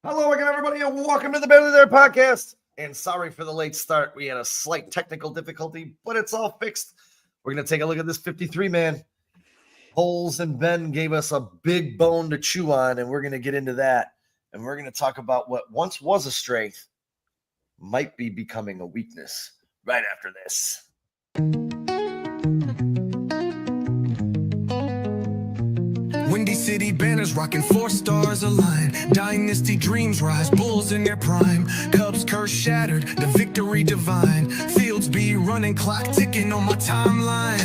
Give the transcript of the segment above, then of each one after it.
Hello again, everybody, and welcome to the Barely There podcast. And sorry for the late start. We had a slight technical difficulty, but it's all fixed. We're going to take a look at this 53-man. Holes and Ben gave us a big bone to chew on, and we're going to get into that. And we're going to talk about what once was a strength might be becoming a weakness right after this. Windy City banners rocking 4 stars align. Dynasty dreams rise, Bulls in their prime. Cubs curse shattered, the victory divine. Fields be running, clock ticking on my timeline.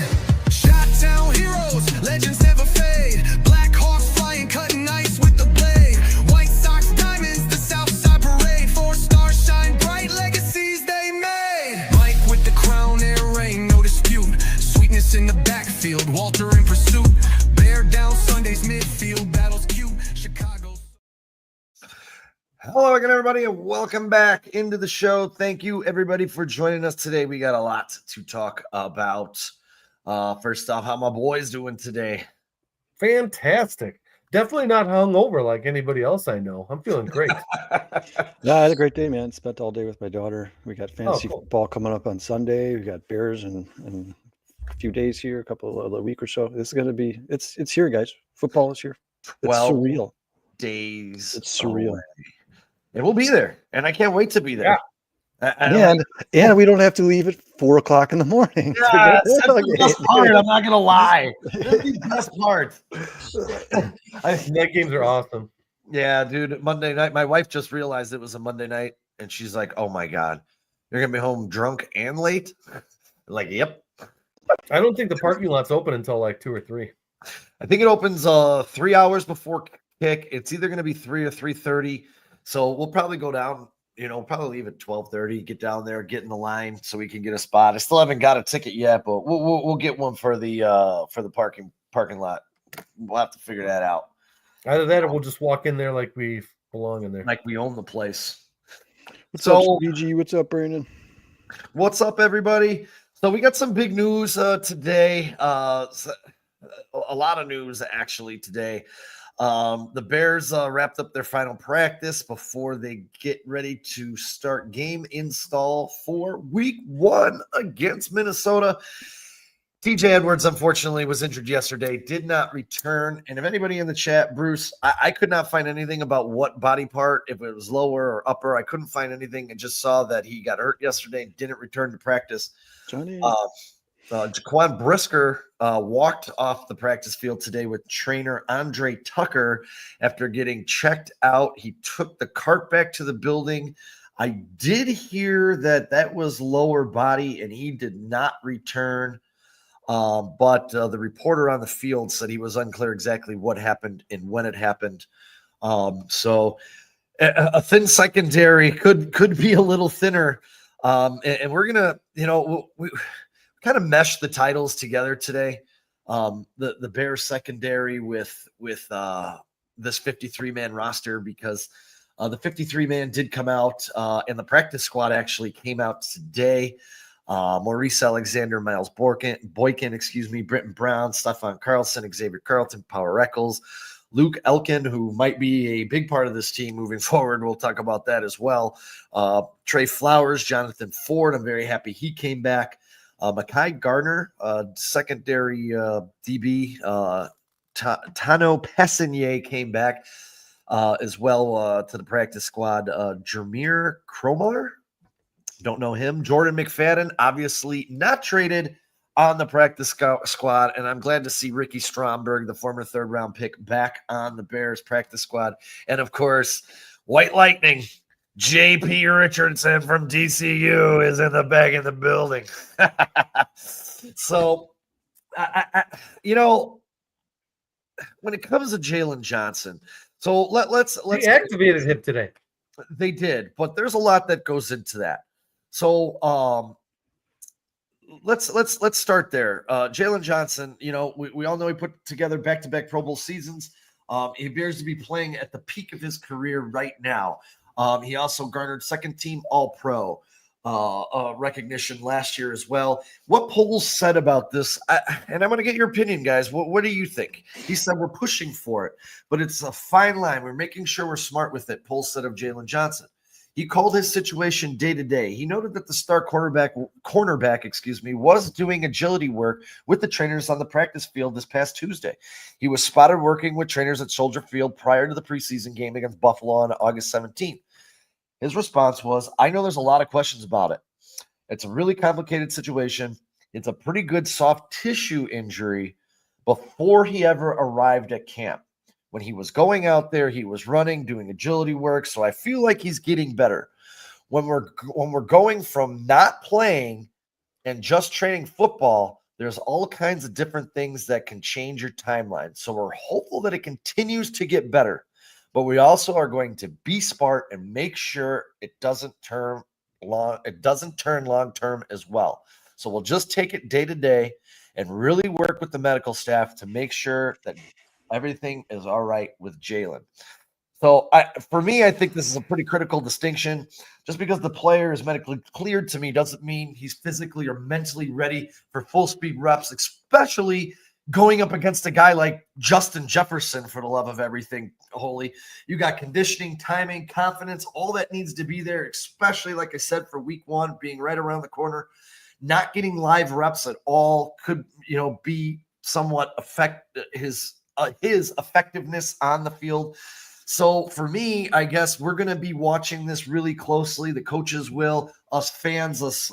Shot-town heroes, legends never fade. Black Hawks flying, cutting ice with the blade. White Sox diamonds, the Southside parade. 4 stars shine bright, legacies they made. Mike with the crown, air rain, no dispute. Sweetness in the backfield, Walter in pursuit. Bear down Sunday's midfield, battles cute. Chicago. Hello again, everybody, and welcome back into the show. Thank you, everybody, for joining us today. We got a lot to talk about. First off, how my boys doing today? Fantastic. Definitely not hungover like anybody else I know. I'm feeling great. Yeah, I had a great day, man. Spent all day with my daughter. We got fantasy cool. football coming up on Sunday. We got Bears in a few days here, a week or so. This is going to be, it's here, guys. Football is here. It's surreal. Days. It's surreal. Away. And we'll be there, and I can't wait to be there. Yeah. And we don't have to leave at 4 o'clock in the morning. Yeah, that's the best part. I'm not gonna lie. That's the best part. Night games are awesome. Yeah, dude. Monday night. My wife just realized it was a Monday night, and she's like, "Oh my god, you're gonna be home drunk and late." Like, yep. I don't think the parking lot's open until like 2 or 3. I think it opens 3 hours before kick. It's either gonna be 3 or 3:30. So we'll probably go down. Probably leave at 12:30. Get down there, get in the line so we can get a spot. I still haven't got a ticket yet, but we'll get one for the parking lot. We'll have to figure that out. Either that or we'll just walk in there like we belong in there. Like we own the place. What's up, BG? What's up, Brandon? What's up, everybody? So we got some big news today. A lot of news actually today. The Bears wrapped up their final practice before they get ready to start game install for week 1 against Minnesota. TJ Edwards, unfortunately, was injured yesterday, did not return. And if anybody in the chat, Bruce, I could not find anything about what body part, if it was lower or upper. I couldn't find anything and just saw that he got hurt yesterday and didn't return to practice. Johnny. Jaquan Brisker walked off the practice field today with trainer Andre Tucker after getting checked out. He took the cart back to the building. I did hear that was lower body and he did not return. But the reporter on the field said he was unclear exactly what happened and when it happened. So a thin secondary could be a little thinner. And we're going to, we kind of meshed the titles together today. The Bears secondary with this 53-man roster because the 53-man did come out and the practice squad actually came out today. Maurice Alexander, Miles Boykin, Britton Brown, Stephon Carlson, Xavier Carlton, Power Eccles, Luke Elkin, who might be a big part of this team moving forward. We'll talk about that as well. Trey Flowers, Jonathan Ford. I'm very happy he came back. Mekhi Gardner, secondary DB. Tano Pessigny came back as well to the practice squad. Jameer Cromer, don't know him. Jordan McFadden, obviously not traded on the practice squad, and I'm glad to see Ricky Stromberg, the former third-round pick, back on the Bears practice squad. And, of course, White Lightning, J.P. Richardson from DCU is in the back of the building. So, when it comes to Jalen Johnson, so let's He activated him today. They did, but there's a lot that goes into that. So, let's start there. Jalen Johnson, we all know he put together back-to-back Pro Bowl seasons. He appears to be playing at the peak of his career right now. He also garnered second-team All-Pro. recognition last year as well. What Poles said about this, and I'm going to get your opinion, guys. What do you think? He said we're pushing for it, but it's a fine line. We're making sure we're smart with it. Poles said of Jalen Johnson. He called his situation day to day. He noted that the star cornerback, was doing agility work with the trainers on the practice field this past Tuesday. He was spotted working with trainers at Soldier Field prior to the preseason game against Buffalo on August 17th. His response was, I know there's a lot of questions about it. It's a really complicated situation. It's a pretty good soft tissue injury before he ever arrived at camp. When he was going out there, he was running, doing agility work. So I feel like he's getting better. When we're going from not playing and just training football, there's all kinds of different things that can change your timeline. So we're hopeful that it continues to get better. But we also are going to be smart and make sure it doesn't turn long term as well. So we'll just take it day to day and really work with the medical staff to make sure that everything is all right with Jalen. So for me, I think this is a pretty critical distinction. Just because the player is medically cleared to me doesn't mean he's physically or mentally ready for full speed reps, especially going up against a guy like Justin Jefferson, for the love of everything holy. You got conditioning, timing, confidence, all that needs to be there, especially, like I said, for week one, being right around the corner. Not getting live reps at all could, be somewhat affect his effectiveness on the field. So for me, I guess we're going to be watching this really closely. The coaches will, us fans, us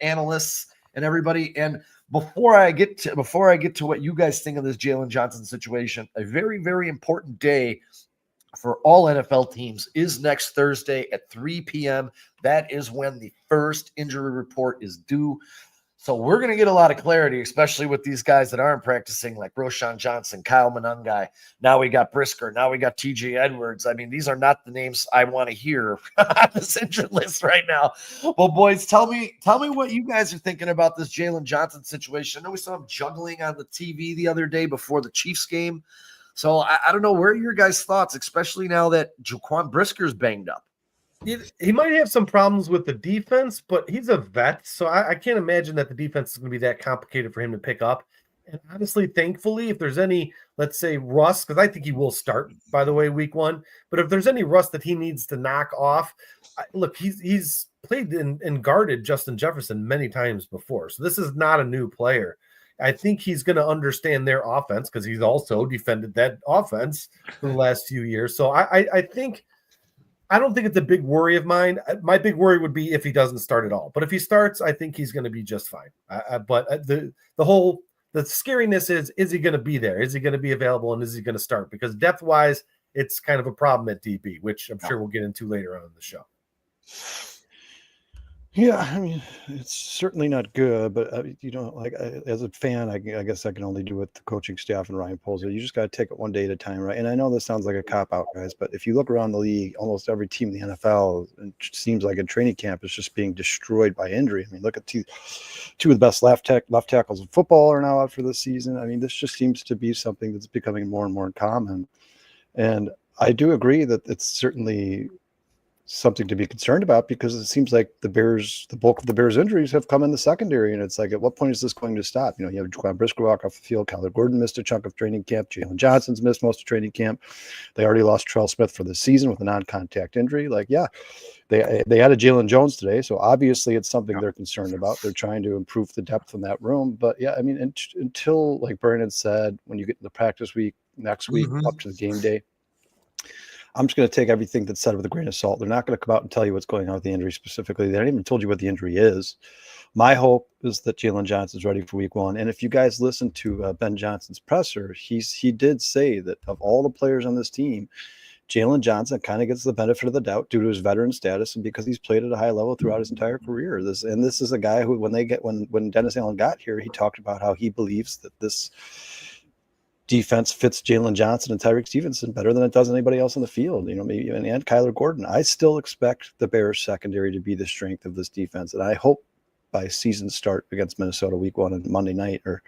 analysts, and everybody. And before I get to what you guys think of this Jalen Johnson situation, a very, very important day for all NFL teams is next Thursday at 3 p.m. That is when the first injury report is due. So we're going to get a lot of clarity, especially with these guys that aren't practicing, like Roschon Johnson, Kyle Monangai. Now we got Brisker. Now we got TJ Edwards. I mean, these are not the names I want to hear on this injured list right now. Well, boys, tell me what you guys are thinking about this Jalen Johnson situation. I know we saw him juggling on the TV the other day before the Chiefs game. So I don't know. Where are your guys' thoughts, especially now that Jaquan Brisker's banged up? He might have some problems with the defense, but he's a vet, so I can't imagine that the defense is going to be that complicated for him to pick up. And honestly, thankfully, if there's any, let's say, rust, because I think he will start, by the way, week one, but if there's any rust that he needs to knock off, look, he's played and guarded Justin Jefferson many times before, so this is not a new player. I think he's going to understand their offense because he's also defended that offense for the last few years. So I think – I don't think it's a big worry of mine. My big worry would be if he doesn't start at all. But if he starts, I think he's going to be just fine. But the scariness is he going to be there? Is he going to be available? And is he going to start? Because depth-wise, it's kind of a problem at DB, which I'm sure we'll get into later on in the show. Yeah, I mean, it's certainly not good, but as a fan, I guess I can only do what the coaching staff and Ryan Poles. You just got to take it one day at a time, right? And I know this sounds like a cop out, guys, but if you look around the league, almost every team in the NFL, it seems like in training camp is just being destroyed by injury. I mean, look at two of the best left tackles in football are now out for this season. I mean, this just seems to be something that's becoming more and more common. And I do agree that it's certainly something to be concerned about because it seems like the bulk of the Bears injuries have come in the secondary. And it's like, at what point is this going to stop? You have Jaquan Brisker walk off the field. Kyler Gordon missed a chunk of training camp. Jalen Johnson's missed most of training camp. They already lost Terrell Smith for the season with a non-contact injury. They added Jalen Jones today. So obviously it's something they're concerned about. They're trying to improve the depth in that room. But yeah, I mean, until, like Brandon said, when you get in the practice week, next week, up to the game day, I'm just going to take everything that's said with a grain of salt. They're not going to come out and tell you what's going on with the injury specifically. They haven't even told you what the injury is. My hope is that Jalen Johnson's ready for week one. And if you guys listen to Ben Johnson's presser, he did say that of all the players on this team, Jalen Johnson kind of gets the benefit of the doubt due to his veteran status and because he's played at a high level throughout his entire career. This is a guy who, when Dennis Allen got here, he talked about how he believes that this defense fits Jalen Johnson and Tyreek Stevenson better than it does anybody else on the field, maybe and Kyler Gordon. I still expect the Bears secondary to be the strength of this defense. And I hope by season start against Minnesota week one and Monday night or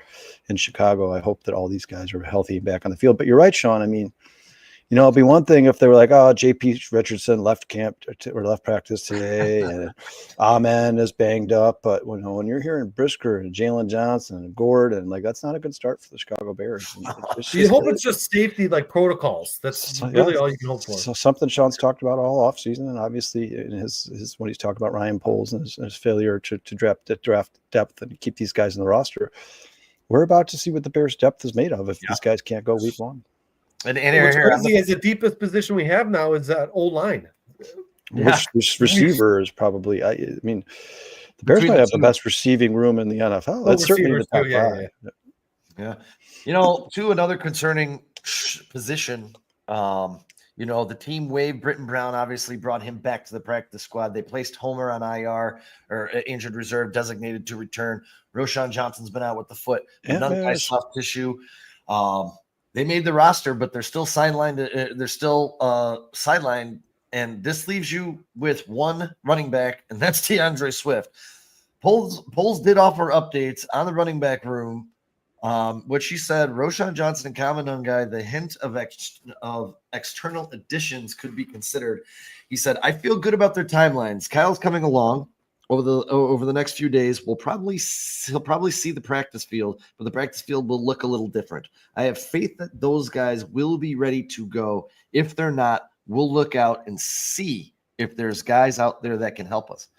in Chicago, I hope that all these guys are healthy and back on the field. But you're right, Sean. I mean, You know, it'd be one thing if they were like, oh, JP Richardson left camp or left practice today, and Amen is banged up. But when you're hearing Brisker and Jalen Johnson and Gordon, like that's not a good start for the Chicago Bears. You hope it's just safety like protocols. That's really all you can hope for. So something Sean's talked about all offseason, and obviously in his when he's talked about Ryan Poles and his failure to draft depth and keep these guys in the roster. We're about to see what the Bears' depth is made of if these guys can't go week one. And what's crazy is the deepest position we have now is that O-line. Which receiver is probably, I mean, the Bears might have the best receiving room in the NFL. That's certainly the top five. Yeah. Another concerning position, the team waived Britton Brown, obviously brought him back to the practice squad. They placed Homer on IR or injured reserve designated to return. Roshan Johnson's been out with the foot, soft tissue. They made the roster, but they're still sidelined. They're still sidelined, and this leaves you with one running back, and that's DeAndre Swift. Poles did offer updates on the running back room, which he said Roshan Johnson and Calvin Ungai, the hint of external additions could be considered. He said, I feel good about their timelines. Kyle's coming along over the next few days. He'll probably see the practice field, but the practice field will look a little different. I have faith that those guys will be ready to go. If they're not, we'll look out and see if there's guys out there that can help us.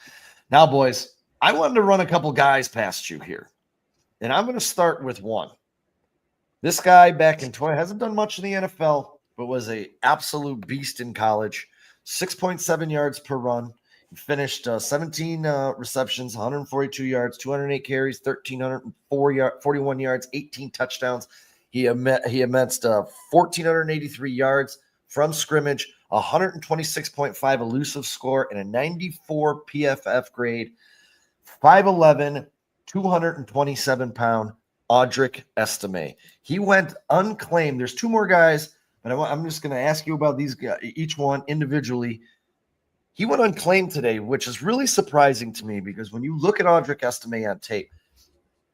Now, boys, I wanted to run a couple guys past you here, and I'm going to start with one. This guy back in 20 hasn't done much in the NFL, but was an absolute beast in college. 6.7 yards per run. He finished 17 receptions, 142 yards, 208 carries, 1,341 yards, 18 touchdowns. He amassed 1,483 yards from scrimmage, 126.5 elusive score, and a 94 PFF grade. 5'11", 227-pound Audric Estime. He went unclaimed. There's two more guys, but I'm just going to ask you about these guys, each one individually. He went unclaimed today, which is really surprising to me because when you look at Audric Estime on tape,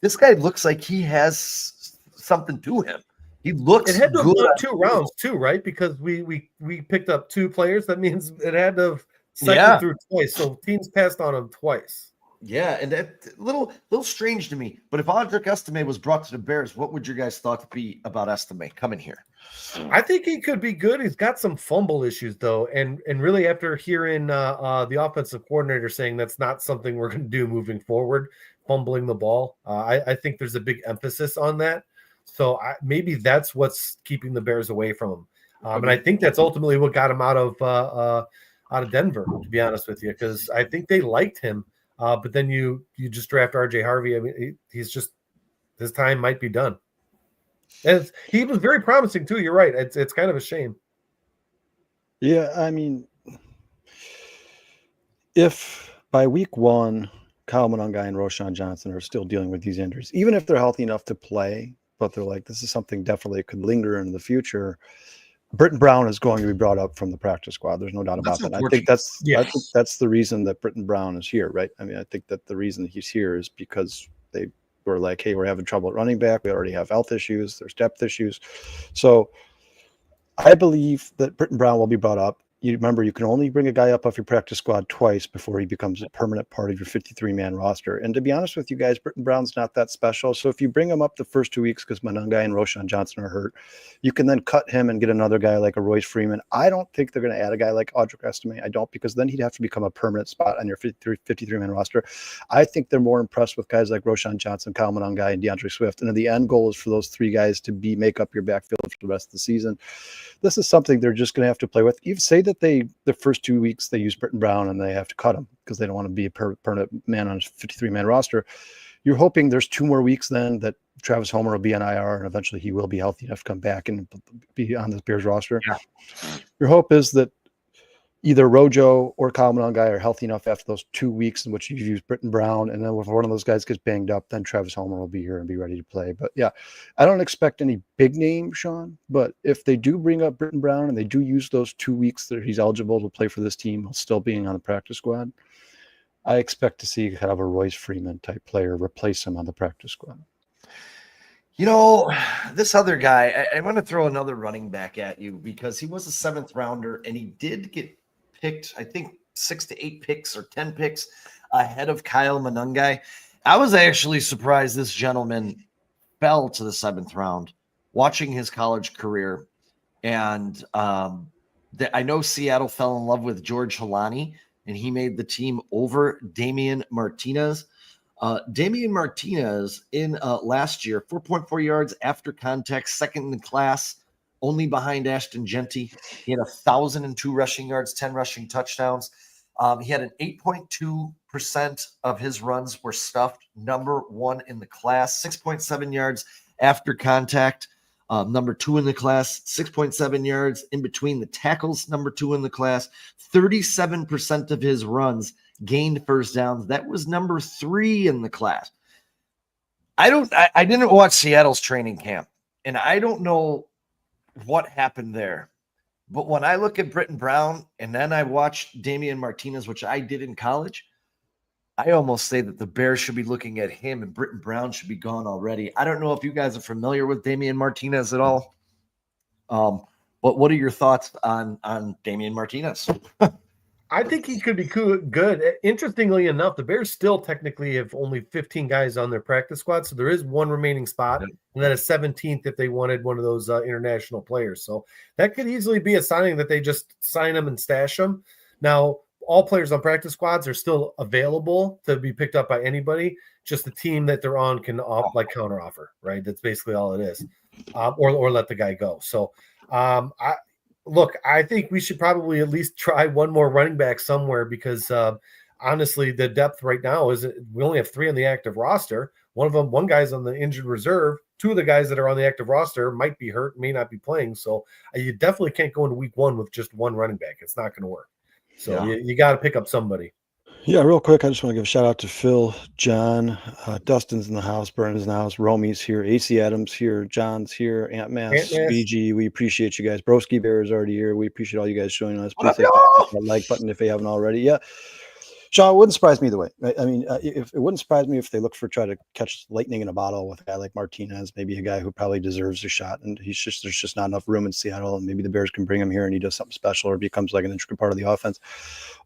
this guy looks like he has something to him. He looks It had to have good. gone 2 rounds too, right? Because we picked up 2 players. That means it had to have cycled through twice. So teams passed on him twice. Yeah, and that little strange to me. But if Audric Estime was brought to the Bears, what would your guys' thoughts be about Estime coming here? I think he could be good. He's got some fumble issues though, and really after hearing the offensive coordinator saying that's not something we're going to do moving forward, fumbling the ball, I think there's a big emphasis on that. So maybe that's what's keeping the Bears away from him, and I think that's ultimately what got him out of Denver. To be honest with you, because I think they liked him. But then you just draft RJ Harvey. I mean, he's just his time might be done. And he was very promising too. You're right. It's kind of a shame. Yeah, I mean, if by week one, Kyle Monangai and Roshan Johnson are still dealing with these injuries, even if they're healthy enough to play, but they're like, this is something definitely could linger in the future. Britton Brown is going to be brought up from the practice squad. There's no doubt about that. I think that's the reason that Britton Brown is here, right? I mean, I think that the reason he's here is because they were like, hey, we're having trouble at running back. We already have health issues. There's depth issues. So I believe that Britton Brown will be brought up. You remember, you can only bring a guy up off your practice squad twice before he becomes a permanent part of your 53-man roster. And to be honest with you guys, Britton Brown's not that special. So if you bring him up the first 2 weeks because Monangai and Roshan Johnson are hurt, you can then cut him and get another guy like a Royce Freeman. I don't think they're going to add a guy like Audric Estime. I don't, because then he'd have to become a permanent spot on your 53-man roster. I think they're more impressed with guys like Roshan Johnson, Kyle Monangai, and DeAndre Swift. And then the end goal is for those 3 guys to make up your backfield for the rest of the season. This is something they're just going to have to play with. Even say that the first 2 weeks they use Britton Brown and they have to cut him because they don't want to be a permanent man on a 53-man roster. You're hoping there's 2 more weeks then that Travis Homer will be on IR and eventually he will be healthy enough to come back and be on the Bears roster. Yeah. Your hope is that either Rojo or Kyle Monangai are healthy enough after those 2 weeks in which you've used Britton Brown, and then if one of those guys gets banged up, then Travis Homer will be here and be ready to play. But yeah, I don't expect any big name, Sean, but if they do bring up Britton Brown and they do use those 2 weeks that he's eligible to play for this team while still being on the practice squad, I expect to see kind of a Royce Freeman type player replace him on the practice squad. This other guy, I want to throw another running back at you because he was a 7th rounder and he did get picked, I think 6 to 8 picks or 10 picks ahead of Kyle Monangai. I was actually surprised this gentleman fell to the 7th round watching his college career. And I know Seattle fell in love with George Halani and he made the team over Damian Martinez. Damian Martinez in last year, 4.4 yards after contact, 2nd in the class, only behind Ashton Genty. He had 1,002 rushing yards, 10 rushing touchdowns. He had an 8.2% of his runs were stuffed, number 1 in the class, 6.7 yards after contact, number 2 in the class, 6.7 yards in between the tackles, number 2 in the class, 37% of his runs gained first downs. That was number 3 in the class. I didn't watch Seattle's training camp, and I don't know what happened there. But when I look at Britton Brown and then I watch Damian Martinez, which I did in college, I almost say that the Bears should be looking at him and Britton Brown should be gone already. I don't know if you guys are familiar with Damian Martinez at all. But what are your thoughts on Damian Martinez? I think he could be good. Interestingly enough, the Bears still technically have only 15 guys on their practice squad, so there is one remaining spot, and then a 17th if they wanted one of those international players. So that could easily be a signing that they just sign them and stash them. Now, all players on practice squads are still available to be picked up by anybody. Just the team that they're on can counter offer, right? That's basically all it is, or let the guy go. So I think we should probably at least try one more running back somewhere because honestly, the depth right now is we only have 3 on the active roster. One guy's on the injured reserve. 2 of the guys that are on the active roster might be hurt, may not be playing. So you definitely can't go into week 1 with just one running back. It's not going to work. So you got to pick up somebody. Yeah, real quick, I just want to give a shout out to Phil, John, Dustin's in the house, Brennan's in the house, Romy's here, AC Adams here, John's here, Aunt Mass, BG. We appreciate you guys. Broski Bear is already here. We appreciate all you guys joining us. Please hit that like button if you haven't already. Yeah. Sean, it wouldn't surprise me either way. I mean, if it wouldn't surprise me if they look for try to catch lightning in a bottle with a guy like Martinez, maybe a guy who probably deserves a shot, and there's just not enough room in Seattle, and maybe the Bears can bring him here and he does something special or becomes like an integral part of the offense.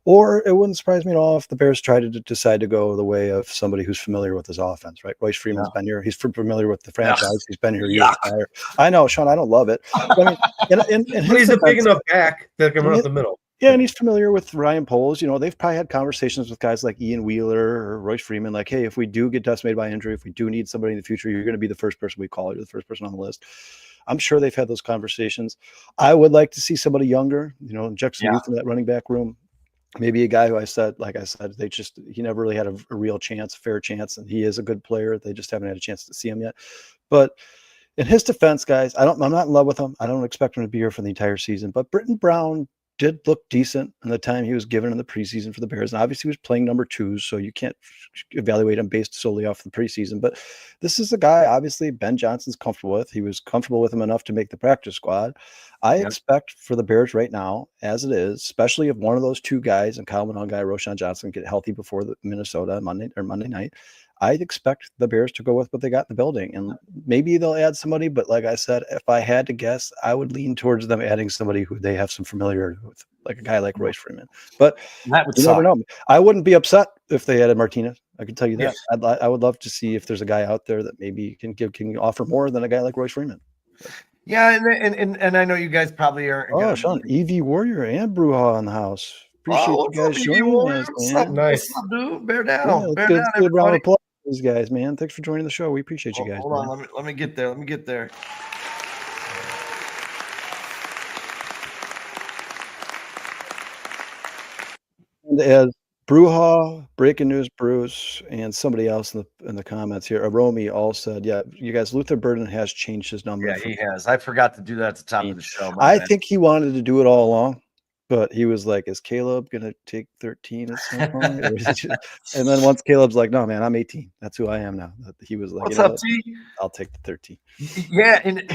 Or it wouldn't surprise me at all if the Bears try to decide to go the way of somebody who's familiar with his offense, right? Royce Freeman's been here; he's familiar with the franchise. He's been here years prior. I know, Sean. I don't love it. I mean, and he's a big enough back that can run up the middle. Yeah, and he's familiar with Ryan Poles. They've probably had conversations with guys like Ian Wheeler or Royce Freeman, like, hey, if we do get decimated by injury, if we do need somebody in the future, you're going to be the first person we call. You're the first person on the list. I'm sure they've had those conversations. I would like to see somebody younger, inject some youth in that running back room. Maybe a guy who he never really had a real chance, fair chance, and he is a good player. They just haven't had a chance to see him yet. But in his defense, guys, I'm not in love with him. I don't expect him to be here for the entire season. But Britton Brown did look decent in the time he was given in the preseason for the Bears. And obviously he was playing number 2, so you can't evaluate him based solely off the preseason. But this is a guy, obviously, Ben Johnson's comfortable with. He was comfortable with him enough to make the practice squad. I expect for the Bears right now, as it is, especially if one of those 2 guys, and Kyle Monangai, Roshan Johnson, get healthy before the Minnesota Monday night, I'd expect the Bears to go with what they got in the building. And maybe they'll add somebody, but like I said, if I had to guess, I would lean towards them adding somebody who they have some familiarity with, like a guy like Royce Freeman. But you never know. I wouldn't be upset if they added Martinez. I can tell you that. I would love to see if there's a guy out there that maybe can offer more than a guy like Royce Freeman. Yeah, and I know you guys probably aren't. Oh, Sean, EV Warrior and Bruja in the house. Appreciate you guys joining us, man. Nice. What's up, dude? Bear down. Yeah, Bear down, everybody. These guys, man. Thanks for joining the show. We appreciate you guys. Hold on, let me get there. And as Bruja, Breaking News Bruce, and somebody else in the comments here, Romy all said, yeah, you guys, Luther Burden has changed his number. Yeah, he has. I forgot to do that at the top of the show. I think he wanted to do it all along. But he was like, is Caleb going to take 13 at some point? And then once Caleb's like, no, man, I'm 18. That's who I am now. He was like, what's up, T? I'll take the 13. Yeah. And,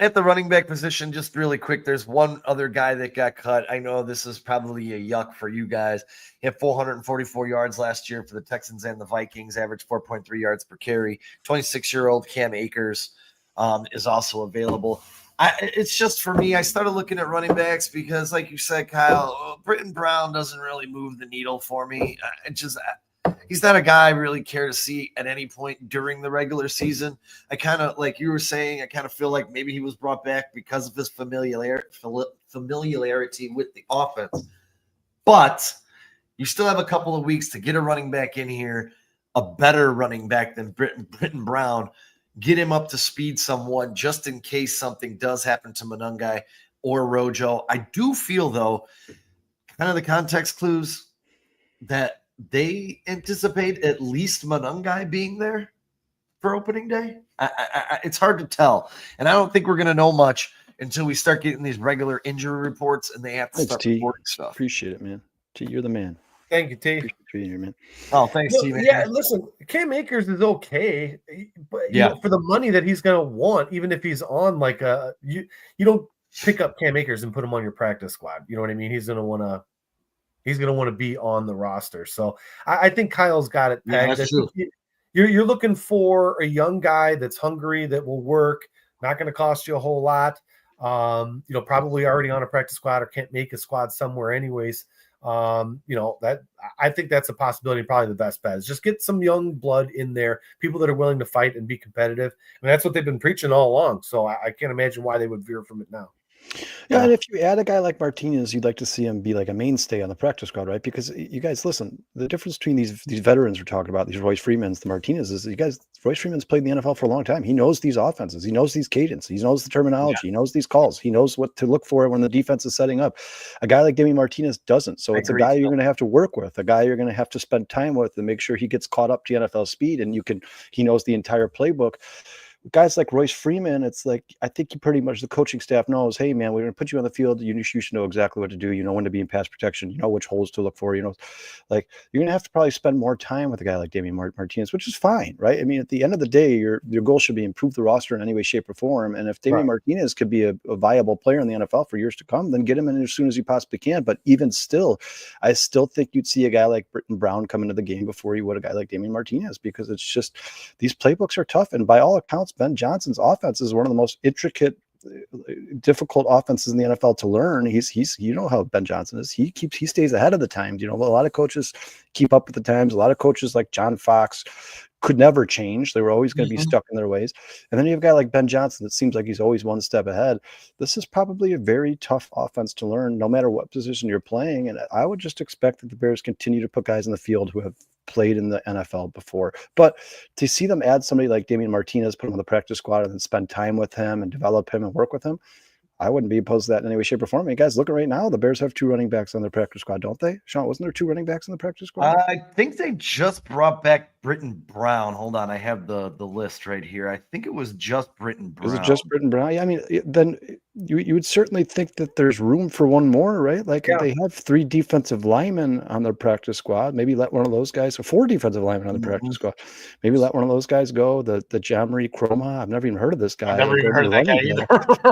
at the running back position, just really quick, there's one other guy that got cut. I know this is probably a yuck for you guys. He had 444 yards last year for the Texans and the Vikings, averaged 4.3 yards per carry. 26-year-old Cam Akers. is also available. It's just for me, I started looking at running backs because, like you said, Kyle, Britton Brown doesn't really move the needle for me. He's not a guy I really care to see at any point during the regular season. I kind of, like you were saying, I kind of feel like maybe he was brought back because of his familiarity with the offense. But you still have a couple of weeks to get a running back in here, a better running back than Britton Brown. Get him up to speed somewhat just in case something does happen to Monangai or Rojo. I do feel, though, kind of the context clues that they anticipate at least Monangai being there for opening day. It's hard to tell. And I don't think we're going to know much until we start getting these regular injury reports and they have to start reporting stuff. Appreciate it, man. T, you're the man. Thank you, T. Appreciate you being here, man. Oh, thanks, T. Man. Yeah, listen, Cam Akers is okay, but you know, for the money that he's going to want, even if he's on like you don't pick up Cam Akers and put him on your practice squad. You know what I mean? He's going to want to be on the roster. So I think Kyle's got it pegged. That's true. You're looking for a young guy that's hungry, that will work, not going to cost you a whole lot. Probably already on a practice squad or can't make a squad somewhere anyways. That I think that's a possibility. Probably the best bet is just get some young blood in there, people that are willing to fight and be competitive. And that's what they've been preaching all along. So I can't imagine why they would veer from it now. Yeah, and if you add a guy like Martinez, you'd like to see him be like a mainstay on the practice squad, right? Because you guys, listen, the difference between these veterans we're talking about, these Royce Freemans, the Martinez's, Royce Freeman's played in the NFL for a long time. He knows these offenses. He knows these cadence. He knows the terminology. He knows these calls. He knows what to look for when the defense is setting up. A guy like Damian Martinez doesn't. So it's a guy you're going to have to work with, a guy you're going to have to spend time with and make sure he gets caught up to NFL speed and he knows the entire playbook. Guys like Royce Freeman, it's like, I think pretty much the coaching staff knows, hey, man, we're going to put you on the field. You should know exactly what to do. You know when to be in pass protection. You know which holes to look for. Like you're going to have to probably spend more time with a guy like Damian Martinez, which is fine, right? I mean, at the end of the day, your goal should be improve the roster in any way, shape, or form. And if Damian Martinez could be a viable player in the NFL for years to come, then get him in as soon as you possibly can. But even still, I still think you'd see a guy like Britton Brown come into the game before you would a guy like Damian Martinez, because it's just these playbooks are tough. And by all accounts, Ben Johnson's offense is one of the most intricate, difficult offenses in the NFL to learn. He's you know how Ben Johnson is. He stays ahead of the times. A lot of coaches keep up with the times. A lot of coaches like John Fox could never change. They were always going to be stuck in their ways. And then you have a guy like Ben Johnson that seems like he's always one step ahead. This is probably a very tough offense to learn, no matter what position you're playing. And I would just expect that the Bears continue to put guys in the field who have played in the NFL before. But to see them add somebody like Damian Martinez, put him on the practice squad and then spend time with him and develop him and work with him, I wouldn't be opposed to that in any way, shape, or form. I mean, guys, looking right now, the Bears have 2 running backs on their practice squad, don't they? Sean, wasn't there 2 running backs on the practice squad? I think they just brought back Britton Brown. Hold on, I have the list right here. I think it was just Britton Brown. Is it just Britton Brown? Yeah, I mean, then you would certainly think that there's room for one more, right? Like they have 3 defensive linemen on their practice squad. Maybe let one of those guys, or 4 defensive linemen on the practice squad. Maybe let one of those guys go. The Jamari Croma. I've never even heard of this guy. I've never even heard of that guy either.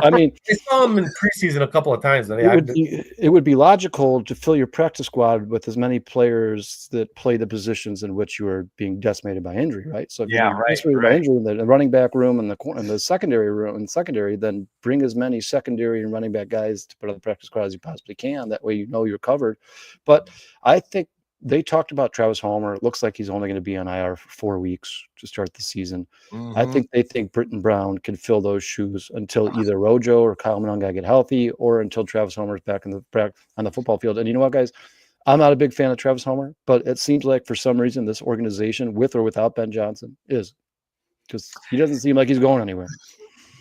I mean, I saw him in preseason a couple of times. It would be logical to fill your practice squad with as many players that play the positions in which you are being decimated by injury, right? So if you're decimated by injury in the running back room and the secondary room then bring as many secondary and running back guys to put on the practice squad as you possibly can. That way you're covered. But I think they talked about Travis Homer. It looks like he's only going to be on IR for 4 weeks to start the season. I think they think Britton Brown can fill those shoes until either Rojo or Kyle Monangai get healthy, or until Travis Homer's back on the football field. And you know what, guys? I'm not a big fan of Travis Homer, but it seems like for some reason this organization, with or without Ben Johnson, is, because he doesn't seem like he's going anywhere.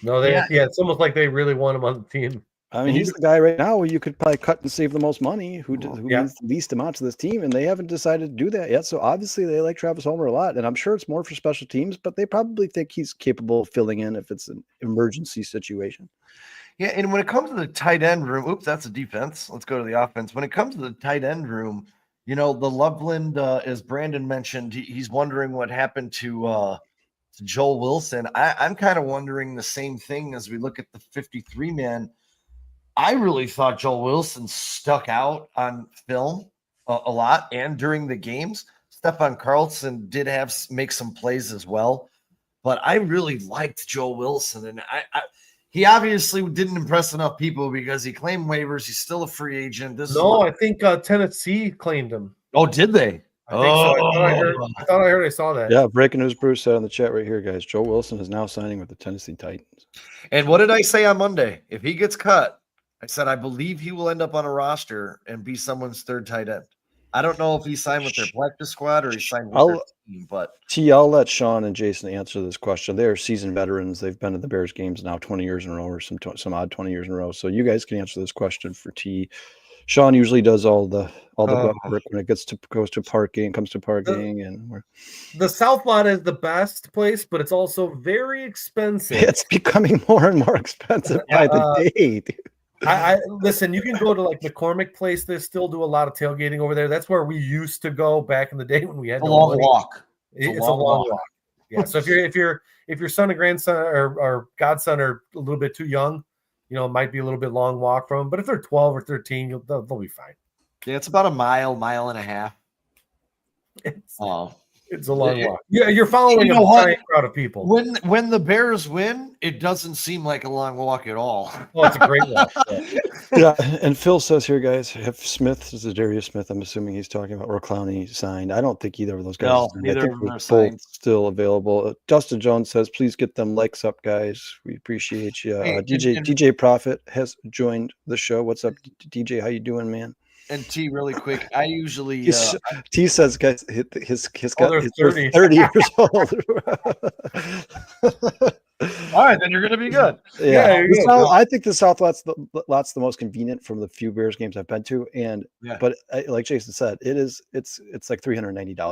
No, it's almost like they really want him on the team. I mean, he's the guy right now where you could probably cut and save the most money, who means the least amount to this team, and they haven't decided to do that yet. So obviously they like Travis Homer a lot, and I'm sure it's more for special teams, but they probably think he's capable of filling in if it's an emergency situation. Yeah, and when it comes to the tight end room, that's a defense. Let's go to the offense. When it comes to the tight end room, the Loveland, as Brandon mentioned, he's wondering what happened to Joel Wilson. I'm kind of wondering the same thing as we look at the 53-man. I really thought Joel Wilson stuck out on film a lot and during the games. Stephon Carlson did make some plays as well. but I really liked Joe Wilson, and he obviously didn't impress enough people because he claimed waivers. He's still a free agent. I think Tennessee claimed him. Oh, did they? I think so. I saw that. Yeah, breaking news. Bruce said in the chat right here, guys. Joe Wilson is now signing with the Tennessee Titans. And what did I say on Monday? If he gets cut, I said I believe he will end up on a roster and be someone's third tight end. I don't know if he signed with their practice squad or he signed with their team, but I'll let Sean and Jason answer this question. They're seasoned veterans. They've been to the Bears games now 20 years in a row, or some odd 20 years in a row. So you guys can answer this question for T. Sean usually does all the work when it comes to parking, and the South Lot is the best place, but it's also very expensive. It's becoming more and more expensive by the day. I listen, you can go to like McCormick Place. They still do a lot of tailgating over there. That's where we used to go back in the day when we had a long walk. It's a long walk. Yeah. So if your son and grandson or godson are a little bit too young, it might be a little bit long walk from them. But if they're 12 or 13, they'll be fine. Yeah, it's about a mile and a half. It's a long walk. Yeah, you're following a giant crowd of people. When the Bears win, it doesn't seem like a long walk at all. Oh, it's a great walk. Yeah, and Phil says here, guys, if Smith is Darius Smith, I'm assuming he's talking about, or Clowney signed. I don't think either of those guys. No, neither of them are signed. Still available. Justin Jones says, please get them likes up, guys. We appreciate you. DJ Prophet has joined the show. What's up, DJ? How you doing, man? And T, really quick, I usually T says, guys, his 30. 30 years old. All right, then you're going to be good. Yeah, I think the South Lot's the most convenient from the few Bears games I've been to, but like Jason said, it's like $390 now.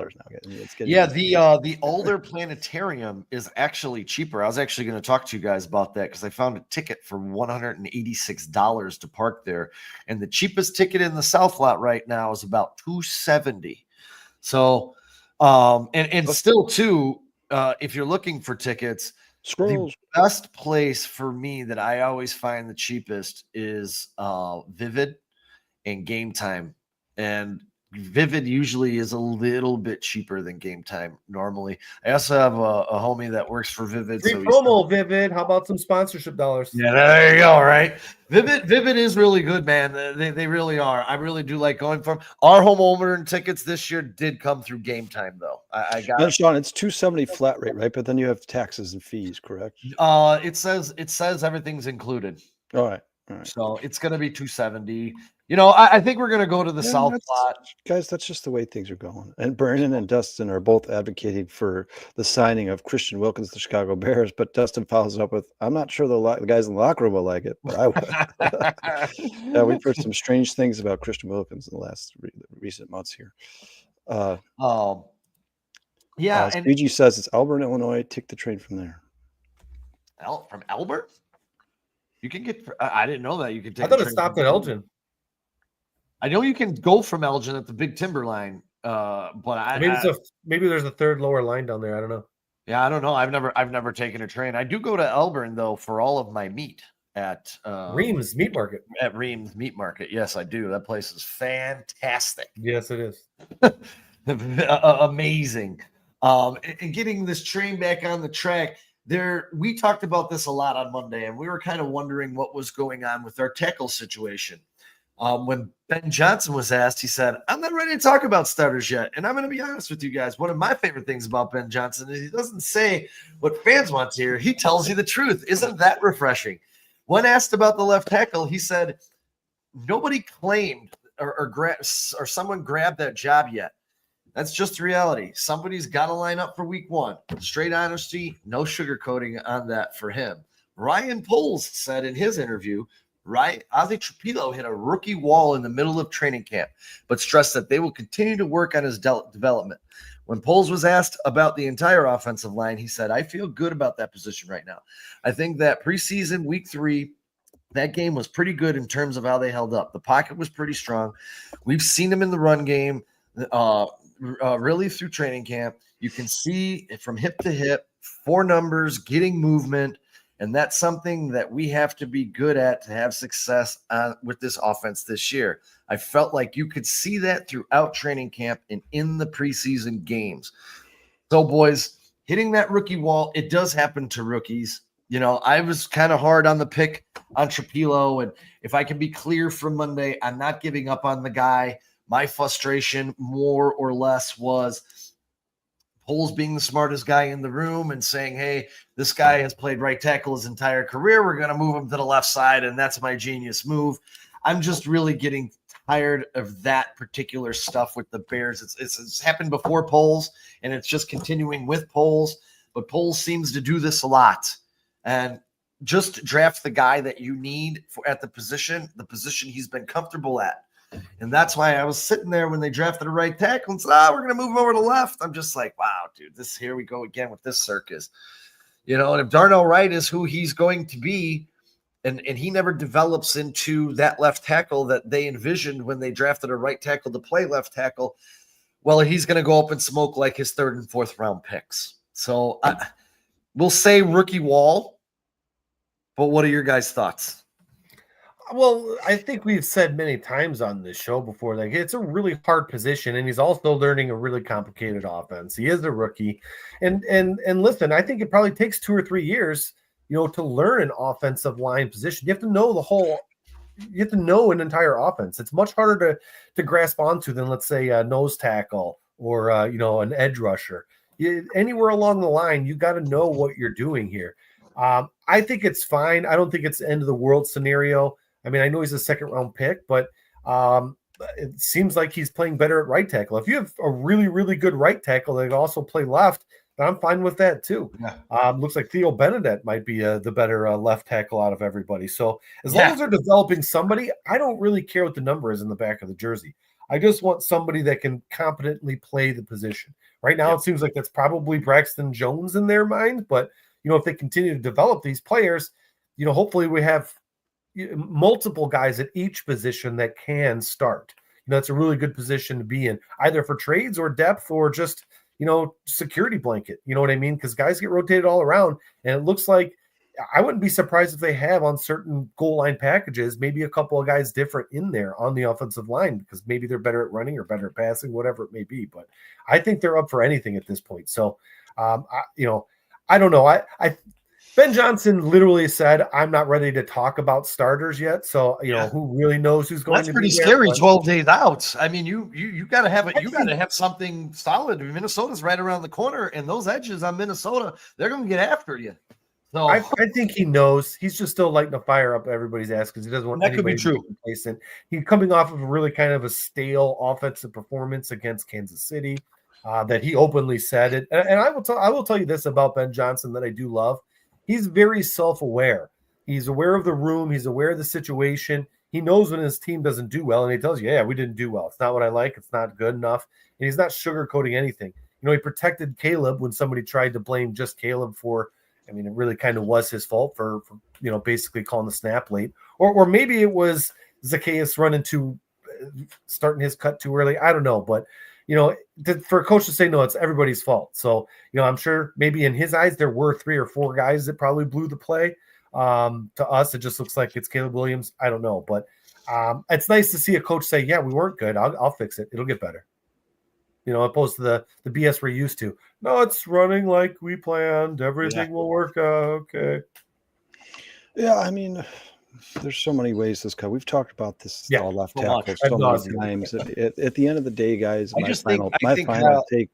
The older planetarium is actually cheaper. I was actually going to talk to you guys about that because I found a ticket for $186 to park there, and the cheapest ticket in the South Lot right now is about $270. So, and still too, if you're looking for tickets. Scrolls. The best place for me that I always find the cheapest is Vivid and Game Time. And Vivid usually is a little bit cheaper than Game Time normally. I also have a homie that works for Vivid. Free promo, Vivid. How about some sponsorship dollars? Yeah, there you go, right? Vivid is really good, man. They really are. I really do like going from our home opener tickets this year did come through Game Time though. I got it. Sean, it's $270 flat rate, right? But then you have taxes and fees, correct? It says everything's included. All right. So it's going to be $270. I think we're going to go to the South Lot. Guys, that's just the way things are going. And Brandon and Dustin are both advocating for the signing of Christian Wilkins to the Chicago Bears, but Dustin follows up with, I'm not sure the guys in the locker room will like it, but I would. Yeah, we've heard some strange things about Christian Wilkins in the last recent months here. Yeah. And Luigi says it's Elburn, Illinois. Take the train from there. From Elburn? You can get. I didn't know that you could take. I thought it stopped at Elgin. I know you can go from Elgin at the Big Timber line, but maybe there's a third lower line down there. I don't know. Yeah, I don't know. I've never taken a train. I do go to Elburn though for all of my meat at Reams Meat Market. At Reams Meat Market, yes, I do. That place is fantastic. Yes, it is. Amazing. And getting this train back on the track. We talked about this a lot on Monday, and we were kind of wondering what was going on with our tackle situation. When Ben Johnson was asked, he said, I'm not ready to talk about starters yet. And I'm going to be honest with you guys. One of my favorite things about Ben Johnson is he doesn't say what fans want to hear. He tells you the truth. Isn't that refreshing? When asked about the left tackle, he said, nobody claimed or someone grabbed that job yet. That's just the reality. Somebody's got to line up for week one. Straight honesty, no sugarcoating on that for him. Ryan Poles said in his interview, Ozzie Trapilo hit a rookie wall in the middle of training camp, but stressed that they will continue to work on his development. When Poles was asked about the entire offensive line, he said, I feel good about that position right now. I think that preseason week 3, that game was pretty good in terms of how they held up. The pocket was pretty strong. We've seen them in the run game. Really through training camp, you can see from hip to hip, 4 numbers, getting movement, and that's something that we have to be good at to have success with this offense this year. I felt like you could see that throughout training camp and in the preseason games. So, boys, hitting that rookie wall. It does happen to rookies. You know, I was kind of hard on the pick on Trapilo, and if I can be clear from Monday, I'm not giving up on the guy. My frustration, more or less, was Poles being the smartest guy in the room and saying, hey, this guy has played right tackle his entire career. We're going to move him to the left side, and that's my genius move. I'm just really getting tired of that particular stuff with the Bears. It's happened before Poles, and it's just continuing with Poles. But Poles seems to do this a lot. And just draft the guy that you need at the position he's been comfortable at. And that's why I was sitting there when they drafted a right tackle and said, we're going to move him over to left. I'm just like, wow, dude, here we go again with this circus. You know, and if Darnell Wright is who he's going to be, and he never develops into that left tackle that they envisioned when they drafted a right tackle to play left tackle, well, he's going to go up and smoke like his 3rd and 4th round picks. So we'll say rookie wall, but what are your guys' thoughts? Well, I think we've said many times on this show before, like it's a really hard position, and he's also learning a really complicated offense. He is a rookie, and listen, I think it probably takes 2 or 3 years, you know, to learn an offensive line position. You have to know you have to know an entire offense. It's much harder to grasp onto than, let's say, a nose tackle or you know, an edge rusher. Anywhere along the line, you got to know what you're doing here. I think it's fine. I don't think it's the end of the world scenario. I mean, I know he's a 2nd round pick, but it seems like he's playing better at right tackle. If you have a really, really good right tackle that can also play left, then I'm fine with that too. Yeah. Looks like Theo Benedette might be the better left tackle out of everybody. So as long as they're developing somebody, I don't really care what the number is in the back of the jersey. I just want somebody that can competently play the position. Right now, it seems like that's probably Braxton Jones in their mind, but you know, if they continue to develop these players, you know, hopefully we have multiple guys at each position that can start. You know, it's a really good position to be in, either for trades or depth or just, you know, security blanket. You know what I mean? Because guys get rotated all around, and it looks like I wouldn't be surprised if they have on certain goal line packages, maybe a couple of guys different in there on the offensive line because maybe they're better at running or better at passing, whatever it may be. But I think they're up for anything at this point. So, you know, I don't know. Ben Johnson literally said, I'm not ready to talk about starters yet. So, you know, who really knows who's going to be there? That's pretty scary, 12 days out. I mean, you got to have it. You got to have something solid. Minnesota's right around the corner, and those edges on Minnesota, they're going to get after you. So I think he knows. He's just still lighting a fire up everybody's ass because he doesn't want anybody to be complacent. He's coming off of a really kind of a stale offensive performance against Kansas City that he openly said it. And I will tell you this about Ben Johnson that I do love. He's very self-aware. He's aware of the room. He's aware of the situation. He knows when his team doesn't do well, and he tells you, yeah, we didn't do well. It's not what I like. It's not good enough. And he's not sugarcoating anything. You know, he protected Caleb when somebody tried to blame just Caleb for, I mean, it really kind of was his fault for you know, basically calling the snap late. Or maybe it was Zacchaeus starting his cut too early. I don't know. But, you know, for a coach to say, no, it's everybody's fault. So, you know, I'm sure maybe in his eyes, there were 3 or 4 guys that probably blew the play. To us, it just looks like it's Caleb Williams. I don't know. But it's nice to see a coach say, yeah, we weren't good. I'll fix it. It'll get better. You know, opposed to the BS we're used to. No, it's running like we planned. Everything will work out. Okay. Yeah, I mean, there's so many ways this cut. We've talked about this all left tackle so many times. At the end of the day, guys, my final take.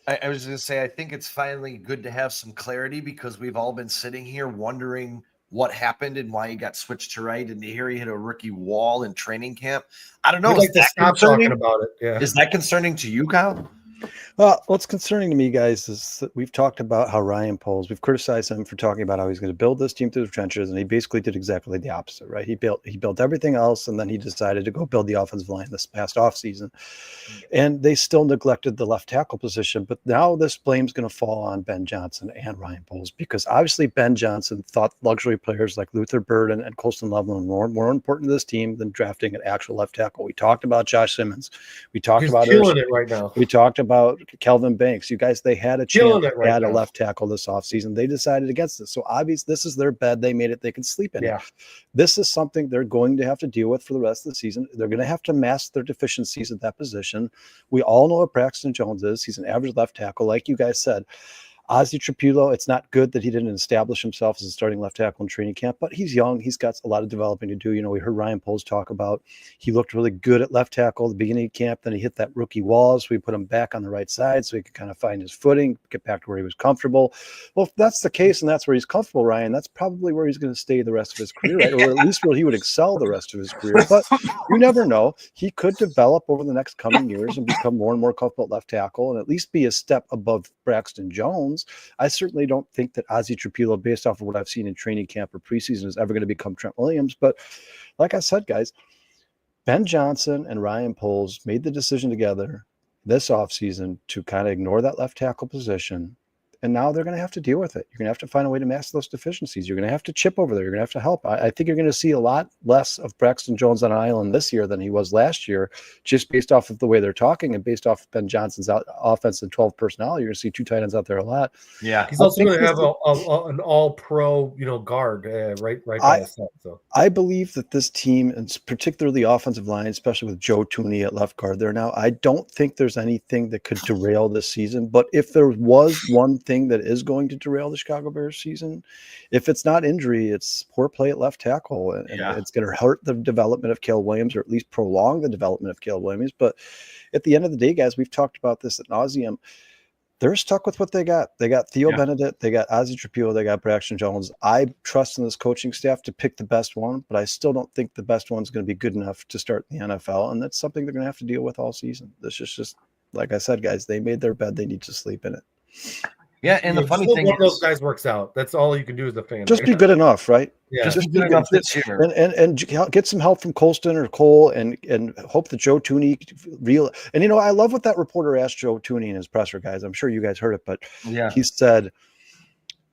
I was going to say, I think it's finally good to have some clarity because we've all been sitting here wondering what happened and why he got switched to right. And here he hit a rookie wall in training camp. I don't know. We'd like to stop talking about it. Yeah. Is that concerning to you, Kyle? Well, what's concerning to me, guys, is that we've talked about how Ryan Poles, we've criticized him for talking about how he's going to build this team through the trenches, and he basically did exactly the opposite, right? He built everything else, and then he decided to go build the offensive line this past offseason. And they still neglected the left tackle position, but now this blame's going to fall on Ben Johnson and Ryan Poles, because obviously Ben Johnson thought luxury players like Luther Burden and Colston Loveland were more important to this team than drafting an actual left tackle. We talked about Josh Simmons. We talked about killing it right now. We talked about Kelvin Banks. You guys, they had a chance to add a left tackle this offseason. They decided against it. So obviously this is their bed. They made it. They can sleep in it. This is something they're going to have to deal with for the rest of the season. They're going to have to mask their deficiencies at that position. We all know what Braxton Jones is. He's an average left tackle, like you guys said. Ozzie Trapilo, it's not good that he didn't establish himself as a starting left tackle in training camp, but he's young. He's got a lot of developing to do. We heard Ryan Poles talk about he looked really good at left tackle at the beginning of camp. Then he hit that rookie wall, so we put him back on the right side so he could kind of find his footing, get back to where he was comfortable. Well, if that's the case and that's where he's comfortable, Ryan, that's probably where he's going to stay the rest of his career, right? Or at least where he would excel the rest of his career. But you never know. He could develop over the next coming years and become more and more comfortable at left tackle and at least be a step above Braxton Jones. I certainly don't think that Ozzie Trapilo, based off of what I've seen in training camp or preseason, is ever going to become Trent Williams. But like I said, guys, Ben Johnson and Ryan Poles made the decision together this offseason to kind of ignore that left tackle position. And now they're going to have to deal with it. You're going to have to find a way to mask those deficiencies. You're going to have to chip over there. You're going to have to help. I think you're going to see a lot less of Braxton Jones on an island this year than he was last year, just based off of the way they're talking and based off of Ben Johnson's offense and 12 personnel. You're going to see 2 tight ends out there a lot. Yeah. He's also going to have an all-pro, guard right by his side. So I believe that this team, and particularly the offensive line, especially with Joe Tooney at left guard there now, I don't think there's anything that could derail this season. But if there was one thing that is going to derail the Chicago Bears season, if it's not injury, it's poor play at left tackle, and it's going to hurt the development of Caleb Williams, or at least prolong the development of Caleb Williams. But at the end of the day, guys, we've talked about this ad nauseum. They're stuck with what they got. They got Theo Benedict, they got Ozzie Trapilo, they got Braxton Jones. I trust in this coaching staff to pick the best one, but I still don't think the best one's going to be good enough to start in the NFL, and that's something they're going to have to deal with all season. This is just, like I said, guys, they made their bed. They need to sleep in it. Yeah, and the funny thing is, those guys works out. That's all you can do as a fan. Just be good enough, right? Yeah, just be good enough this year, and get some help from Colston or Cole, and hope that Joe Tooney real. And I love what that reporter asked Joe Tooney in his presser, guys. I'm sure you guys heard it, but he said,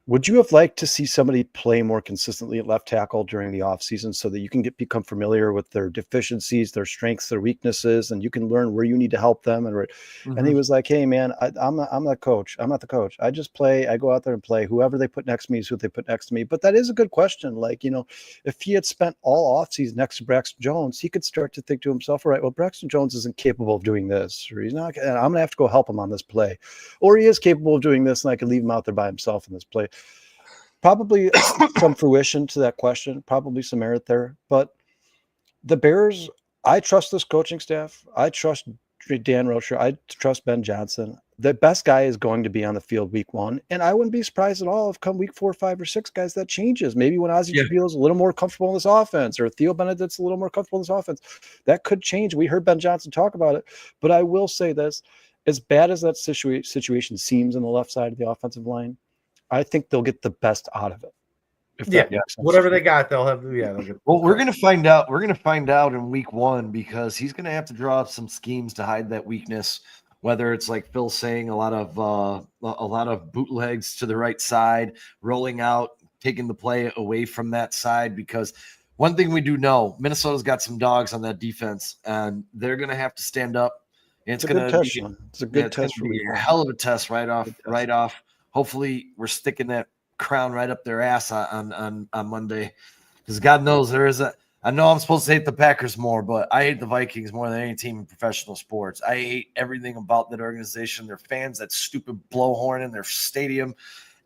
would you have liked to see somebody play more consistently at left tackle during the offseason so that you can become familiar with their deficiencies, their strengths, their weaknesses, and you can learn where you need to help them? And he was like, hey, man, I'm not coach. I'm not the coach. I just play. I go out there and play. Whoever they put next to me is who they put next to me. But that is a good question. Like, if he had spent all offseason next to Braxton Jones, he could start to think to himself, all right, well, Braxton Jones isn't capable of doing this, or he's not. And I'm going to have to go help him on this play. Or he is capable of doing this, and I can leave him out there by himself in this play. Probably some fruition to that question, probably some merit there. But the Bears, I trust this coaching staff. I trust Dan Rocher. I trust Ben Johnson. The best guy is going to be on the field week 1. And I wouldn't be surprised at all if come week 4, 5, or 6, guys, that changes. Maybe when Ozzie Trapilo is a little more comfortable in this offense, or Theo Benedict's a little more comfortable in this offense, that could change. We heard Ben Johnson talk about it. But I will say this, as bad as that situation seems on the left side of the offensive line, I think they'll get the best out of it. Whatever they got, they'll have. Yeah. Well, we're gonna find out. We're gonna find out in week 1 because he's gonna have to draw up some schemes to hide that weakness. Whether it's like Phil saying a lot of bootlegs to the right side, rolling out, taking the play away from that side. Because one thing we do know, Minnesota's got some dogs on that defense, and they're gonna have to stand up. And it's gonna be a good test for a hell of a test right off. Hopefully, we're sticking that crown right up their ass on Monday, because God knows there is a. I know I'm supposed to hate the Packers more, but I hate the Vikings more than any team in professional sports. I hate everything about that organization, their fans, that stupid blowhorn in their stadium.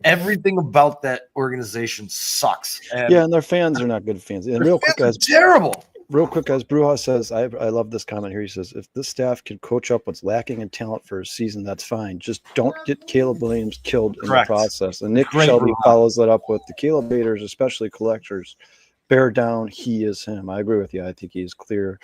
Everything about that organization sucks. And their fans are not good fans. And real quick, guys, terrible. Real quick, guys, Bruja says, I love this comment here. He says, if this staff can coach up what's lacking in talent for a season, that's fine. Just don't get Caleb Williams killed in the process. And Nick Shelby follows that up with the Caleb haters, especially collectors. Bear down, he is him. I agree with you. I think he is clear,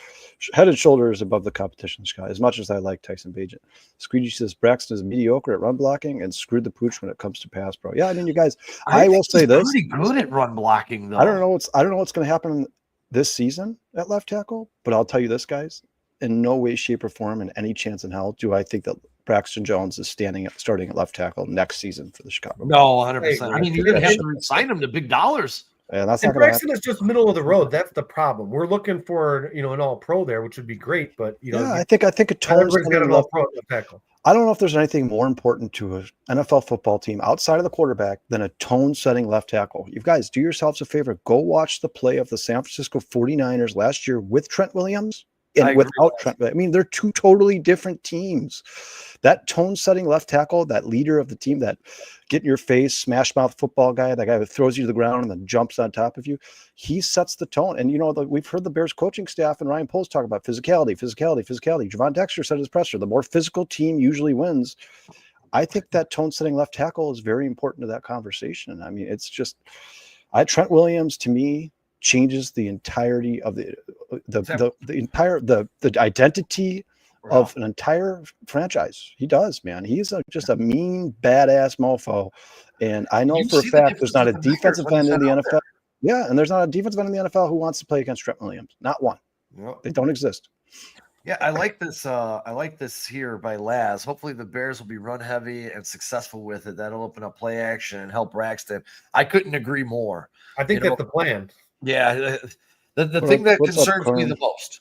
head and shoulders above the competition, Scott, as much as I like Tyson Bagent. Squeegee says Braxton is mediocre at run blocking and screwed the pooch when it comes to pass pro. Yeah, I mean, you guys, I will say this. Pretty good at run blocking, though. I don't know what's going to happen this season at left tackle, but I'll tell you this, guys, in no way, shape, or form, in any chance in hell, do I think that Braxton Jones is starting at left tackle next season for the Chicago. No, 100%. I mean, you're going to have to sign him to big dollars. Yeah, that's and not Braxton is just middle of the road. That's the problem. We're looking for an all pro there, which would be great. But I think a tone's got an all pro at tackle. I don't know if there's anything more important to an NFL football team outside of the quarterback than a tone-setting left tackle. You guys, do yourselves a favor. Go watch the play of the San Francisco 49ers last year with Trent Williams And without Trent, I mean, they're two totally different teams. That tone-setting left tackle, that leader of the team, that get in your face, smash mouth football guy, that guy that throws you to the ground and then jumps on top of you, he sets the tone. And we've heard the Bears coaching staff and Ryan Poles talk about physicality. Javon Dexter said his presser, the more physical team usually wins. I think that tone-setting left tackle is very important to that conversation. I mean, it's just Trent Williams to me changes the entirety of the identity of an entire franchise. He does, man. He's just a mean, badass mofo. And I know for a fact there's not a defensive end in the NFL. Yeah, and there's not a defensive end in the NFL who wants to play against Trent Williams. Not one. Yep. They don't exist. Yeah, I like this. I like this here by Laz. Hopefully, the Bears will be run heavy and successful with it. That'll open up play action and help Braxton. I couldn't agree more. I think that's the plan. Yeah, the thing that concerns me the most.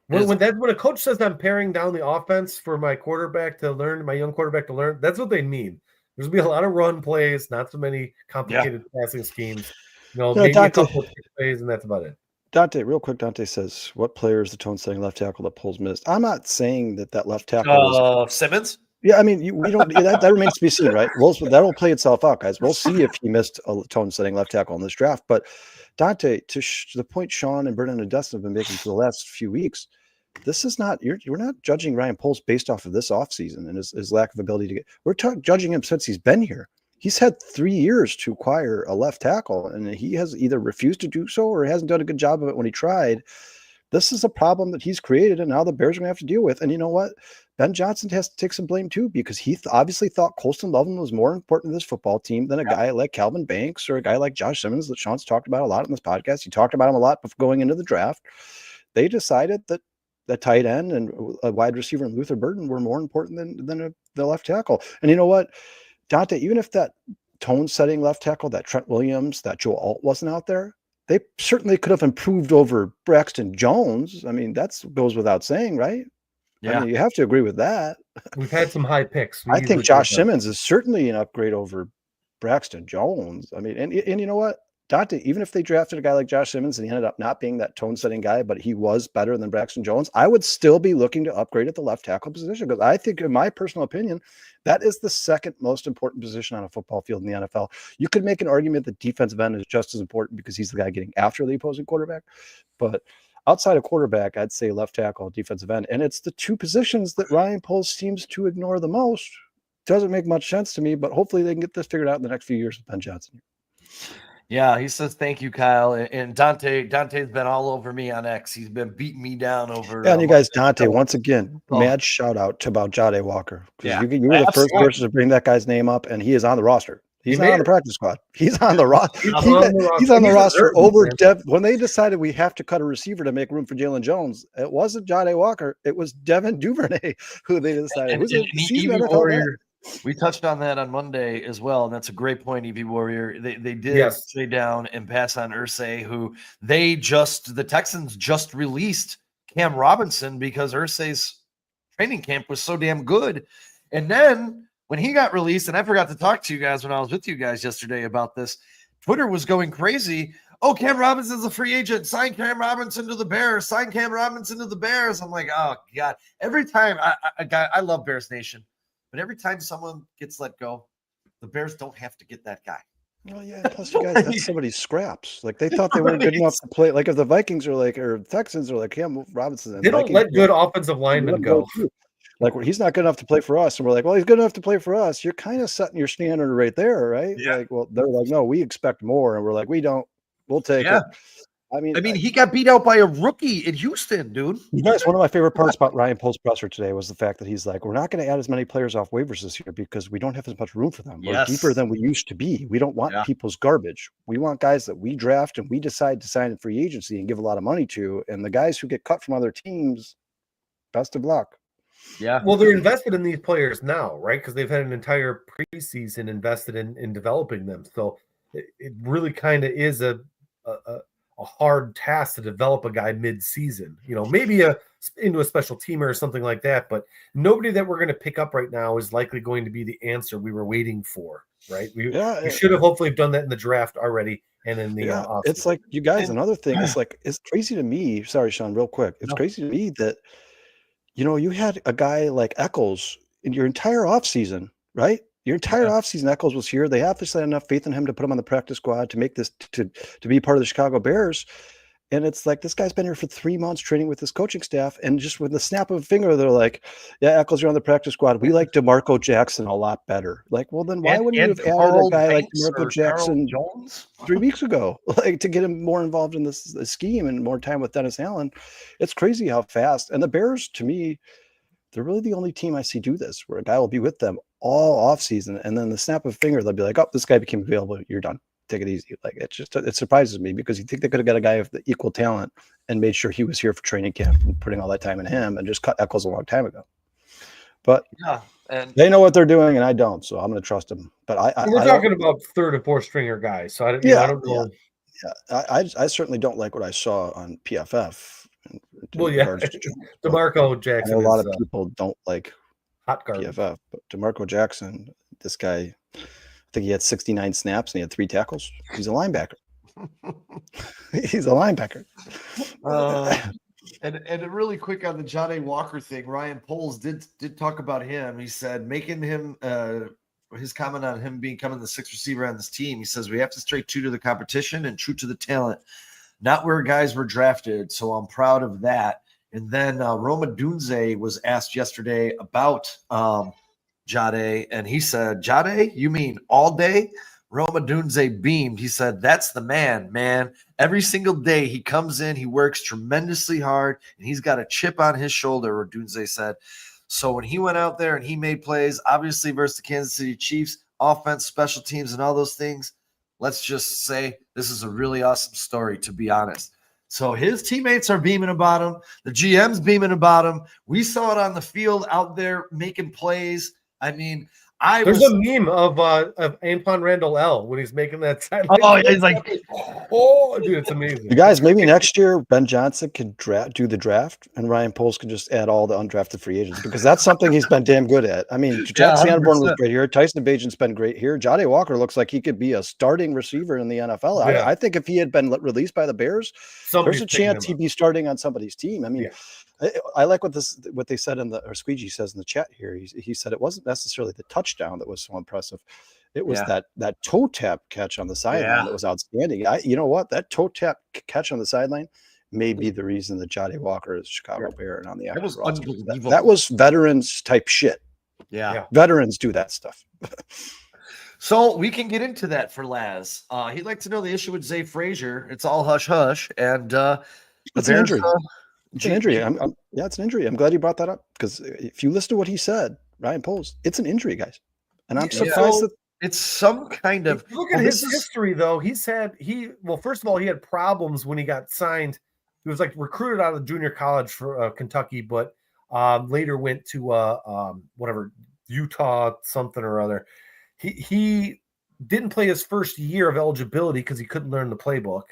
When a coach says I'm paring down the offense for my young quarterback to learn, that's what they mean. There's gonna be a lot of run plays, not so many complicated passing schemes. Maybe a couple of plays, and that's about it. Dante, real quick, Dante says, what player is the tone-setting left tackle that Poles missed? I'm not saying that left tackle is Simmons. Yeah, I mean, we don't. that remains to be seen, right? That'll play itself out, guys. We'll see if he missed a tone-setting left tackle in this draft. But Dante, to the point Sean and Brennan and Dustin have been making for the last few weeks, this is not. We're not judging Ryan Poles based off of this offseason and his lack of ability to get. We're judging him since he's been here. He's had 3 years to acquire a left tackle, and he has either refused to do so or hasn't done a good job of it when he tried. This is a problem that he's created, and now the Bears are going to have to deal with. And you know what? Ben Johnson has to take some blame too, because he obviously thought Colston Loveland was more important to this football team than a guy like Calvin Banks or a guy like Josh Simmons that Sean's talked about a lot in this podcast. He talked about him a lot before going into the draft. They decided that the tight end and a wide receiver and Luther Burden were more important than the left tackle. And you know what, Dante, even if that tone-setting left tackle, that Trent Williams, that Joe Alt wasn't out there, they certainly could have improved over Braxton Jones. I mean, that goes without saying, right? Yeah. I mean, you have to agree with that. We've had some high picks. I think Josh Simmons is certainly an upgrade over Braxton Jones. I mean, and you know what, Dante, even if they drafted a guy like Josh Simmons and he ended up not being that tone-setting guy, but he was better than Braxton Jones, I would still be looking to upgrade at the left tackle position, because I think, in my personal opinion, that is the second most important position on a football field in the NFL. You could make an argument that defensive end is just as important because he's the guy getting after the opposing quarterback. But outside of quarterback, I'd say left tackle, defensive end. And it's the two positions that Ryan Poles seems to ignore the most. Doesn't make much sense to me, but hopefully they can get this figured out in the next few years with Ben Johnson. Yeah, he says, thank you, Kyle. And Dante's been all over me on X. He's been beating me down over. Yeah, and you guys, Dante, once again, mad shout out to about Jade Walker. Yeah, you were the first person to bring that guy's name up, and he is on the roster. He's not on the practice squad. He's on the roster. He's on the roster over when they decided we have to cut a receiver to make room for Jalen Jones. It wasn't Jade Walker. It was Devin Duvernay who they decided. We touched on that on Monday as well, and that's a great point, EV Warrior. They did stay down and pass on Irsay, who the Texans just released Cam Robinson because Irsay's training camp was so damn good. And then when he got released, and I forgot to talk to you guys when I was with you guys yesterday about this, Twitter was going crazy. Oh, Cam Robinson's a free agent. Sign Cam Robinson to the Bears. Sign Cam Robinson to the Bears. I'm like, oh, God. Every time I love Bears Nation. But every time someone gets let go, the Bears don't have to get that guy. Well, yeah. Plus, you guys, that's somebody's scraps. Like, they thought they weren't good enough to play. Like, if the Vikings or Texans are like Cam Robinson, they don't let good offensive linemen go. Like, he's not good enough to play for us, and we're like, well, he's good enough to play for us. You're kind of setting your standard right there, right? Yeah. Like, well, they're like, no, we expect more, and we're like, we don't. We'll take it. I mean, he got beat out by a rookie in Houston, dude. You guys, one of my favorite parts about Ryan Poles' presser today was the fact that he's like, we're not going to add as many players off waivers this year because we don't have as much room for them. We're deeper than we used to be. We don't want people's garbage. We want guys that we draft and we decide to sign in free agency and give a lot of money to. And the guys who get cut from other teams, best of luck. Yeah. Well, they're invested in these players now, right? Because they've had an entire preseason invested in developing them. So it really kind of is a hard task to develop a guy mid-season. Maybe into a special teamer or something like that. But nobody that we're going to pick up right now is likely going to be the answer we were waiting for, right? We should have hopefully done that in the draft already and in the it's like, you guys, another thing is like, it's crazy to me. Sorry, Sean, real quick. It's crazy to me that, you had a guy like Eccles in your entire offseason, right? Your entire offseason, Eccles was here. They obviously had enough faith in him to put him on the practice squad to make this to be part of the Chicago Bears. And it's like, this guy's been here for 3 months training with his coaching staff. And just with the snap of a finger, they're like, yeah, Eccles, you're on the practice squad. We like DeMarco Jackson a lot better. Like, well, then why wouldn't you have added a guy like DeMarco Jackson 3 weeks ago, like, to get him more involved in this scheme and more time with Dennis Allen? It's crazy how fast. And the Bears, to me, they're really the only team I see do this, where a guy will be with them all offseason. And then the snap of a finger, they'll be like, oh, this guy became available. You're done. Take it easy. Like, it surprises me, because you think they could have got a guy of the equal talent and made sure he was here for training camp and putting all that time in him, and just cut Eccles a long time ago. But and they know what they're doing, and I don't, so I'm going to trust them. But we're talking about third and fourth stringer guys, so I don't know. I certainly don't like what I saw on PFF. Well, DeMarco Jackson. A lot of people don't like hot garbage. PFF, but DeMarco Jackson, this guy, I think he had 69 snaps and he had 3 tackles. He's a linebacker. He's a linebacker. And really quick on the Jahdae Walker thing, Ryan Poles did talk about him. He said, making him his comment on him becoming the 6th receiver on this team. He says, we have to stay true to the competition and true to the talent, not where guys were drafted. So I'm proud of that. And then Roma Dunze was asked yesterday about Jahdae, and he said, Jahdae, you mean all day? Roma Dunze beamed. He said, that's the man. Every single day he comes in, he works tremendously hard, and he's got a chip on his shoulder, Dunze said. So when he went out there and he made plays, obviously versus the Kansas City Chiefs, offense, special teams, and all those things, let's just say this is a really awesome story, to be honest. So his teammates are beaming about him. The GM's beaming about him. We saw it on the field out there making plays. I mean, there's a meme of Antoine Randall L when he's making that side. Oh, yeah, he's like, oh, dude, it's amazing. You guys, maybe next year Ben Johnson could do the draft, and Ryan Poles could just add all the undrafted free agents, because that's something he's been damn good at. I mean, Jack Sanborn was great here. Tyson Bagent's been great here. Jahdae Walker looks like he could be a starting receiver in the NFL. Yeah. I think if he had been released by the Bears, there's a chance he'd be starting on somebody's team. I mean, I like what they said or Squeegee says in the chat here. He said it wasn't necessarily the touchdown that was so impressive. It was that toe tap catch on the sideline that was outstanding. You know what? That toe tap catch on the sideline may be the reason that Jahdae Walker is a Chicago Bear and on the active roster. That was veterans type shit. Yeah. Veterans do that stuff. So we can get into that for Laz. He'd like to know the issue with Zay Frazier. It's all hush hush, and it's an injury. It's an injury. It's an injury. I'm glad you brought that up, because if you listen to what he said, Ryan Poles, it's an injury, guys. And I'm surprised that it's some kind of. Look at his history, though. First of all, he had problems when he got signed. He was like recruited out of junior college for Kentucky, but later went to Utah something or other. He didn't play his first year of eligibility because he couldn't learn the playbook,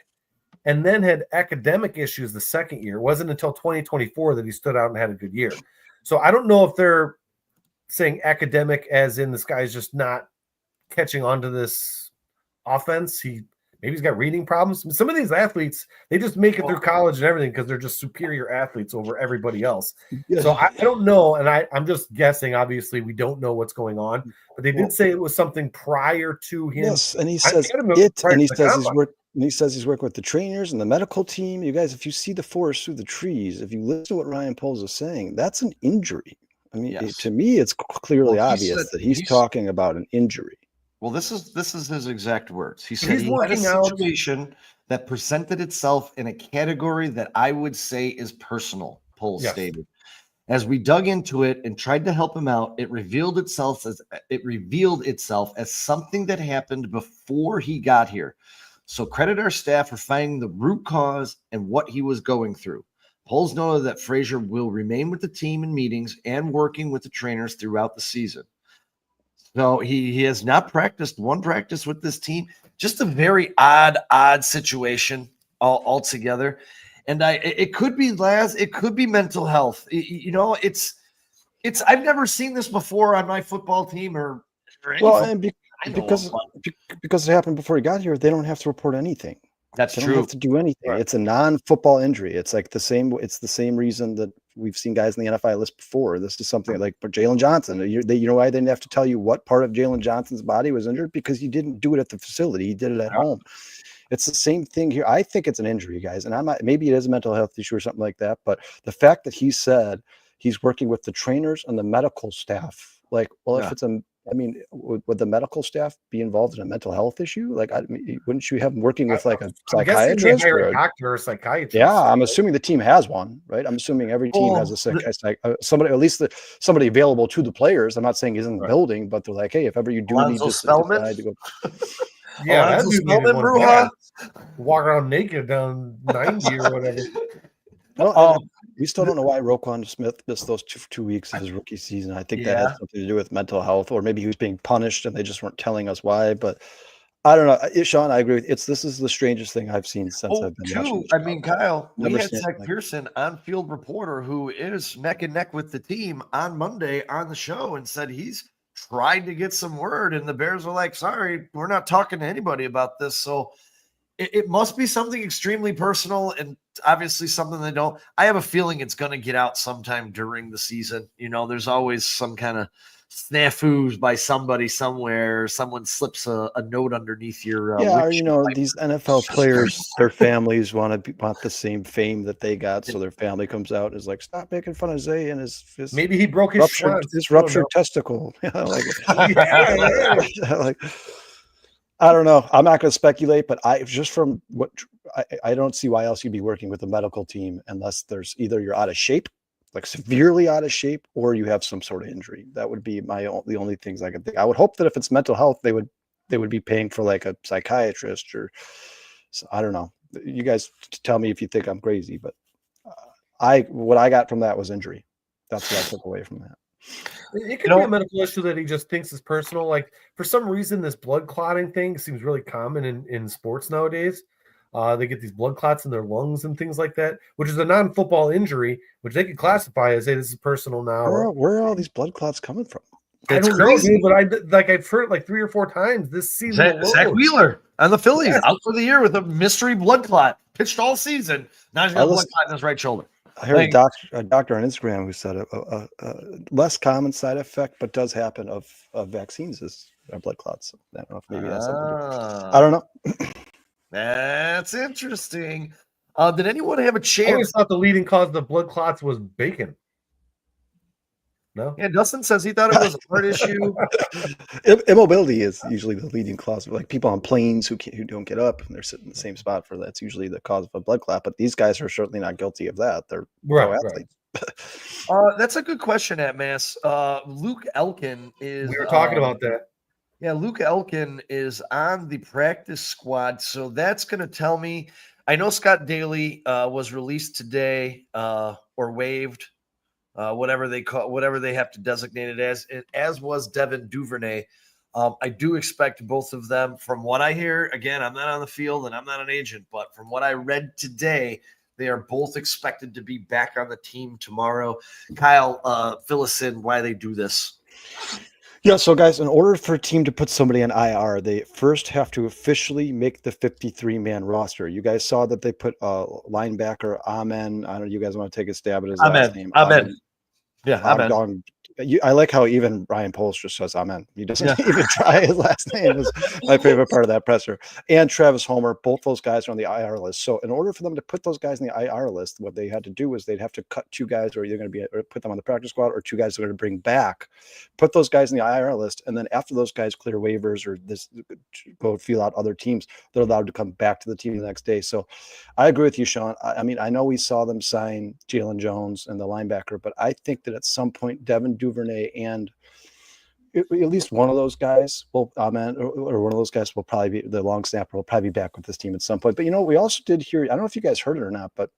and then had academic issues the second year. It wasn't until 2024 that he stood out and had a good year. So I don't know if they're saying academic as in this guy's just not catching on to this offense. Maybe he's got reading problems. Some of these athletes, they just make it through college and everything because they're just superior athletes over everybody else. Yes. So I don't know, and I'm just guessing. Obviously, we don't know what's going on, but they did say it was something prior to him. Yes, and he says he says he's working with the trainers and the medical team. You guys, if you see the forest through the trees, if you listen to what Ryan Poles is saying, that's an injury. I mean, to me, it's clearly obvious that he's talking about an injury. Well, this is his exact words. He said he had a situation that presented itself in a category that I would say is personal, Poles stated. As we dug into it and tried to help him out, it revealed itself as something that happened before he got here. So credit our staff for finding the root cause and what he was going through. Poles noted that Frazier will remain with the team in meetings and working with the trainers throughout the season. So he has not practiced one practice with this team. Just a very odd situation altogether. And it could be Laz, it could be mental health. It's I've never seen this before on my football team or any Well, football and I know because of, but because it happened before he got here, they don't have to report anything. that's They don't true. have to do anything. Right. It's a non-football injury. It's like the same. It's the same reason that we've seen guys in the NFL list before. This is something like for Jalen Johnson. You know why they didn't have to tell you what part of Jalen Johnson's body was injured? Because he didn't do it at the facility. He did it at home. It's the same thing here. I think it's an injury, guys, and I'm not. Maybe it is a mental health issue or something like that. But the fact that he said he's working with the trainers and the medical staff, like, well, if Yeah. it's a I mean, would the medical staff be involved in a mental health issue? Like, wouldn't you have them working with like a I'm guessing they psychiatrist? hire Or a doctor or a psychiatrist. yeah, I'm assuming the team has one, right? I'm assuming every team has a somebody, at least somebody available to the players. I'm not saying he's in the Right. building, but they're like, hey, if ever you do Alonzo need to Spellman? decide to go, Yeah, Alonzo that dude needed Spellman, one Bruja? bad. Walk around naked down 90 or whatever. We still don't know why Roquan Smith missed those 2 weeks of his rookie season. I think that Yeah. had something to do with mental health, or maybe he was being punished and they just weren't telling us why. But I don't know. Sean, I agree. This is the strangest thing I've seen since I've been watching. Two, I mean, Kyle, we Never had seen Zach it like- Pearson, on-field reporter, who is neck and neck with the team on Monday on the show, and said he's tried to get some word, and the Bears were like, sorry, we're not talking to anybody about this. So it must be something extremely personal, and obviously something they don't. I have a feeling it's going to get out sometime during the season. There's always some kind of snafus by somebody somewhere. Someone slips a note underneath your yeah, or, windshield. these NFL players, their families want the same fame that they got, so their family comes out and is like, "Stop making fun of Zay and his Maybe he broke his ruptured testicle." like, Yeah. like, I don't know. I'm not going to speculate, but from what I don't see why else you'd be working with a medical team unless there's either you're out of shape, like severely out of shape, or you have some sort of injury. That would be the only things I could think. I would hope that if it's mental health, they would be paying for like a psychiatrist or so, I don't know. You guys tell me if you think I'm crazy, but what I got from that was injury. That's what I took away from that. It could be a medical issue that he just thinks is personal. Like, for some reason, this blood clotting thing seems really common in sports nowadays. They get these blood clots in their lungs and things like that, which is a non-football injury, which they could classify as, hey, this is personal now. Where are all these blood clots coming from? I don't know, dude, but I've heard it like 3 or 4 times this season. Zach Wheeler on the Phillies out for the year with a mystery blood clot. Pitched all season. Now he's got a blood clot in his right shoulder. I heard a doctor on Instagram who said a less common side effect, but does happen of vaccines is blood clots. So I don't know if maybe that's something to do. I don't know. That's interesting. Did anyone have a chance? I always thought the leading cause of the blood clots was bacon. No? Yeah, Dustin says he thought it was a heart issue. Immobility is usually the leading cause of, like, people on planes who don't get up and they're sitting in the same spot for that's usually the cause of a blood clot. But these guys are certainly not guilty of that. They're pro athletes. That's a good question, at Mass. Luke Elkin is. We were talking about that. Yeah, Luke Elkin is on the practice squad, so that's going to tell me. I know Scott Daly was released today or waived. Whatever they have to designate it as was Devin Duvernay. I do expect both of them, from what I hear. Again, I'm not on the field and I'm not an agent, but from what I read today, they are both expected to be back on the team tomorrow. Kyle, fill us in why they do this. Yeah, so guys, in order for a team to put somebody on IR, they first have to officially make the 53-man roster. You guys saw that they put linebacker Amen. I don't know, you guys want to take a stab at his last name? Amen. Yeah, Amen. I like how even Ryan Poles just says Amen. He doesn't even try his last name. Is my favorite part of that presser. And Travis Homer, both those guys are on the IR list. So in order for them to put those guys in the IR list, what they had to do is they'd have to cut 2 guys, or you're going to be, or put them on the practice squad, or 2 guys they're going to bring back, put those guys in the IR list, and then after those guys clear waivers or go feel out other teams, they're allowed to come back to the team the next day. So I agree with you, Sean. I mean, I know we saw them sign Jalen Jones and the linebacker, but I think that at some point Devin Duvernay and at least one of those guys will or one of those guys will probably be the long snapper will probably be back with this team at some point. But we also did hear, I don't know if you guys heard it or not, but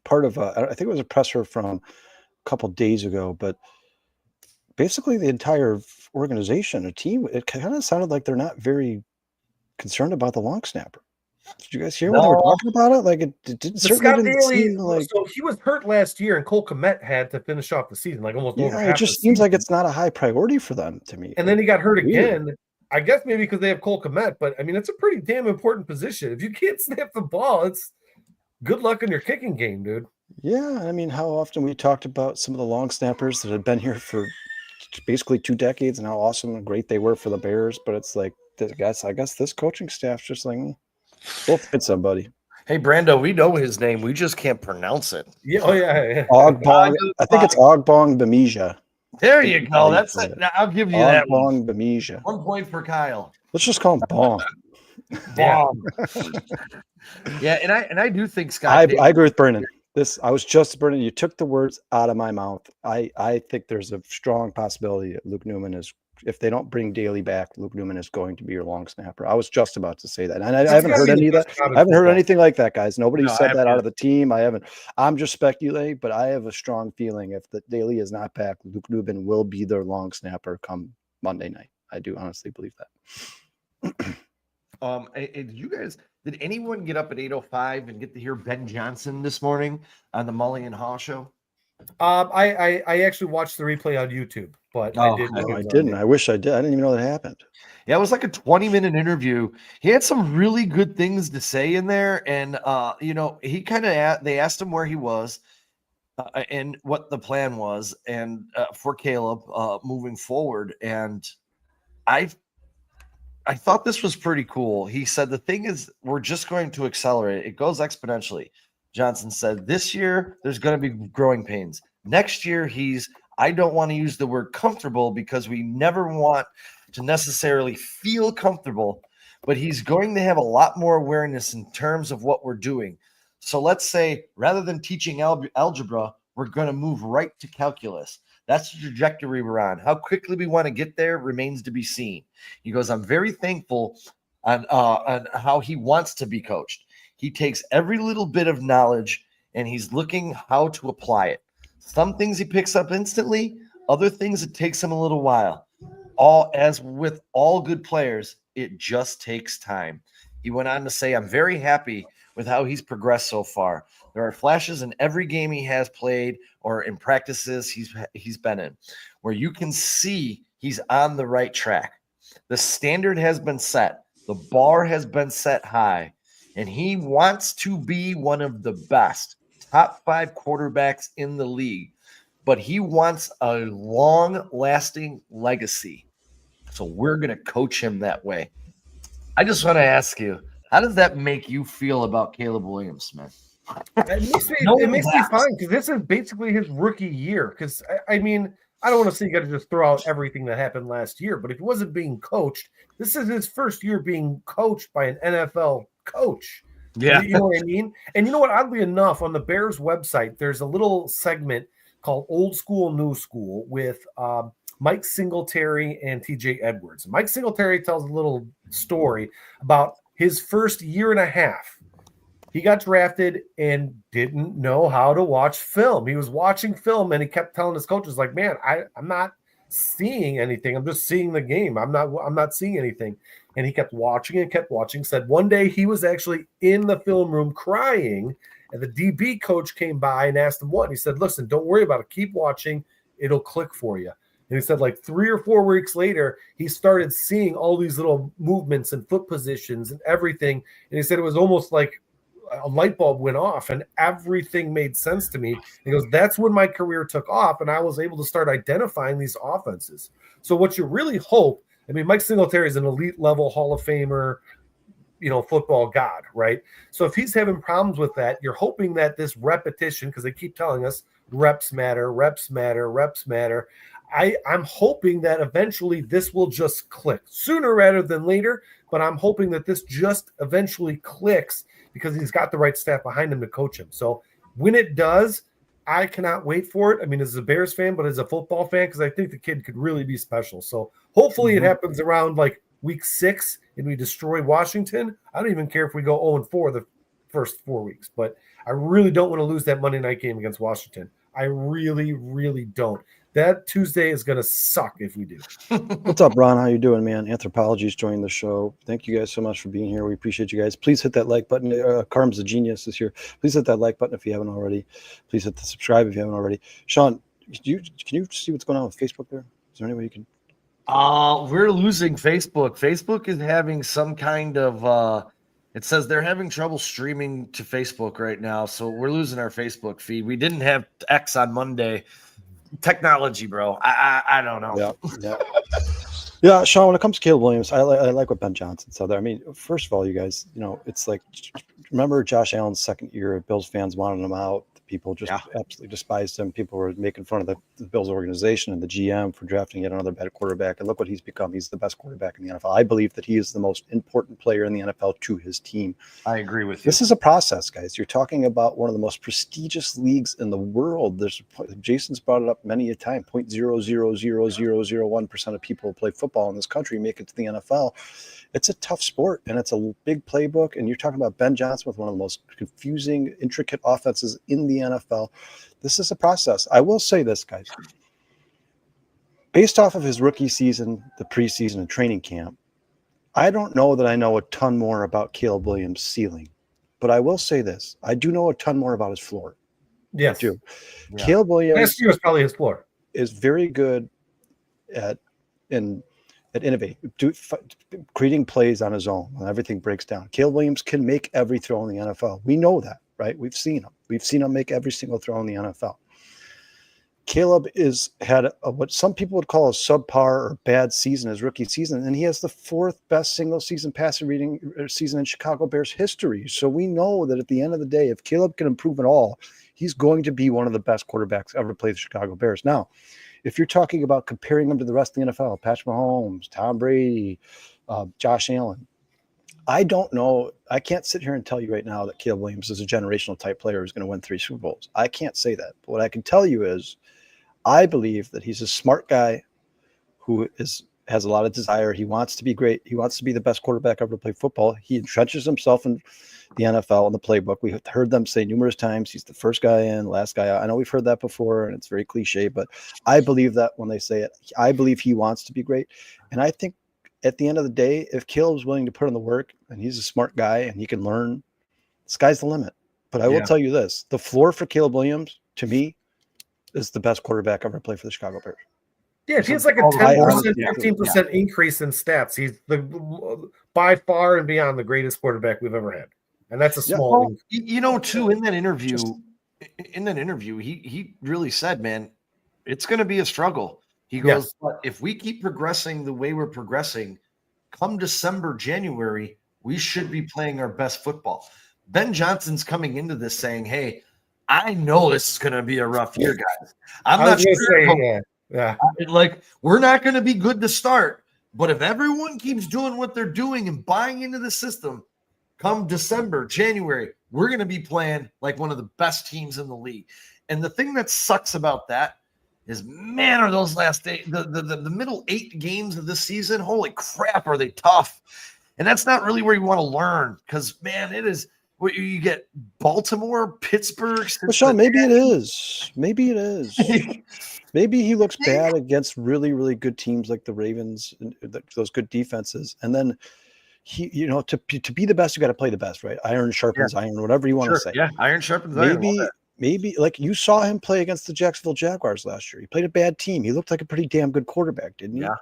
part of I think it was a presser from a couple days ago, but basically the entire organization, a team, it kind of sounded like they're not very concerned about the long snapper. Did you guys hear when they were No. talking about it? Like it didn't But certainly Scott didn't Daly, seem like. so he was hurt last year, and Cole Kmet had to finish off the season, like almost over Yeah, it half the just seems like season. it's not a high priority for them to me. And then he got hurt Weird. again. I guess maybe because they have Cole Kmet, but I mean, it's a pretty damn important position. If you can't snap the ball, it's good luck in your kicking game, dude. Yeah, I mean, how often we talked about some of the long snappers that had been here for basically 2 decades and how awesome and great they were for the Bears, but it's like, I guess this coaching staff's just like, we'll fit somebody. Hey, Brando, we know his name. We just can't pronounce it. Yeah, oh yeah. Ogbong, I think it's Ogbong Bemidja. There you how go. you That's say it. it. I'll give you that one. Ogbong Bemidja. 1 point for Kyle. Let's just call him Bong. Bomb. Yeah, and I do think Scott. I agree with Brennan. I was just Brennan. You took the words out of my mouth. I think there's a strong possibility that Luke Newman is, if they don't bring Daly back, Luke Newman is going to be your long snapper. I was just about to say that, and I haven't heard any of that. I haven't heard anything like that, guys. Nobody said that out of the team. I haven't. I'm just speculating, but I have a strong feeling if the Daly is not back, Luke Newman will be their long snapper come Monday night. I do honestly believe that. Did anyone get up at 8:05 and get to hear Ben Johnson this morning on the Mully and Haw show? I actually watched the replay on YouTube, but I didn't. No, I didn't. I wish I did. I didn't even know that happened. Yeah, it was like a 20-minute interview. He had some really good things to say in there, and he they asked him where he was and what the plan was, and for Caleb moving forward, and I thought this was pretty cool. He said, the thing is, we're just going to accelerate. It goes exponentially. Johnson said, this year, there's going to be growing pains. Next year, I don't want to use the word comfortable because we never want to necessarily feel comfortable, but he's going to have a lot more awareness in terms of what we're doing. So let's say, rather than teaching algebra, we're going to move right to calculus. That's the trajectory we're on. How quickly we want to get there remains to be seen. He goes, I'm very thankful on how he wants to be coached. He takes every little bit of knowledge and he's looking how to apply it. Some things he picks up instantly, other things it takes him a little while. As with all good players, it just takes time. He went on to say, I'm very happy with how he's progressed so far. There are flashes in every game he has played or in practices he's been in where you can see he's on the right track. The standard has been set. The bar has been set high, and he wants to be one of the best top 5 quarterbacks in the league, but he wants a long-lasting legacy. So we're going to coach him that way. I just want to ask you, how does that make you feel about Caleb Williams, Smith? It makes me fine because this is basically his rookie year. Because I mean, I don't want to say you got to just throw out everything that happened last year, but if he wasn't being coached, this is his first year being coached by an NFL coach. Yeah, you know what I mean. And you know what? Oddly enough, on the Bears website, there's a little segment called "Old School, New School" with Mike Singletary and TJ Edwards. Mike Singletary tells a little story about his first year and a half. He got drafted and didn't know how to watch film. He was watching film and he kept telling his coaches, like, man, I'm not seeing anything. I'm just seeing the game. I'm not seeing anything. And he kept watching and kept watching. Said one day he was actually in the film room crying, and the DB coach came by and asked him what. And he said, listen, don't worry about it. Keep watching. It'll click for you. And he said, like 3 or 4 weeks later, he started seeing all these little movements and foot positions and everything. And he said it was almost like a light bulb went off and everything made sense to me. He goes, that's when my career took off and I was able to start identifying these offenses. So what you really hope, I mean, Mike Singletary is an elite level Hall of Famer, football god, right? So if he's having problems with that, you're hoping that this repetition, because they keep telling us reps matter, reps matter, reps matter. I'm hoping that eventually this will just click sooner rather than later, but I'm hoping that this just eventually clicks because he's got the right staff behind him to coach him. So when it does, I cannot wait for it. I mean, as a Bears fan, but as a football fan, because I think the kid could really be special. So hopefully it happens around like week 6 and we destroy Washington. I don't even care if we go 0-4 the first 4 weeks, but I really don't want to lose that Monday night game against Washington. I really, really don't. that Tuesday is going to suck if we do. What's up, Ron? How you doing, man? Anthropology's joined the show. Thank you guys so much for being here. We appreciate you guys. Please hit that like button. Carm's a genius this year. Please hit that like button if you haven't already. Please hit the subscribe if you haven't already. Sean, can you see what's going on with Facebook there? Is there any way you can? We're losing Facebook. Facebook is having some kind of it says they're having trouble streaming to Facebook right now, so we're losing our Facebook feed. We didn't have X on Monday. Technology, bro. I don't know. Yeah, Sean, when it comes to Caleb Williams, I like what Ben Johnson said there. I mean, first of all, you guys, it's like, remember Josh Allen's second year, Bills fans wanted him out. People just absolutely despised him. People were making fun of the Bills organization and the GM for drafting yet another bad quarterback. And look what he's become. He's the best quarterback in the NFL. I believe that he is the most important player in the NFL to his team. I agree with you. This is a process, guys. You're talking about one of the most prestigious leagues in the world. Jason's brought it up many a time. 0.0000001% of people who play football in this country make it to the NFL. It's a tough sport, and it's a big playbook. And you're talking about Ben Johnson with one of the most confusing, intricate offenses in the NFL. This is a process. I will say this, guys. Based off of his rookie season, the preseason, and training camp, I don't know that I know a ton more about Caleb Williams' ceiling. But I will say this. I do know a ton more about his floor. Yes. I do. Yeah. Caleb Williams last year was probably his floor. Is very good at innovating, creating plays on his own when everything breaks down. Caleb Williams can make every throw in the NFL. We know that, right? We've seen him. We've seen him make every single throw in the NFL. Caleb had what some people would call a subpar or bad season, his rookie season, and he has the fourth best single season passer rating season in Chicago Bears history. So we know that at the end of the day, if Caleb can improve at all, he's going to be one of the best quarterbacks ever played the Chicago Bears. Now, if you're talking about comparing him to the rest of the NFL, Patrick Mahomes, Tom Brady, Josh Allen, I don't know. I can't sit here and tell you right now that Caleb Williams is a generational type player who's going to win 3 Super Bowls. I can't say that. But what I can tell you is I believe that he's a smart guy who has a lot of desire. He wants to be great. He wants to be the best quarterback ever to play football. He entrenches himself in the NFL in the playbook. We heard them say numerous times, he's the first guy in, last guy out. I know we've heard that before, and it's very cliche, but I believe that when they say it, I believe he wants to be great. And I think at the end of the day, if Caleb's willing to put in the work and he's a smart guy and he can learn, the sky's the limit. But I will tell you this, the floor for Caleb Williams, to me, is the best quarterback ever played for the Chicago Bears. Yeah, if he has like a 10%, 15% increase in stats, he's by far and beyond the greatest quarterback we've ever had. And that's a small too, in that interview, he really said, man, it's going to be a struggle. He goes, but if we keep progressing the way we're progressing, come December, January, we should be playing our best football. Ben Johnson's coming into this saying, hey, I know this is going to be a rough year, guys. I'm not sure. Like, we're not going to be good to start, but if everyone keeps doing what they're doing and buying into the system, come December, January, we're going to be playing like one of the best teams in the league. And the thing that sucks about that is, man, are those last eight, the middle 8 games of this season, holy crap, are they tough. And that's not really where you want to learn because, man, it is where you get Baltimore, Pittsburgh. Well, Sean, maybe it is. Maybe it is. Maybe he looks bad against really, really good teams like the Ravens, and those good defenses. And then he, to be the best, you got to play the best, right? Iron sharpens iron, whatever you want to say. Yeah, iron sharpens iron. Maybe like you saw him play against the Jacksonville Jaguars last year. He played a bad team. He looked like a pretty damn good quarterback, didn't he? Yeah.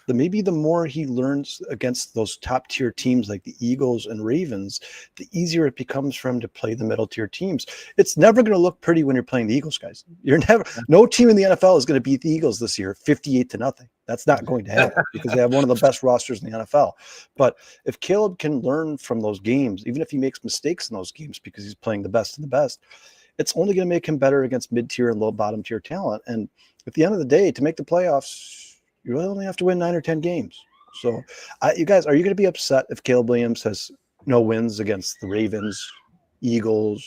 Maybe the more he learns against those top tier teams like the Eagles and Ravens, the easier it becomes for him to play the middle tier teams. It's never going to look pretty when you're playing the Eagles, guys. No team in the NFL is going to beat the Eagles this year 58-0. That's not going to happen because they have one of the best rosters in the NFL. But if Caleb can learn from those games, even if he makes mistakes in those games because he's playing the best of the best, it's only going to make him better against mid-tier and low bottom tier talent. And at the end of the day, to make the playoffs, you really only have to win 9 or 10 games. So, you guys, are you going to be upset if Caleb Williams has no wins against the Ravens, Eagles?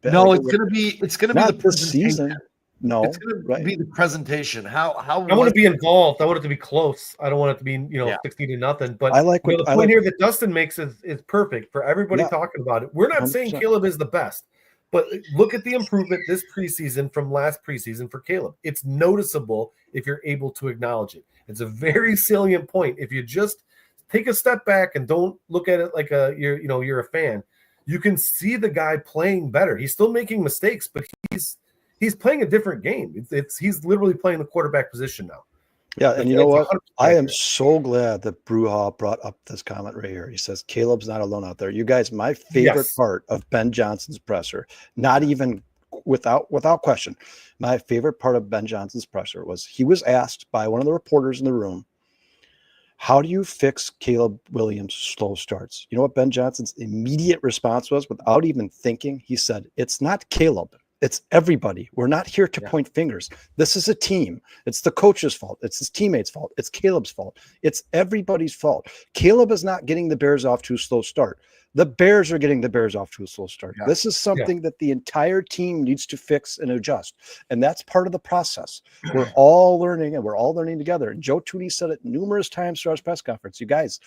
No, it's going to be the preseason. No, it's going to be the presentation. How I want to be involved. I want it to be close. I don't want it to be 60-0. But I like the point here that Dustin makes is perfect for everybody talking about it. We're not 100%. Saying Caleb is the best, But look at the improvement this preseason from last preseason for Caleb. It's noticeable if you're able to acknowledge it. It's a very salient point. If you just take a step back and don't look at it like you're a fan, you can see the guy playing better. He's still making mistakes, but he's playing a different game. He's literally playing the quarterback position now. Yeah, and you know what? I am so glad that Bruhal brought up this comment right here. He says, Caleb's not alone out there. You guys, my favorite part of Ben Johnson's presser, not even without question, my favorite part of Ben Johnson's presser was he was asked by one of the reporters in the room, how do you fix Caleb Williams' slow starts? You know what Ben Johnson's immediate response was without even thinking? He said, it's not Caleb. It's everybody. We're not here to point fingers. This is a team. It's the coach's fault. It's his teammates' fault. It's Caleb's fault. It's everybody's fault. Caleb is not getting the Bears off to a slow start. The Bears are getting the Bears off to a slow start. Yeah. This is something that the entire team needs to fix and adjust. And that's part of the process. We're all learning, and we're all learning together. And Joe Tooney said it numerous times throughout his press conference. You guys,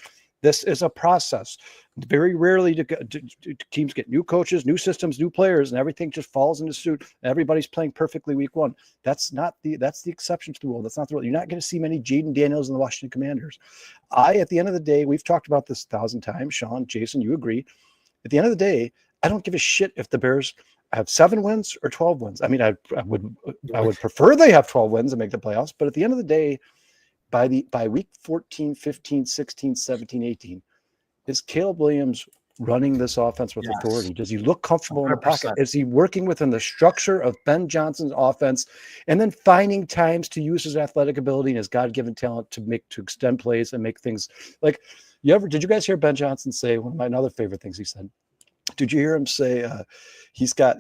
this is a process. Very rarely do teams get new coaches, new systems, new players, and everything just falls into suit. Everybody's playing perfectly week one. That's the exception to the rule. That's not the rule. You're not going to see many Jaden Daniels in the Washington Commanders. At the end of the day, we've talked about this 1,000 times. Sean, Jason, you agree. At the end of the day, I don't give a shit if the Bears have 7 wins or 12 wins. I mean, I would prefer they have 12 wins and make the playoffs, but at the end of the day, by week 14, 15, 16, 17, 18, is Caleb Williams running this offense with authority? Does he look comfortable 100%. In the pocket? Is he working within the structure of Ben Johnson's offense and then finding times to use his athletic ability and his God-given talent to extend plays and make things like did you guys hear Ben Johnson say one of my other favorite things he said? Did you hear him say he's got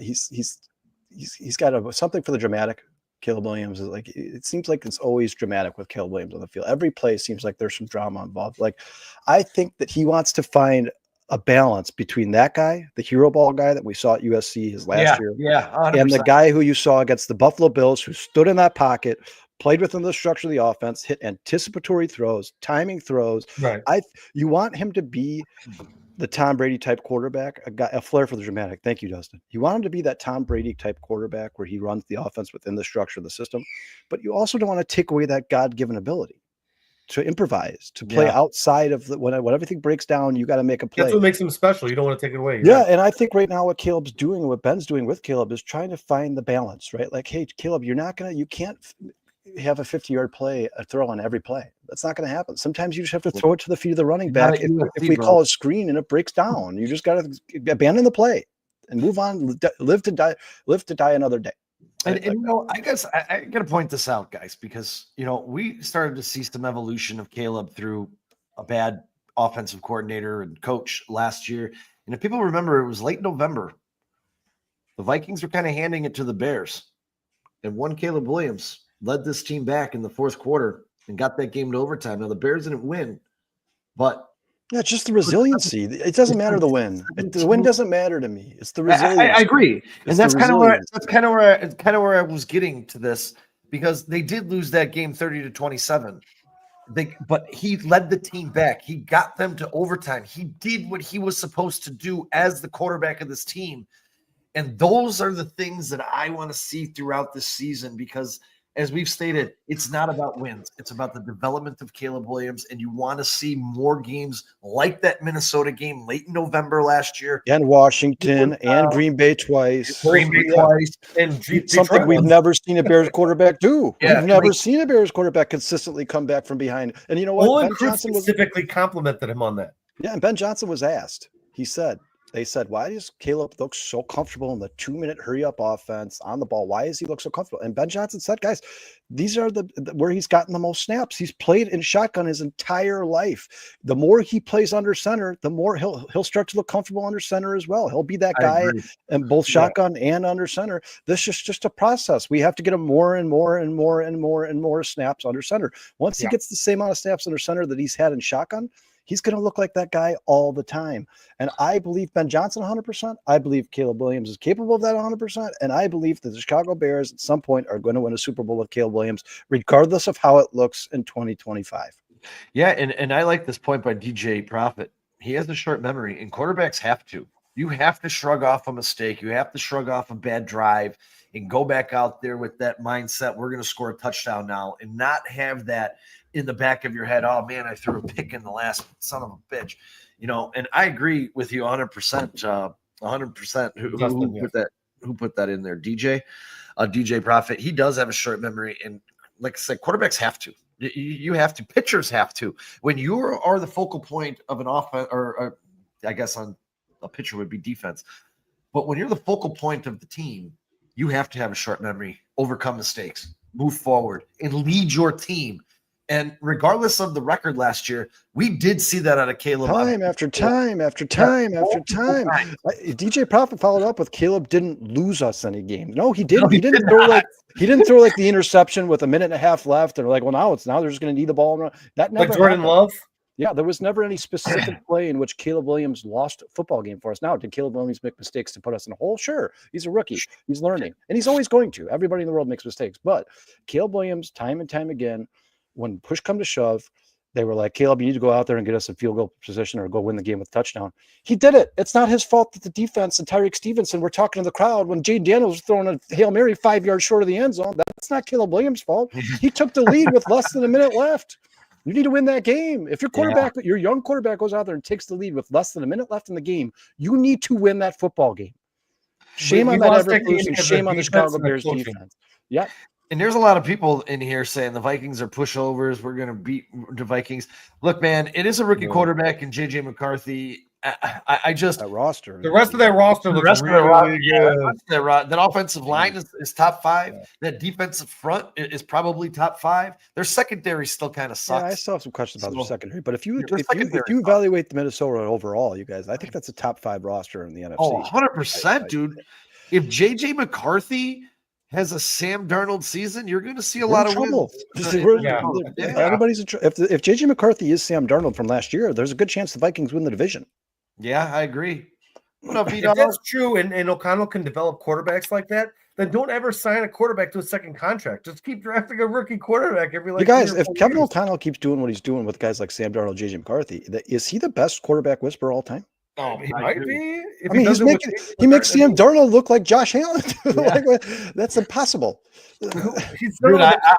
something for the dramatic? Caleb Williams is like, it seems like it's always dramatic with Caleb Williams on the field. Every play seems like there's some drama involved. Like, I think that he wants to find a balance between that guy, the hero ball guy that we saw at USC his last year, 100%. And the guy who you saw against the Buffalo Bills, who stood in that pocket, played within the structure of the offense, hit anticipatory throws, timing throws. Right. You want him to be the Tom Brady type quarterback, a flair for the dramatic. Thank you, Dustin. You want him to be that Tom Brady type quarterback where he runs the offense within the structure of the system, but you also don't want to take away that God-given ability to improvise, to play outside of when everything breaks down. You got to make a play. That's what makes him special. You don't want to take it away. Yeah, and I think right now what Caleb's doing and what Ben's doing with Caleb is trying to find the balance, right? Like, hey, Caleb, you can't have a 50-yard play, a throw on every play. That's not going to happen. Sometimes you just have to throw it to the feet of the running back. If we call a screen and it breaks down, you just got to abandon the play and move on, live to die another day. And I guess I got to point this out, guys, because, we started to see some evolution of Caleb through a bad offensive coordinator and coach last year. And if people remember, it was late November. The Vikings were kind of handing it to the Bears. And one Caleb Williams led this team back in the fourth quarter and got that game to overtime. Now, the Bears didn't win, but it's just the resiliency. It doesn't matter the win. The win doesn't matter to me. It's the resilience. I agree, and that's kind of where I was getting to this, because they did lose that game 30-27. But he led the team back. He got them to overtime. He did what he was supposed to do as the quarterback of this team, and those are the things that I want to see throughout this season, because, as we've stated, it's not about wins. It's about the development of Caleb Williams, and you want to see more games like that Minnesota game late in November last year. And Washington and Green Bay twice. And something we've never seen a Bears quarterback do. We've never seen a Bears quarterback consistently come back from behind. And you know what? Ben Johnson specifically complimented him on that. Yeah, and Ben Johnson was asked. They said, why does Caleb look so comfortable in the 2-minute hurry-up offense on the ball? Why does he look so comfortable? And Ben Johnson said, guys, these are where he's gotten the most snaps. He's played in shotgun his entire life. The more he plays under center, the more he'll start to look comfortable under center as well. He'll be that guy in both shotgun and under center. This is just a process. We have to get him more and more and more and more and more snaps under center. Once he gets the same amount of snaps under center that he's had in shotgun, he's going to look like that guy all the time. And I believe Ben Johnson 100%. I believe Caleb Williams is capable of that 100%. And I believe that the Chicago Bears at some point are going to win a Super Bowl with Caleb Williams, regardless of how it looks in 2025. Yeah, and I like this point by DJ Profit. He has a short memory, and quarterbacks have to. You have to shrug off a mistake. You have to shrug off a bad drive and go back out there with that mindset. We're going to score a touchdown now, and not have that in the back of your head. Oh man, I threw a pick in the last son of a bitch, And I agree with you 100%. 100%. Who put that in there? DJ Profit. He does have a short memory, and like I said, quarterbacks have to. You have to. Pitchers have to. When you are the focal point of an offense, or I guess on a pitcher would be defense. But when you're the focal point of the team, you have to have a short memory, overcome mistakes, move forward, and lead your team. And regardless of the record last year, we did see that out of Caleb. Time after time after time after time. DJ Profit followed up with Caleb didn't lose us any games. No, he didn't. No, he didn't throw like the interception with a minute and a half left. And like, well, now they're just going to need the ball. That never like Jordan happened. Love. Yeah, there was never any specific play in which Caleb Williams lost a football game for us. Now, did Caleb Williams make mistakes to put us in a hole? Sure. He's a rookie. He's learning. And he's always going to. Everybody in the world makes mistakes. But Caleb Williams, time and time again, when push come to shove, they were like, Caleb, you need to go out there and get us a field goal position or go win the game with a touchdown. He did it. It's not his fault that the defense and Tyreek Stevenson were talking to the crowd when Jay Daniels was throwing a Hail Mary 5 yards short of the end zone. That's not Caleb Williams' fault. He took the lead with less than a minute left. You need to win that game. If your quarterback, your young quarterback goes out there and takes the lead with less than a minute left in the game, you need to win that football game. Shame on that Everett and shame on the Chicago Bears defense. Yeah. And there's a lot of people in here saying the Vikings are pushovers. We're going to beat the Vikings. Look, man, it is a rookie quarterback in J.J. McCarthy. I just that roster. The rest of that roster looks really good. That offensive line is top 5. Yeah. That defensive front is probably top 5. Their secondary still kind of sucks. Yeah, I still have some questions about their secondary. But if you evaluate the Minnesota overall, you guys, I think that's a top 5 roster in the NFC. Oh, 100%, dude. If J.J. McCarthy has a Sam Darnold season, you're going to see a lot of trouble. Everybody's in trouble. If J.J. McCarthy is Sam Darnold from last year, there's a good chance the Vikings win the division. Yeah, I agree. If that's true, and O'Connell can develop quarterbacks like that, then don't ever sign a quarterback to a second contract. Just keep drafting a rookie quarterback every you guys. If Kevin O'Connell keeps doing what he's doing with guys like Sam Darnold, J.J. McCarthy, is he the best quarterback whisperer all time? Oh, he might be. He makes Sam Darnold look like Josh Allen. That's impossible. Dude,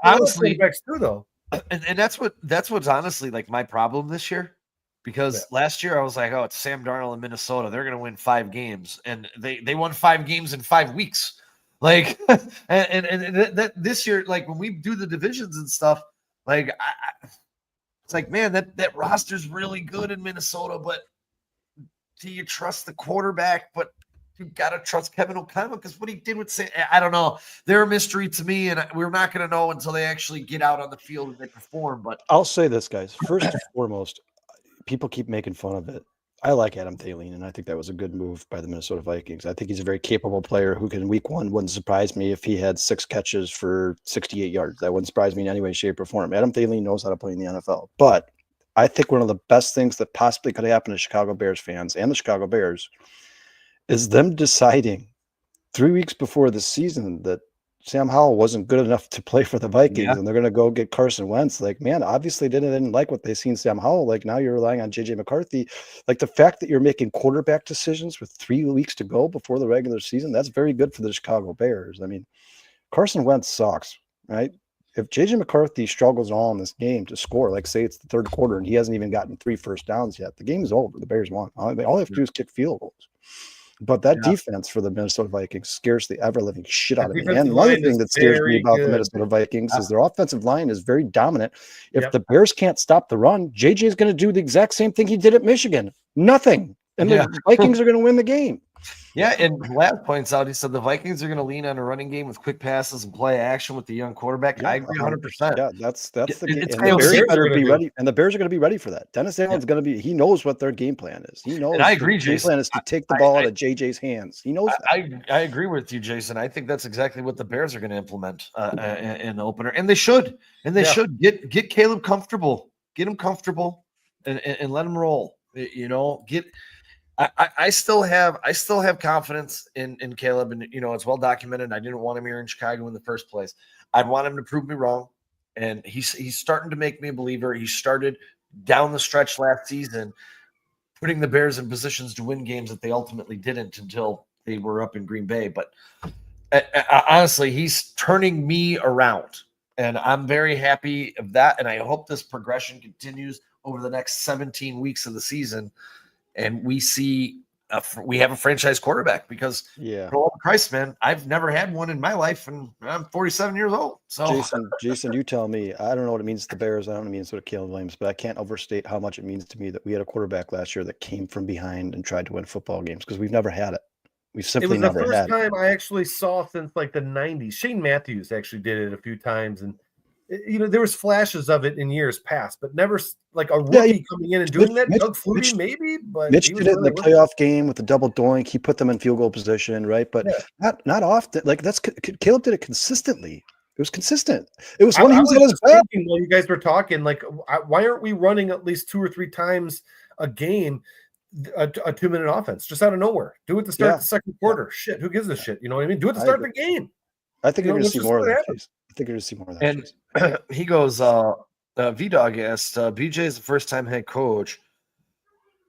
honestly, too, though. And that's what's honestly like my problem this year. Because last year I was like, oh, it's Sam Darnold in Minnesota. They're going to win 5 games. And they won 5 games in 5 weeks. Like, and that this year, like when we do the divisions and stuff, like, it's like, man, that roster's really good in Minnesota. But do you trust the quarterback? But you got to trust Kevin O'Connell because what he did with I don't know. They're a mystery to me. And we're not going to know until they actually get out on the field and they perform. But I'll say this, guys. First and foremost, people keep making fun of it. I like Adam Thielen, and I think that was a good move by the Minnesota Vikings. I think he's a very capable player who can week 1 wouldn't surprise me if he had 6 catches for 68 yards. That wouldn't surprise me in any way, shape, or form. Adam Thielen knows how to play in the NFL. But I think one of the best things that possibly could happen to Chicago Bears fans and the Chicago Bears is them deciding 3 weeks before the season that Sam Howell wasn't good enough to play for the Vikings, and they're going to go get Carson Wentz. Like, man, obviously didn't like what they seen Sam Howell. Like, now you're relying on J.J. McCarthy. Like, the fact that you're making quarterback decisions with 3 weeks to go before the regular season, that's very good for the Chicago Bears. I mean, Carson Wentz sucks, right? If J.J. McCarthy struggles all in this game to score, like say it's the 3rd quarter and he hasn't even gotten 3 first downs yet, the game is over. The Bears won. All they have to do is kick field goals. But that defense for the Minnesota Vikings scares the ever-living shit out of me. And another thing that scares me about the Minnesota Vikings is their offensive line is very dominant. If the Bears can't stop the run, JJ is going to do the exact same thing he did at Michigan. Nothing. And the Vikings are going to win the game. Yeah, and Vlad points out, he said the Vikings are going to lean on a running game with quick passes and play action with the young quarterback. I agree 100%. Yeah, that's the game. And the Bears better be ready. And the Bears are going to be ready for that. Dennis Allen's going to be. He knows what their game plan is. He knows. And I agree, the Jason. Game plan is to take the ball out of JJ's hands. He knows that. I agree with you, Jason. I think that's exactly what the Bears are going to implement in the opener, and they should. And they should get Caleb comfortable, get him comfortable, and let him roll. You know, I still have confidence in Caleb, and it's well documented. I didn't want him here in Chicago in the first place. I'd want him to prove me wrong, and he's starting to make me a believer. He started down the stretch last season putting the Bears in positions to win games that they ultimately didn't until they were up in Green Bay. But honestly, he's turning me around, and I'm very happy of that. And I hope this progression continues over the next 17 weeks of the season, and we see we have a franchise quarterback. Because Yeah. for all Christ, man, I've never had one in my life, and I'm 47 years old. So Jason, you tell me. I don't know what it means to the Bears. I don't know what it means to Caleb Williams, but I can't overstate how much it means to me that we had a quarterback last year that came from behind and tried to win football games, because we've never had it. We've It simply was the never first had it. time I actually saw since like the 90s. Shane Matthews actually did it a few times, and there was flashes of it in years past, but never like a rookie coming in and doing that. Doug Flutie maybe, but Mitch he did was it in the really playoff game with the double doink. He put them in field goal position, right? But not often. Like Caleb did it consistently. It was consistent. It was when he was at his just best. thinking while you guys were talking, like, why aren't we running at least 2 or 3 times a game a 2-minute offense just out of nowhere? Do it to start the second quarter. Shit, who gives a shit? You know what I mean? Do it to start the game. I think you're going to see more of that. Happens. I think you're going to see more of that. And he goes, V-Dog asked, BJ is the first-time head coach,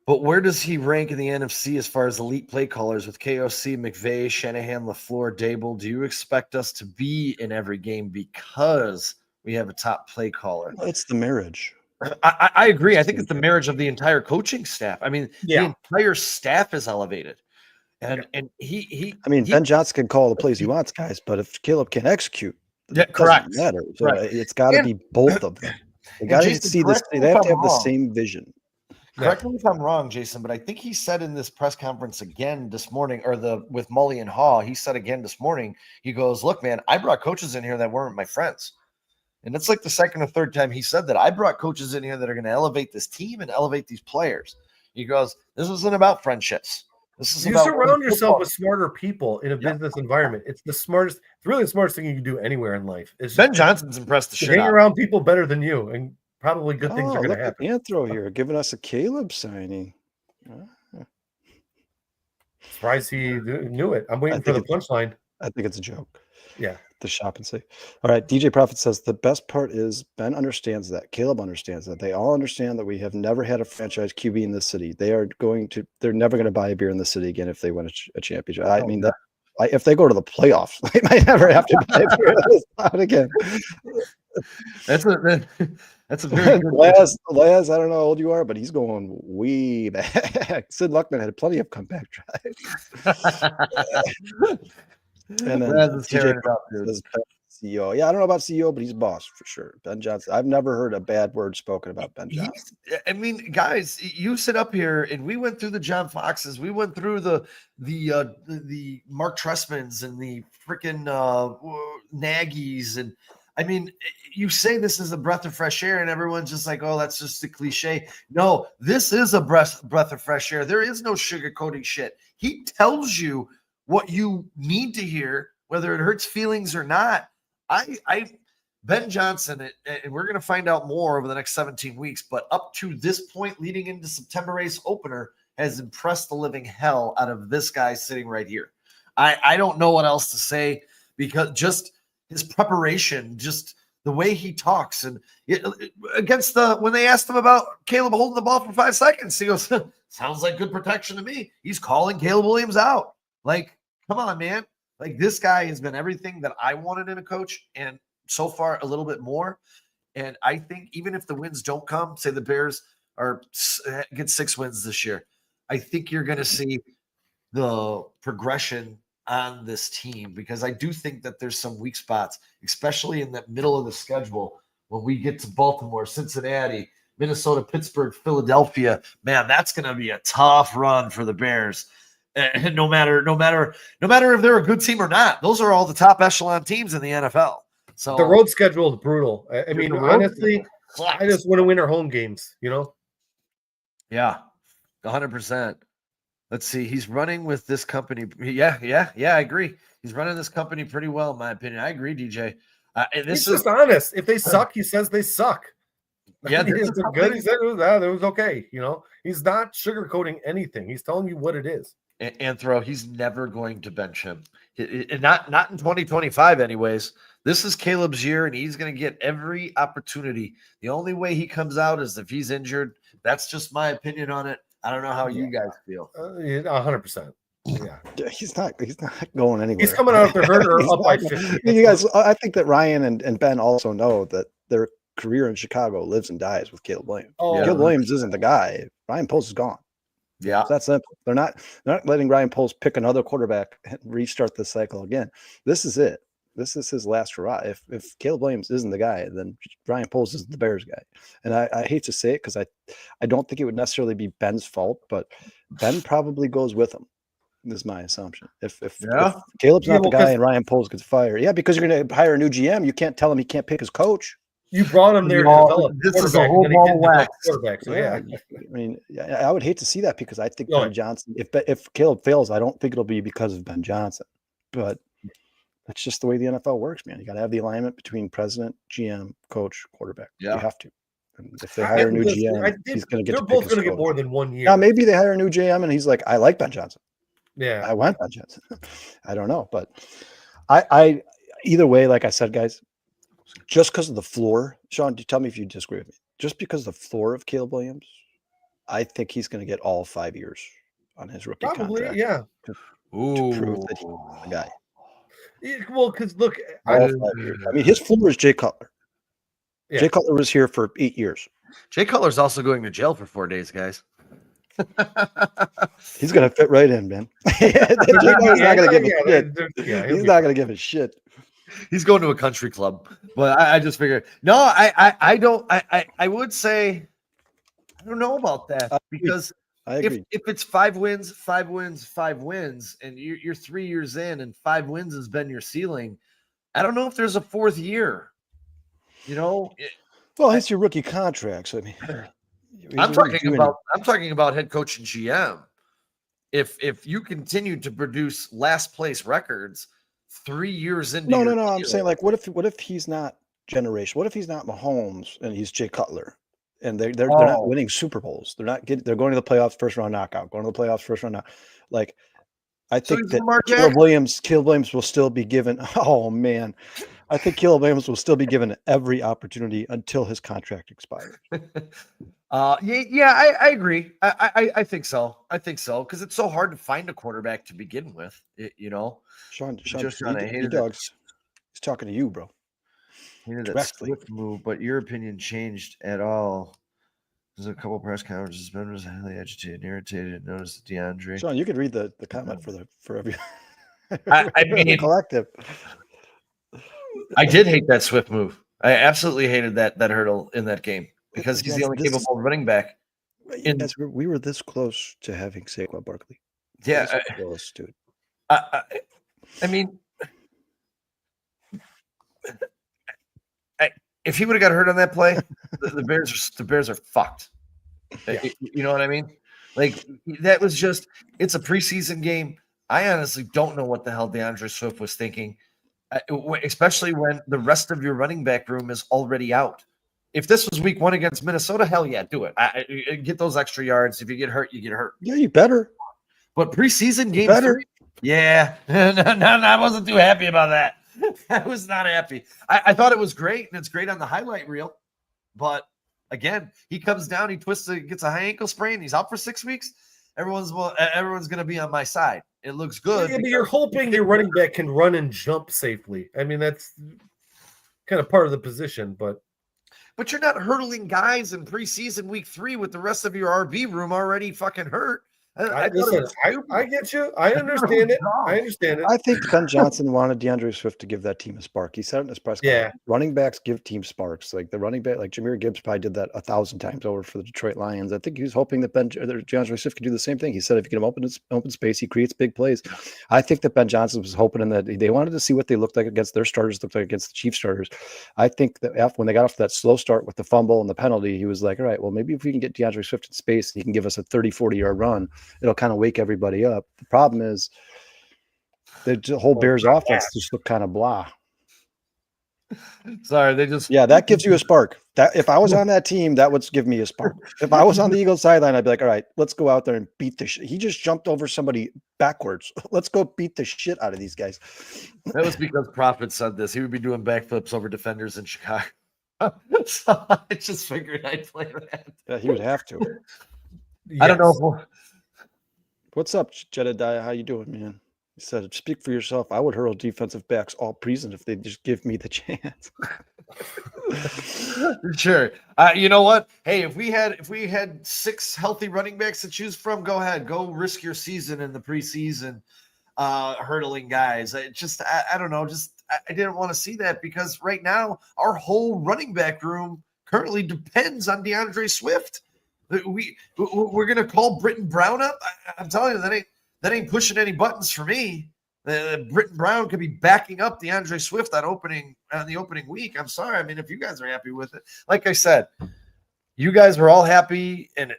but where does he rank in the NFC as far as elite play callers with KOC, McVay, Shanahan, LaFleur, Dable? Do you expect us to be in every game because we have a top play caller? Well, it's the marriage. I agree. I think it's the marriage of the entire coaching staff. I mean, the entire staff is elevated. And Ben Johnson can call the plays he wants, guys, but if Caleb can't execute, it correct. doesn't matter. So it's got to be both of them. They got to see this. They have to have the same vision. Correct me if I'm wrong, Jason, but I think he said in this press conference again this morning, or with Mully and Haw, he said again this morning, he goes, look, man, I brought coaches in here that weren't my friends. And it's like the second or third time he said that. I brought coaches in here that are going to elevate this team and elevate these players. He goes, this isn't about friendships. This is you about surround yourself with smarter people in a business environment. It's the smartest. It's really the smartest thing you can do anywhere in life. Ben Johnson's impressed the shit hang out. around people better than you, and probably good things are going to happen. Anthro here giving us a Caleb signing. Surprised he knew it. I'm waiting for the punchline. I think it's a joke. Yeah. To shop and see. All right. DJ Prophet says the best part is Ben understands that. Caleb understands that. They all understand that we have never had a franchise QB in this city. They're never going to buy a beer in the city again if they win a championship. I mean, if they go to the playoffs, they might never have to buy a beer in this spot again. That's a very good Laz, I don't know how old you are, but he's going way back. Sid Luckman had plenty of comeback drives. And then DJ says CEO. Yeah, I don't know about CEO, but he's boss for sure. Ben Johnson. I've never heard a bad word spoken about Ben Johnson. I mean, guys, you sit up here and we went through the John Foxes, we went through the Mark Trestmans and the freaking Nagy's, and I mean, you say this is a breath of fresh air, and everyone's just like, "Oh, that's just a cliche." No, this is a breath of fresh air. There is no sugarcoating shit. He tells you what you need to hear, whether it hurts feelings or not. Ben Johnson, and we're going to find out more over the next 17 weeks, but up to this point, leading into September 8th opener, has impressed the living hell out of this guy sitting right here. I don't know what else to say, because just his preparation, just the way he talks, and when they asked him about Caleb holding the ball for 5 seconds, he goes, "Sounds like good protection to me." He's calling Caleb Williams out. Like, come on, man. Like, this guy has been everything that I wanted in a coach, and so far a little bit more. And I think even if the wins don't come, say the Bears get 6 wins this year, I think you're going to see the progression on this team, because I do think that there's some weak spots, especially in the middle of the schedule when we get to Baltimore, Cincinnati, Minnesota, Pittsburgh, Philadelphia. Man, that's going to be a tough run for the Bears. And no matter if they're a good team or not, those are all the top echelon teams in the NFL. So the road schedule is brutal. I mean, honestly, I just want to win our home games, you know? Yeah, 100%. Let's see. He's running with this company. Yeah, I agree. He's running this company pretty well, in my opinion. I agree, DJ. He's just honest. If they suck, he says they suck. Yeah, this is good. He said it was okay. You know, he's not sugarcoating anything. He's telling you what it is. Anthro, he's never going to bench him. Not in 2025, anyways. This is Caleb's year, and he's going to get every opportunity. The only way he comes out is if he's injured. That's just my opinion on it. I don't know how you guys feel. 100%. Yeah. He's not going anywhere. He's coming out of the hurt or He's up by not- 50. You guys, I think that Ryan and Ben also know that their career in Chicago lives and dies with Caleb Williams. Oh, Caleb Williams isn't the guy. Ryan Poles is gone. Yeah. It's that simple. They're not letting Ryan Poles pick another quarterback and restart the cycle again. This is it. This is his last hurrah. If Caleb Williams isn't the guy, then Ryan Poles is the Bears guy. And I hate to say it because I don't think it would necessarily be Ben's fault, but Ben probably goes with him. Is my assumption. If Caleb's not the guy and Ryan Poles gets fired, because you're going to hire a new GM, you can't tell him he can't pick his coach. You brought him there to develop this is a whole ball of wax. Quarterback. So I mean, I would hate to see that because I think Ben Johnson. If Caleb fails, I don't think it'll be because of Ben Johnson, but that's just the way the NFL works, man. You got to have the alignment between president, GM, coach, quarterback. Yeah. You have to. And if they hire a new GM, he's going to get. They're both going to get more than 1 year. Now, maybe they hire a new GM and he's like, I like Ben Johnson. Yeah, I want Ben Johnson. I don't know, but I either way, like I said, guys, just because of the floor, Sean, tell me if you disagree with me. Just because of the floor of Caleb Williams, I think he's going to get all 5 years on his rookie contract. Yeah, to prove that he's the guy. Well, because look, I mean, his floor is Jay Cutler. Yeah. Jay Cutler was here for 8 years. Jay Cutler's also going to jail for 4 days, guys. He's going to fit right in, man. He's not going to give a shit. He's not going to give a shit. He's going to a country club, but I just figured. No, I don't. I would say I don't know about that because if it's 5 wins, 5 wins, 5 wins, and you're 3 years in, and 5 wins has been your ceiling, I don't know if there's a 4th year. Well, it's your rookie contract. So I mean, I'm talking about head coach and GM. If you continue to produce last place records 3 years into no, I'm saying like what if he's not generation? What if he's not Mahomes and he's Jay Cutler and they're not winning Super Bowls? They're going to the playoffs first round knockout, going to the playoffs first round knockout. Like I think that Caleb Williams will still be given. Oh man. I think Caleb Williams will still be given every opportunity until his contract expires. I agree. I think so. Because it's so hard to find a quarterback to begin with. Sean, just hated dogs. He's talking to you, bro. Hated that swift move, but your opinion changed at all. There's a couple press conferences. Ben was highly agitated and irritated. Noticed DeAndre. Sean, you could read the comment for every. I mean, collective. I did hate that swift move. I absolutely hated that hurdle in that game because he's the only capable running back. We were this close to having Saquon Barkley. Yeah, close, dude. I mean, if he would have got hurt on that play, the Bears are fucked. Yeah. You know what I mean? Like that was just. It's a preseason game. I honestly don't know what the hell DeAndre Swift was thinking. Especially when the rest of your running back room is already out. If this was week 1 against Minnesota, hell yeah, do it. Get those extra yards. If you get hurt, you get hurt. Yeah, you better. But preseason game 3, yeah. No, I wasn't too happy about that. I was not happy. I thought it was great, and it's great on the highlight reel. But again, he comes down, he twists, gets a high ankle sprain, he's out for 6 weeks. Everyone's going to be on my side. It looks good. Yeah, but you're hoping your running back can run and jump safely. I mean, that's kind of part of the position, but you're not hurdling guys in preseason week 3 with the rest of your RB room already fucking hurt. I get you. I understand it. I think Ben Johnson wanted DeAndre Swift to give that team a spark. He said it in his press conference. Running backs give team sparks. Like the running back, like Jahmyr Gibbs probably did that 1,000 times over for the Detroit Lions. I think he was hoping that DeAndre Swift could do the same thing. He said if you get him open space, he creates big plays. I think that Ben Johnson was hoping in that they wanted to see what they looked like against their starters, looked like against the Chiefs starters. I think that when they got off that slow start with the fumble and the penalty, he was like, all right, well, maybe if we can get DeAndre Swift in space, he can give us a 30, 40-yard run. It'll kind of wake everybody up. The problem is the whole Bears offense just looked kind of blah. Sorry, that gives you a spark. That if I was on that team, that would give me a spark. If I was on the Eagles sideline, I'd be like, all right, let's go out there and beat the shit. He just jumped over somebody backwards. Let's go beat the shit out of these guys. That was because Prophet said this. He would be doing backflips over defenders in Chicago. So I just figured I'd play that. Yeah, he would have to. I don't know. Yes. If we'll, What's up, Jedediah? How you doing, man? He said, "Speak for yourself. I would hurl defensive backs all preseason if they just give me the chance." Sure. You know what? Hey, if we had 6 healthy running backs to choose from, go ahead. Go risk your season in the preseason, hurdling guys. I don't know. I didn't want to see that because right now our whole running back room currently depends on DeAndre Swift. We're gonna call Britton Brown up. I'm telling you that ain't pushing any buttons for me. Britton Brown could be backing up DeAndre Swift on the opening week. I'm sorry. I mean, if you guys are happy with it, like I said, you guys were all happy and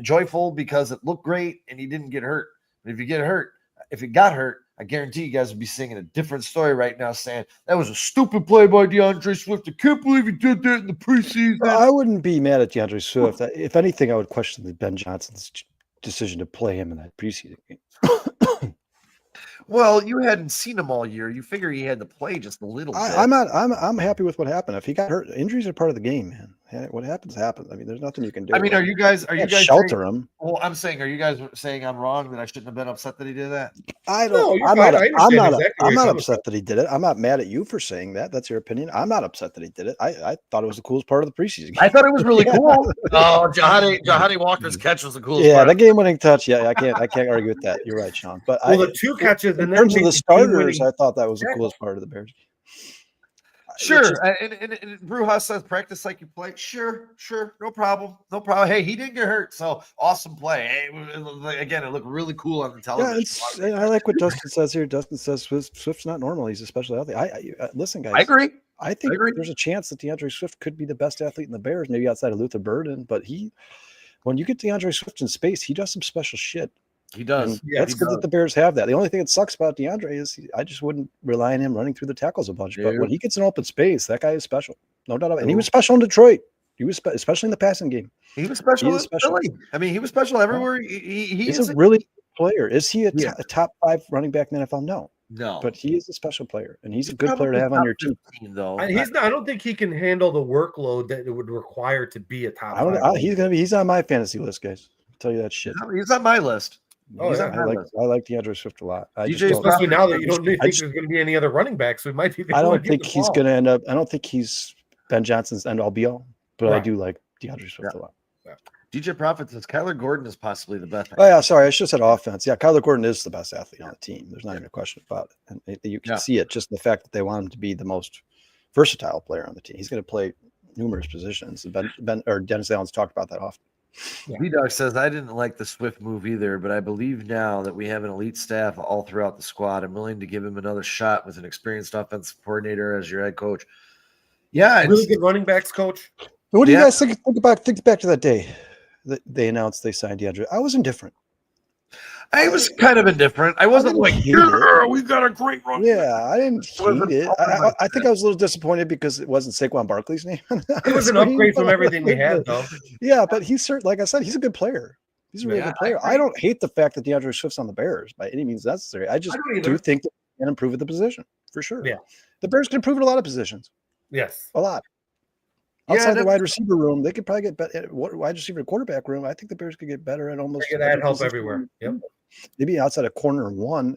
joyful because it looked great and he didn't get hurt. But if he got hurt, I guarantee you guys would be singing a different story right now, saying that was a stupid play by DeAndre Swift. I can't believe he did that in the preseason. I wouldn't be mad at DeAndre Swift. If anything, I would question Ben Johnson's decision to play him in that preseason game. Well, you hadn't seen him all year. You figure he had to play just a little bit. I'm happy with what happened. If he got hurt, injuries are part of the game, man. What happens. I mean, there's nothing you can do. I mean, are you guys shelter him? Well, I'm saying, are you guys saying I'm wrong that I shouldn't have been upset that he did that? I don't. No, I'm I'm not upset that he did it. I'm not mad at you for saying that. That's your opinion. I'm not upset that he did it. I thought it was the coolest part of the preseason game. I thought it was really cool. Oh, Jahadi Walker's catch was the coolest. Yeah, part. that game-winning touch. Yeah, I can't argue with that. You're right, Sean. But the 2 catches in terms of the starters, I thought that was the coolest part of the Bears. Sure, and Brujas says practice like you play. Sure, no problem. Hey, he didn't get hurt, so awesome play. Hey, again, it looked really cool on the television. Yeah, I like what Dustin says here. Dustin says Swift's not normal. He's especially healthy. Listen, guys. I agree. I think there's a chance that DeAndre Swift could be the best athlete in the Bears, maybe outside of Luther Burden. But when you get DeAndre Swift in space, he does some special shit. He does. Yeah, that's good that the Bears have that. The only thing that sucks about DeAndre is I just wouldn't rely on him running through the tackles a bunch. But when he gets an open space, that guy is special. No doubt about it. And he was special in Detroit. He was especially in the passing game. He was special in Philly. I mean, he was special everywhere. He's a really good player. Is he a top 5 running back in the NFL? No. But he is a special player, and he's a good player to have on your team. Though I don't think he can handle the workload that it would require to be a top 5. He's on my fantasy list, guys. I'll tell you that shit. He's on my list. I like DeAndre Swift a lot. Especially now that you don't think there's going to be any other running backs, we might be. I don't think he's going to end up. I don't think he's Ben Johnson's end all be all, but I do like DeAndre Swift a lot. Yeah. DJ Prophet says Kyler Gordon is possibly the best. Oh yeah, sorry, I should have said offense. Yeah, Kyler Gordon is the best athlete on the team. There's not even a question about it, and you can see it just the fact that they want him to be the most versatile player on the team. He's going to play numerous positions. Ben or Dennis Allen's talked about that often. B-Dog says, I didn't like the Swift move either, but I believe now that we have an elite staff all throughout the squad. I'm willing to give him another shot with an experienced offensive coordinator as your head coach. Yeah. Really good running backs coach. What do you guys think back to that day that they announced they signed DeAndre? I was indifferent. I was kind of indifferent. I wasn't like, we've got a great run. Yeah, I didn't hate it. I think I was a little disappointed because it wasn't Saquon Barkley's name. It was an upgrade from everything we had, though. Yeah, but he's like I said, he's a good player. He's a really good player. I don't hate the fact that DeAndre Swift's on the Bears by any means necessary. I just do think that he can improve at the position for sure. Yeah, the Bears can improve at a lot of positions. Yes, a lot. Outside the wide receiver room, they could probably get better. Wide receiver quarterback room, I think the Bears could get better at almost. They could add help everywhere. Yep. Maybe outside of corner 1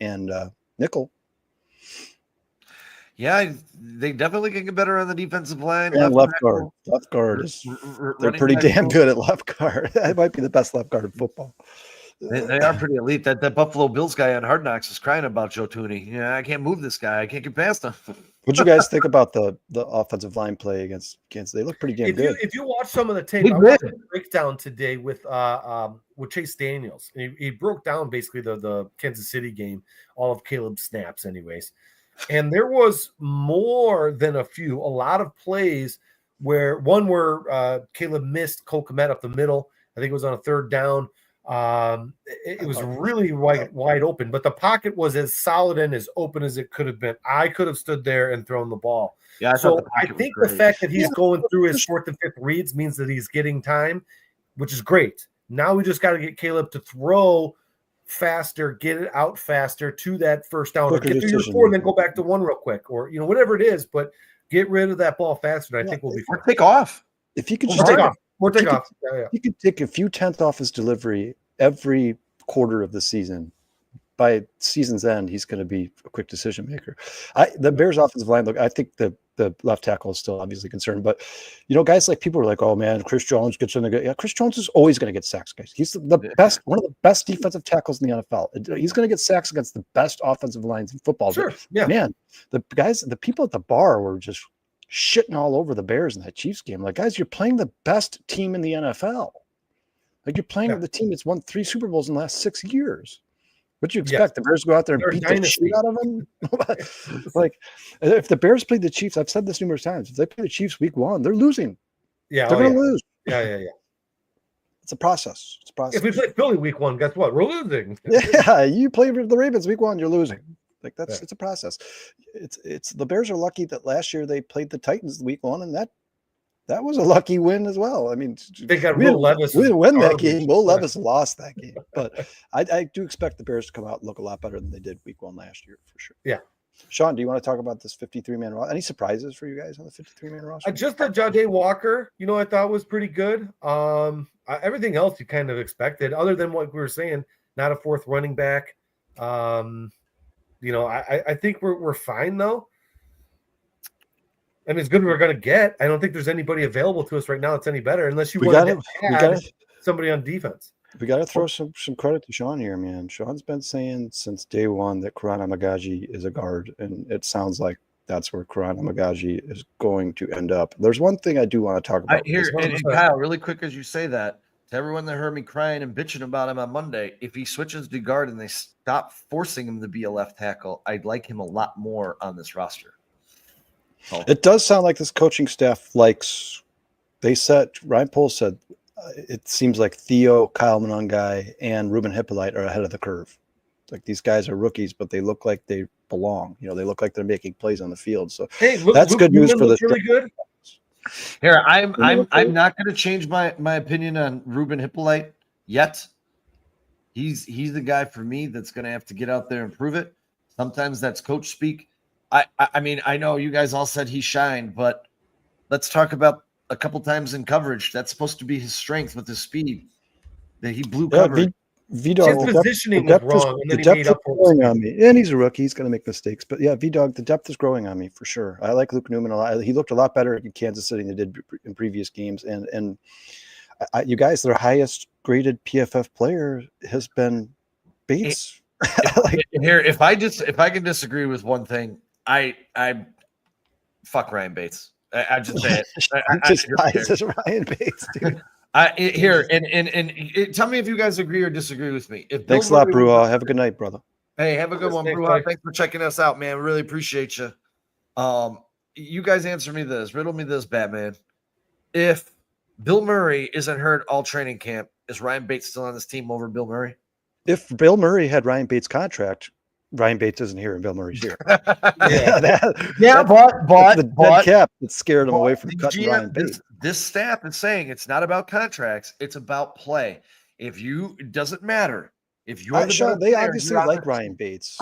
and nickel. Yeah, they definitely can get better on the defensive line. And left guard is they're pretty damn good at left guard. That might be the best left guard in football. They are pretty elite. That Buffalo Bills guy on Hard Knocks is crying about Joe Tooney. Yeah, I can't move this guy. I can't get past him. What'd you guys think about the offensive line play against Kansas? They look pretty damn good. If you watch some of the tape, I watched a breakdown today with Chase Daniels. And he broke down basically the Kansas City game, all of Caleb's snaps, anyways. And there was more than a lot of plays where Caleb missed Cole Kmet up the middle. I think it was on a 3rd down. It was really wide open, but the pocket was as solid and as open as it could have been. I could have stood there and thrown the ball. Yeah, I think the fact that he's going through his 4th and 5th reads means that he's getting time, which is great. Now we just got to get Caleb to throw faster, get it out faster to that first down, or get through your 4 and then go back to 1 real quick, or whatever it is. But get rid of that ball faster, and I think we'll be fine. Take off. If you could just take off. We'll take off. Yeah. He could take a few tenths off his delivery every quarter of the season. By season's end, he's going to be a quick decision maker. The Bears offensive line, look, I think the left tackle is still obviously concerned, but guys like people are like, oh man, Chris Jones gets in the good. Yeah, Chris Jones is always going to get sacks, guys. He's the best, one of the best defensive tackles in the NFL. He's going to get sacks against the best offensive lines in football. Sure. But, yeah. Man, the people at the bar were just shitting all over the Bears in that Chiefs game. Like, guys, you're playing the best team in the NFL. Like, you're playing the team that's won 3 Super Bowls in the last 6 years. What do you expect? The Bears go out there and beat the shit out of them? Like, if the Bears played the Chiefs, I've said this numerous times, if they play the Chiefs week 1, they're losing. Yeah, they're going to lose. Yeah. It's a process. If we play Philly week 1, guess what? We're losing. Yeah, you play the Ravens week 1, you're losing. Like, it's a process. It's the Bears are lucky that last year they played the Titans week 1, and that was a lucky win as well. I mean, they got Will Levis. We didn't win that game. Will Levis lost that game. But I do expect the Bears to come out and look a lot better than they did week 1 last year, for sure. Yeah. Sean, do you want to talk about this 53-man roster? Any surprises for you guys on the 53-man roster? Just that Jahdae Walker, I thought was pretty good. Everything else you kind of expected, other than what we were saying, not a 4th running back. I think we're fine, though. I mean, it's good we're going to get. I don't think there's anybody available to us right now that's any better, unless you want to add somebody on defense. We got to throw some credit to Sean here, man. Sean's been saying since day 1 that Karan Amagaji is a guard, and it sounds like that's where Karan Amagaji is going to end up. There's one thing I do want to talk about. And Kyle, really quick as you say that, to everyone that heard me crying and bitching about him on Monday, if he switches to guard and they stop forcing him to be a left tackle, I'd like him a lot more on this roster. It does sound like this coaching staff likes. Ryan Poles said it seems like Theo, Kyle Monangai, and Ruben Hippolyte are ahead of the curve. Like, these guys are rookies, but they look like they belong. They look like they're making plays on the field. So that's good news for this. Really good. Here, I'm not going to change my opinion on Ruben Hippolyte yet. He's the guy for me that's going to have to get out there and prove it. Sometimes that's coach speak. I mean, I know you guys all said he shined, but let's talk about a couple times in coverage. That's supposed to be his strength with his speed. That he blew coverage. His positioning was wrong, and then he made up for it. On me. And he's a rookie; he's going to make mistakes. But yeah, V-Dog, the depth is growing on me for sure. I like Luke Newman a lot. He looked a lot better in Kansas City than he did in previous games. And you guys, their highest graded PFF player has been Bates. Here, if I can disagree with one thing. I fuck Ryan Bates. I just say it. Ryan Bates, dude. Tell me if you guys agree or disagree with me. Thanks a lot, Brew. Have a good night, brother. Hey, have a good one, Brew. Thanks for checking us out, man. Really appreciate you. You guys answer me this. Riddle me this, Batman. If Bill Murray isn't hurt all training camp, is Ryan Bates still on this team over Bill Murray? If Bill Murray had Ryan Bates' contract, Ryan Bates isn't here and Bill Murray's here. But the dead cap that scared him away from cutting Ryan Bates. This staff is saying it's not about contracts; it's about play. It doesn't matter if you're they obviously like Ryan Bates.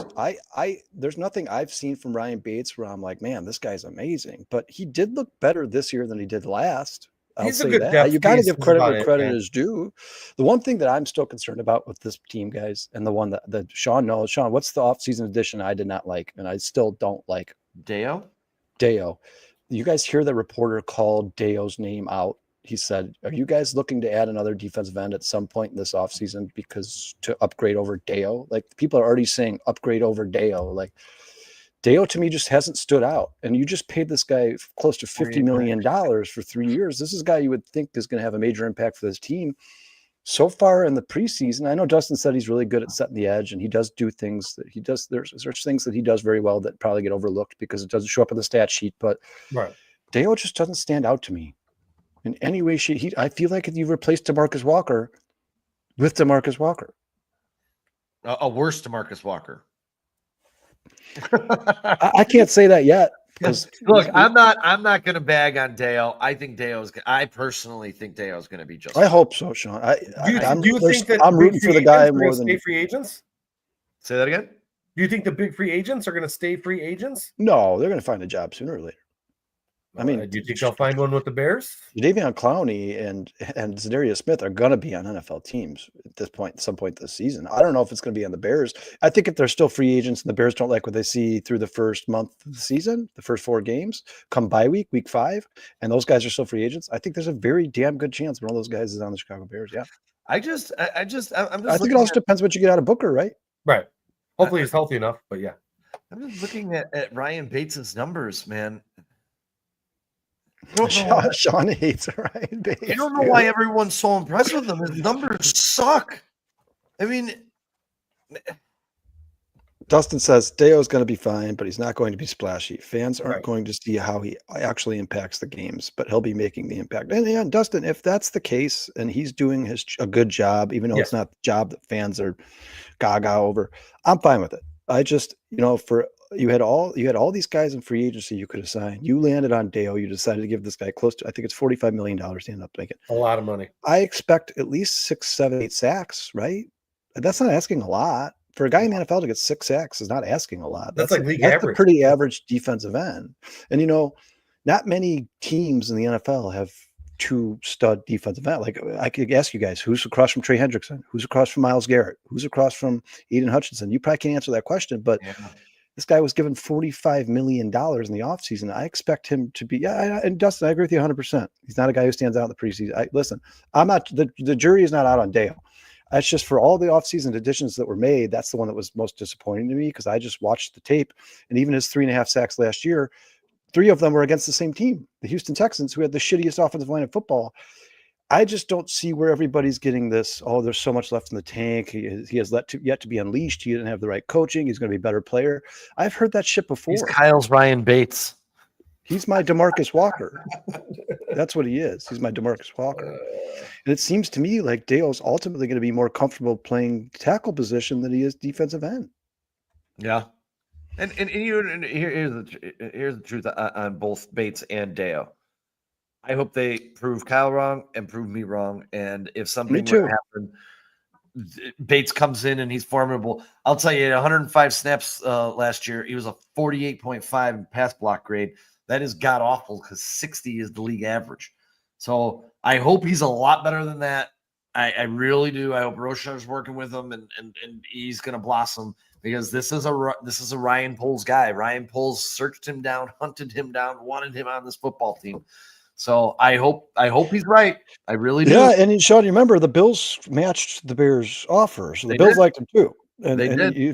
There's nothing I've seen from Ryan Bates where I'm like, man, this guy's amazing. But he did look better this year than he did last. He's a good depth. You got to give credit where credit is due. The one thing that I'm still concerned about with this team, guys, and the one that Sean knows. Sean, what's the offseason addition I did not like, and I still don't like? Deo. You guys hear the reporter called Deo's name out? He said, "Are you guys looking to add another defensive end at some point in this offseason because to upgrade over Deo?" Like, people are already saying upgrade over Deo. Like, Deo to me just hasn't stood out. And you just paid this guy close to $50 million for 3 years. This is a guy you would think is going to have a major impact for this team. So far in the preseason, I know Dustin said he's really good at setting the edge, and he does do things that he does. There's things that he does very well that probably get overlooked because it doesn't show up in the stat sheet. But Deo just doesn't stand out to me in any way. I feel like you've replaced DeMarcus Walker with DeMarcus Walker. A worse DeMarcus Walker. I can't say that yet. Look, I'm not going to bag on Deo. I personally think Deo's going to be just. I hope so, Sean. Do you think that I'm rooting for the guy more than stay free agents? Say that again. Do you think the big free agents are going to stay free agents? No, they're going to find a job sooner or later. I mean, do you think they'll find one with the Bears? Jadeveon Clowney and Zadarius Smith are going to be on NFL teams at this point, some point this season. I don't know if it's going to be on the Bears. I think if they're still free agents and the Bears don't like what they see through the first month of the season, the first 4 games, come bye week 5, and those guys are still free agents, I think there's a very damn good chance one of those guys is on the Chicago Bears. Yeah. I'm just I think it looking also depends what you get out of Booker, right? Right. Hopefully he's healthy enough, but yeah. I'm just looking at Ryan Bates' numbers, man. Sean hates Ryan Bates. I don't know why everyone's so impressed with him. His numbers suck. I mean, Dustin says Deo's going to be fine, but he's not going to be splashy. Fans aren't Right. going to see how he actually impacts the games, but he'll be making the impact. And yeah, Dustin, if that's the case and he's doing a good job, even though Yeah. it's not the job that fans are gaga over, I'm fine with it. I just, you had all these guys in free agency you could have signed. You landed on Deo. You decided to give this guy close to, I think it's $45 million to end up making. A lot of money. I expect at least 6, 7, 8 sacks, right? That's not asking a lot. For a guy in the NFL to get 6 sacks is not asking a lot. That's like league that's average. a pretty average defensive end. And not many teams in the NFL have 2 stud defensive end. Like I could ask you guys, who's across from Trey Hendrickson? Who's across from Myles Garrett? Who's across from Aiden Hutchinson? You probably can't answer that question, but this guy was given $45 million in the offseason. I expect him to be, and Dustin, I agree with you 100%. He's not a guy who stands out in the preseason. Listen, I'm not, the jury is not out on Dale. That's just for all the offseason additions that were made. That's the one that was most disappointing to me because I just watched the tape, and even his 3.5 sacks last year, 3 of them were against the same team, the Houston Texans, who had the shittiest offensive line in football. I just don't see where everybody's getting this. Oh, there's so much left in the tank. He has yet to be unleashed. He didn't have the right coaching. He's going to be a better plair. I've heard that shit before. He's Kyle's Ryan Bates. He's my DeMarcus Walker. That's what he is. He's my DeMarcus Walker. And it seems to me like Dale's ultimately going to be more comfortable playing tackle position than he is defensive end. Yeah. And here's the truth on both Bates and Deo. I hope they prove Kyle wrong and prove me wrong. And if something were to happen, Bates comes in and he's formidable. I'll tell you, 105 snaps last year. He was a 48.5 pass block grade. That is god awful because 60 is the league average. So I hope he's a lot better than that. I really do. I hope Rochar's working with him and he's going to blossom because this is a Ryan Poles guy. Ryan Poles searched him down, hunted him down, wanted him on this football team. So I hope he's right. I really do. Yeah, and Sean, you remember the Bills matched the Bears' offer, so the Bills liked him too. And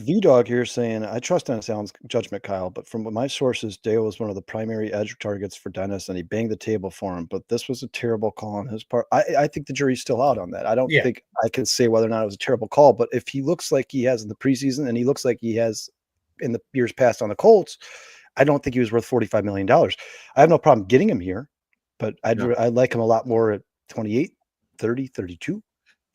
V-Dog here saying, I trust Dennis Allen's judgment, Kyle, but from my sources, Dale was one of the primary edge targets for Dennis, and he banged the table for him. But this was a terrible call on his part. I think the jury's still out on that. I don't think I can say whether or not it was a terrible call, but if he looks like he has in the preseason and he looks like he has in the years past on the Colts, I don't think he was worth $45 million. I have no problem getting him here, but I'd like him a lot more at 28, 30, 32,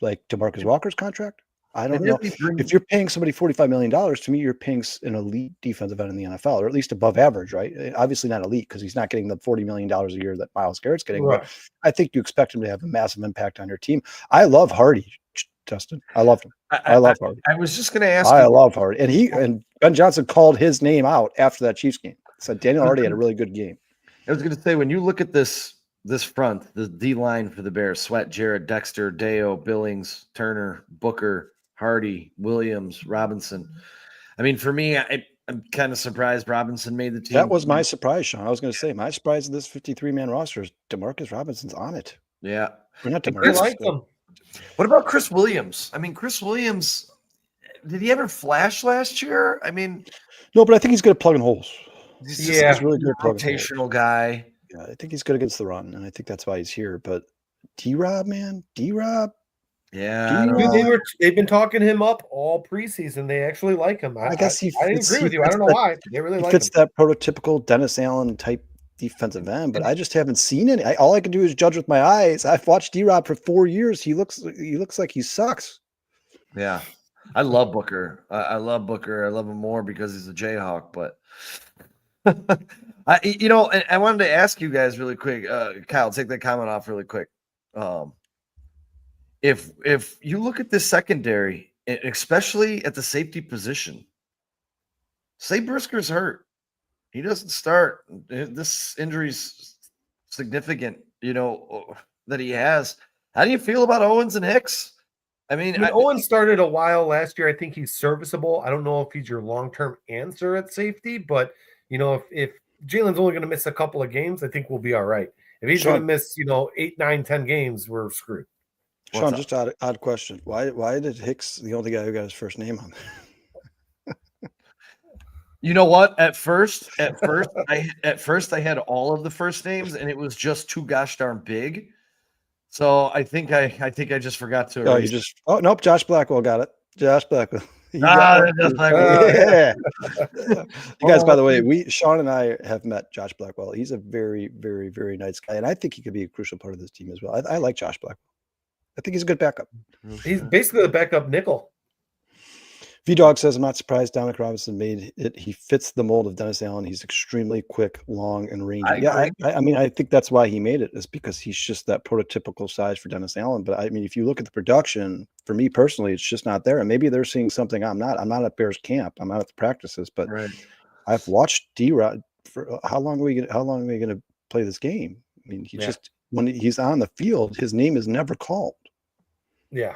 like DeMarcus Walker's contract. I don't know. If you're paying somebody $45 million, to me, you're paying an elite defensive end in the NFL, or at least above average, right? Obviously not elite because he's not getting the $40 million a year that Myles Garrett's getting. Right. But I think you expect him to have a massive impact on your team. I love Hardy, Justin. I loved him. I love Hardy. I was just going to ask. I love Hardy. And Ben Johnson called his name out after that Chiefs game. Said Daniel Hardy had a really good game. I was going to say, when you look at this front, the D line for the Bears, Sweat, Jarrett, Dexter, Deo, Billings, Turner, Booker, Hardy, Williams, Robinson. I mean, for me, I'm kind of surprised Robinson made the team. That was my surprise, Sean. I was going to say my surprise in this 53-man roster is DeMarcus Robinson's on it. Yeah. We're not DeMarcus. Like them. What about Chris Williams? I mean, Chris Williams, did he ever flash last year? I mean, no, but I think he's good at plugging holes. He's really good at plugging rotational holes. Guy. Yeah, I think he's good against the run, and I think that's why he's here. But D-Rob, man, D-Rob. Yeah, they've been talking him up all preseason. They actually like him. I guess I agree with you. I don't know why. They really like him. Fits that prototypical Dennis Allen type defensive end, but I just haven't seen any. All I can do is judge with my eyes. I've watched D-Rob for 4 years. He looks like he sucks. Yeah, I love Booker. I love Booker. I love him more because he's a Jayhawk. But I wanted to ask you guys really quick. Kyle, take that comment off really quick. If you look at this secondary, especially at the safety position, say Brisker's hurt, he doesn't start. This injury's significant, that he has. How do you feel about Owens and Hicks? I mean, Owen started a while last year. I think he's serviceable. I don't know if he's your long-term answer at safety, but if Jalen's only going to miss a couple of games, I think we'll be all right. If he's going to miss, 8, 9, 10 games, we're screwed. Sean, just odd question. Why did Hicks the only guy who got his first name on there? You know what? At first, I had all of the first names, and it was just too gosh darn big. So I think I just forgot to. Oh nope, Josh Blackwell got it. Josh Blackwell. Yeah. You guys, by the way, Sean and I have met Josh Blackwell. He's a very, very, very nice guy, and I think he could be a crucial part of this team as well. I like Josh Blackwell. I think he's a good backup. He's basically the backup nickel. V-Dog says, I'm not surprised Dominic Robinson made it. He fits the mold of Dennis Allen. He's extremely quick, long, and rangy. I mean, I think that's why he made it, is because he's just that prototypical size for Dennis Allen. But I mean, if you look at the production, for me personally, it's just not there. And maybe they're seeing something I'm not. I'm not at Bears camp. I'm not at the practices. But I've watched D-Rod for how long are we going to play this game? I mean, when he's on the field, his name is never called. Yeah.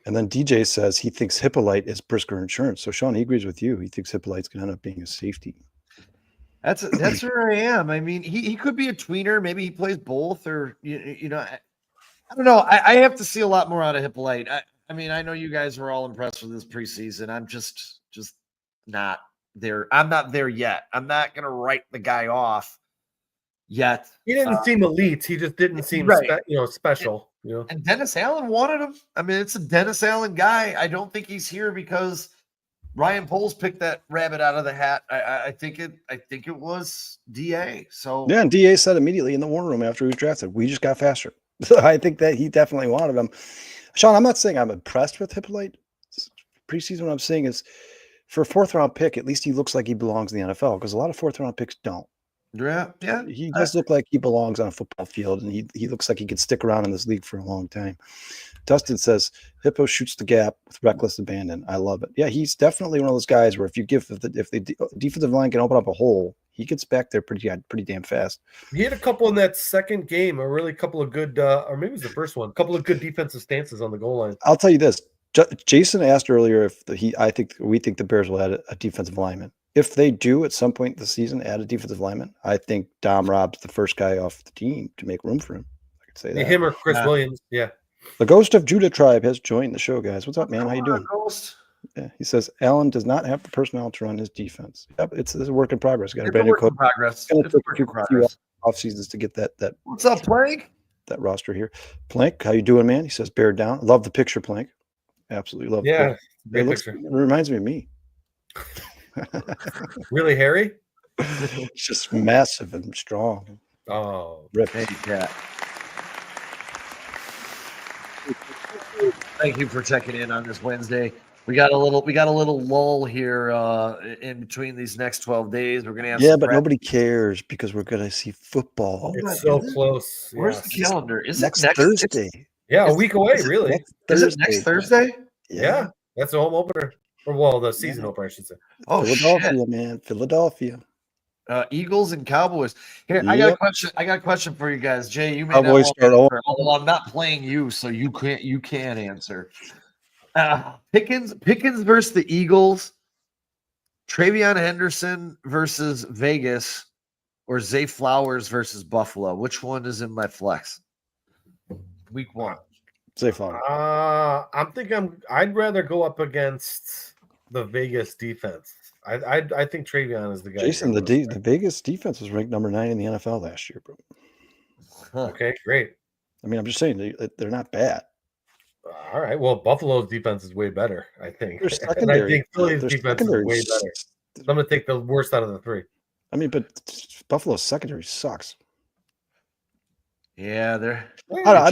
And then DJ says he thinks Hippolyte is Brisker Insurance. So Sean, he agrees with you. He thinks Hippolyte's going to end up being a safety. That's where I am. I mean, he could be a tweener. Maybe he plays both, or I don't know. I have to see a lot more out of Hippolyte. I mean, I know you guys were all impressed with this preseason. I'm just not there. I'm not there yet. I'm not going to write the guy off yet. He didn't seem elite. He just didn't seem special. And Dennis Allen wanted him. I mean, it's a Dennis Allen guy. I don't think he's here because Ryan Poles picked that rabbit out of the hat. I think it was DA. So yeah, and DA said immediately in the war room after he was drafted, we just got faster. So I think that he definitely wanted him. Sean, I'm not saying I'm impressed with Hippolyte. Preseason, what I'm saying is, for a 4th round pick, at least he looks like he belongs in the NFL, because a lot of 4th round picks don't. Yeah. He does look like he belongs on a football field, and he looks like he could stick around in this league for a long time. Dustin says Hippo shoots the gap with reckless abandon. I love it. Yeah, he's definitely one of those guys where if the defensive line can open up a hole, he gets back there pretty damn fast. He had a couple in that second game, a couple of good, or maybe it was the first one, a couple of good defensive stances on the goal line. I'll tell you this. Jason asked earlier if we think the Bears will add a defensive lineman. If they do at some point in the season add a defensive lineman, I think Dom Rob's the first guy off the team to make room for him. I could say that. Him or Chris Williams. Yeah. The Ghost of Judah Tribe has joined the show, guys. What's up, man? How you doing? Ghost. Yeah, he says Allen does not have the personnel to run his defense. Yep, it's a work in progress. Got a It's brand a new work in coach. progress. It's going to It's a take work a in few progress. off seasons to get that What's up, Plank? that roster here. Plank, how you doing, man? He says bear down. Love the picture, Plank. Absolutely love. Yeah, it reminds me of me. Really hairy? It's just massive and strong. Oh, Rip. Hey, cat. Thank you for checking in on this Wednesday. We got a little lull here in between these next 12 days. We're gonna have but nobody cares because we're gonna see football. It's so close. Where's the calendar? Is next it next Thursday? Yeah, a week away, really. Is it next Thursday? Yeah, that's the home opener. Or the season opener, I should say. Oh, Philadelphia, man. Philadelphia. Eagles and Cowboys. Here, I got a question for you guys. Jay, you may Cowboys not answer, although I'm not playing you, so you can't answer. Pickens versus the Eagles, Travion Henderson versus Vegas, or Zay Flowers versus Buffalo. Which one is in my flex? Week 1. Zay Flowers. I'd rather go up against the Vegas defense. I think Travion is the guy. Jason, the Vegas defense was ranked number 9 in the NFL last year, bro. Okay, great. I mean, I'm just saying they're not bad. All right. Well, Buffalo's defense is way better, I think. Their secondary, and I think Philly's defense is way better. I'm going to take the worst out of the 3. I mean, but Buffalo's secondary sucks. Yeah, I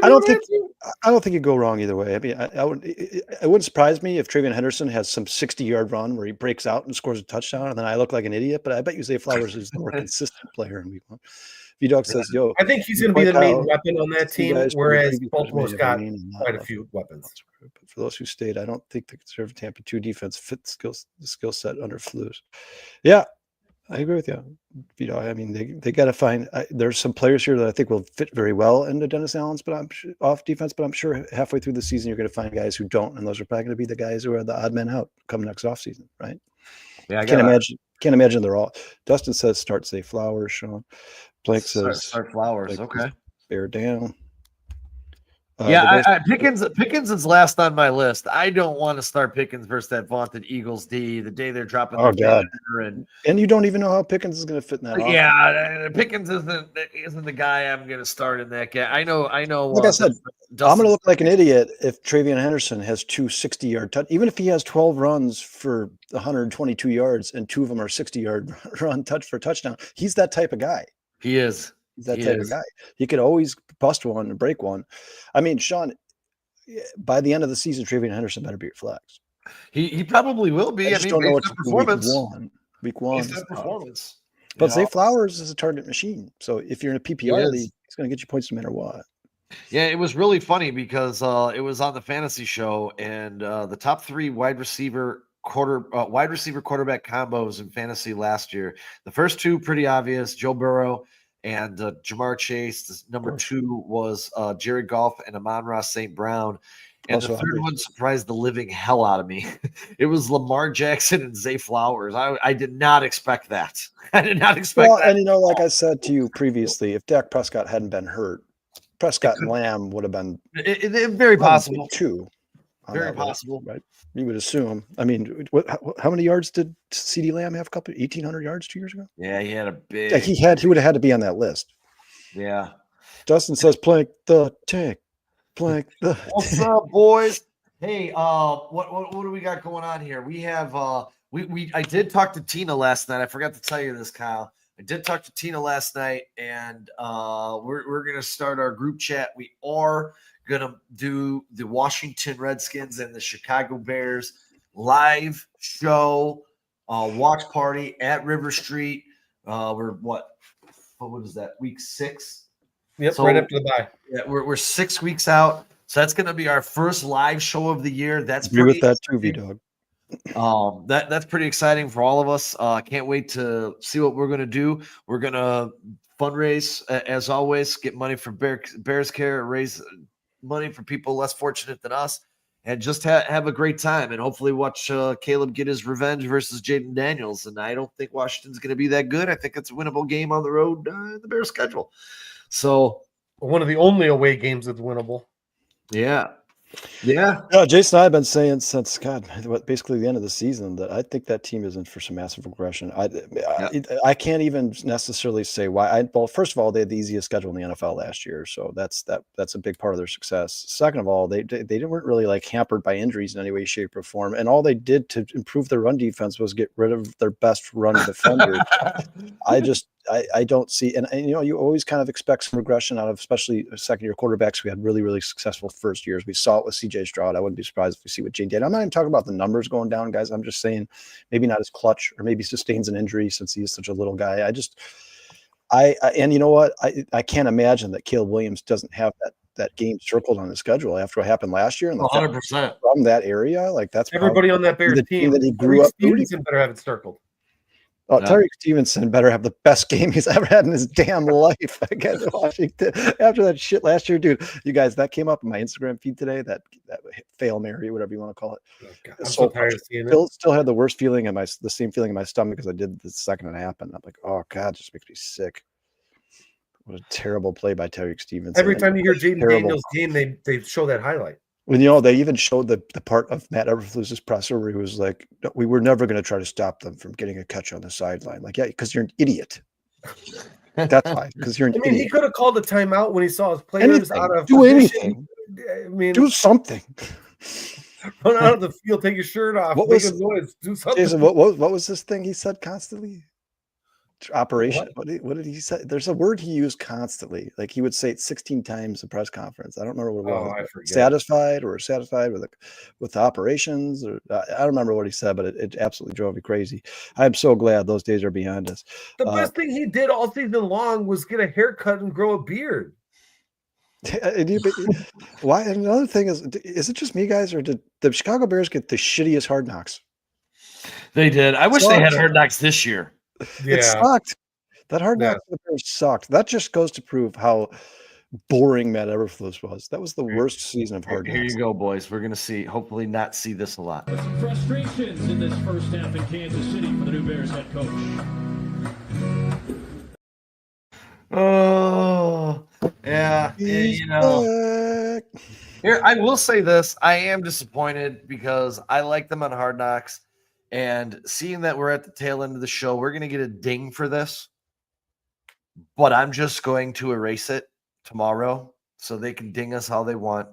don't think you go wrong either way. I mean, it wouldn't surprise me if Travion Henderson has some 60-yard run where he breaks out and scores a touchdown, and then I look like an idiot. But I bet you Zay Flowers is the more consistent player in week 1. V-Dog says, "Yo, I think he's going to be the main weapon on that team, whereas Baltimore's got quite a few weapons." But for those who stayed, I don't think the conservative Tampa 2 defense fits the skill set under Flus. Yeah, I agree with you. I mean, they got to find. There's some players here that I think will fit very well into Dennis Allen's, but off defense. But I'm sure halfway through the season, you're going to find guys who don't, and those are probably going to be the guys who are the odd men out come next offseason, right? Yeah, I Can't got imagine. Can't imagine they're all. Dustin says start Zay Flowers. Sean Blake says start Flowers. Blake Okay. bear down. Yeah, Pickens is last on my list. I don't want to start Pickens versus that vaunted Eagles D the day they're dropping Oh their God! banner And you don't even know how Pickens is going to fit in that. Yeah, Pickens isn't the guy I'm going to start in that game. I know. Like I said, I'm going to look like an idiot if Travion Henderson has 2 60-yard touch. Even if he has 12 runs for 122 yards and 2 of them are 60-yard run touch for touchdown, he's that type of guy. He is. He's that type of guy. He could always bust one and break one. I mean, Sean, by the end of the season, Travion Henderson better be your flex. He probably will be. I just don't know what performance. Week one. Performance. But Zay Flowers is a target machine. So if you're in a PPR league, he's going to get you points no matter what. Yeah, it was really funny because it was on the fantasy show, and the top 3 wide receiver quarterback combos in fantasy last year. The first 2 pretty obvious: Joe Burrow and Jamar Chase. The number 2 was Jared Goff and Amon-Ra St. Brown. And the third one surprised the living hell out of me. It was Lamar Jackson and Zay Flowers. I did not expect that. I did not expect that. And like I said to you previously, if Dak Prescott hadn't been hurt, Prescott and Lamb would have been very possible. 2. Very possible. List, right? You would assume. I mean, how many yards did CeeDee Lamb have? 1,800 yards 2 years ago? Yeah, he had a big. He would have had to be on that list. Yeah. Dustin says, "Plank the tank, plank the." What's up, boys? Hey, what do we got going on here? We have I did talk to Tina last night. I forgot to tell you this, Kyle. I did talk to Tina last night, and we're gonna start our group chat. We are gonna do the Washington Redskins and the Chicago Bears live show watch party at River Street. We're what is that? Week 6. Yep, so, right after the bye. Yeah, we're 6 weeks out, so that's going to be our first live show of the year. That's agree with that too, V-Dog. That's pretty exciting for all of us. Can't wait to see what we're going to do. We're going to fundraise as always, get money for Bears Care, raise money for people less fortunate than us, and just have a great time, and hopefully watch Caleb get his revenge versus Jaden Daniels. And I don't think Washington's going to be that good. I think it's a winnable game on the road in the Bears schedule. So one of the only away games that's winnable. Yeah. Jason and I have been saying since basically the end of the season that I think that team is in for some massive regression. I can't even necessarily say why. Well, first of all, they had the easiest schedule in the NFL last year, so that's a big part of their success. Second of all, they weren't really like hampered by injuries in any way, shape, or form, and all they did to improve their run defense was get rid of their best run defender. I don't see, and you always kind of expect some regression out of especially second-year quarterbacks. We had really, really successful first years. We saw it with C.J. Stroud. I wouldn't be surprised if we see what Jane did. I'm not even talking about the numbers going down, guys. I'm just saying maybe not as clutch, or maybe sustains an injury since he is such a little guy. And you know what? I can't imagine that Caleb Williams doesn't have that game circled on his schedule after what happened last year. And 100% from that area, like that's everybody on that Bears team that he grew up. Stevenson better have it circled. Oh, yeah. Tyreek Stevenson better have the best game he's ever had in his damn life against Washington. After that shit last year, dude, you guys, that came up in my Instagram feed today, that fail Mary, whatever you want to call it. Oh, God, I'm so tired of seeing it. Still had the same feeling in my stomach as I did the second it happened. I'm like, oh God, it just makes me sick. What a terrible play by Tyreek Stevenson. Every time you hear Jaden Daniels' game, they show that highlight. When they even showed the part of Matt Eberflus's presser where he was like, no, we were never going to try to stop them from getting a catch on the sideline. Like, yeah, because you're an idiot. That's why, because you're an idiot. He could have called a timeout when he saw his players out of do position. Anything. Do something. Run out of the field, take your shirt off, make a noise, do something. Jason, what was this thing he said constantly? Operation. What did he say? There's a word he used constantly. Like he would say it 16 times in press conference. I don't remember what it was. I forget. Satisfied with the operations, or I don't remember what he said, but it absolutely drove me crazy. I'm so glad those days are behind us. The best thing he did all season long was get a haircut and grow a beard. Why? And another thing is it just me, guys, or did the Chicago Bears get the shittiest Hard Knocks? They did. I wish they had Hard Knocks this year. Yeah. It sucked. That Hard Yeah. Knocks for the Bears sucked. That just goes to prove how boring Matt Eberflus was. That was the worst season of Hard Here Knocks. you go, boys. We're gonna see. Hopefully, not see this a lot. Some frustrations in this first half in Kansas City for the new Bears head coach. Oh, yeah. He's You know, back. here I will say this: I am disappointed because I like them on Hard Knocks, and seeing that we're at the tail end of the show, we're gonna get a ding for this. But I'm just going to erase it tomorrow so they can ding us how they want.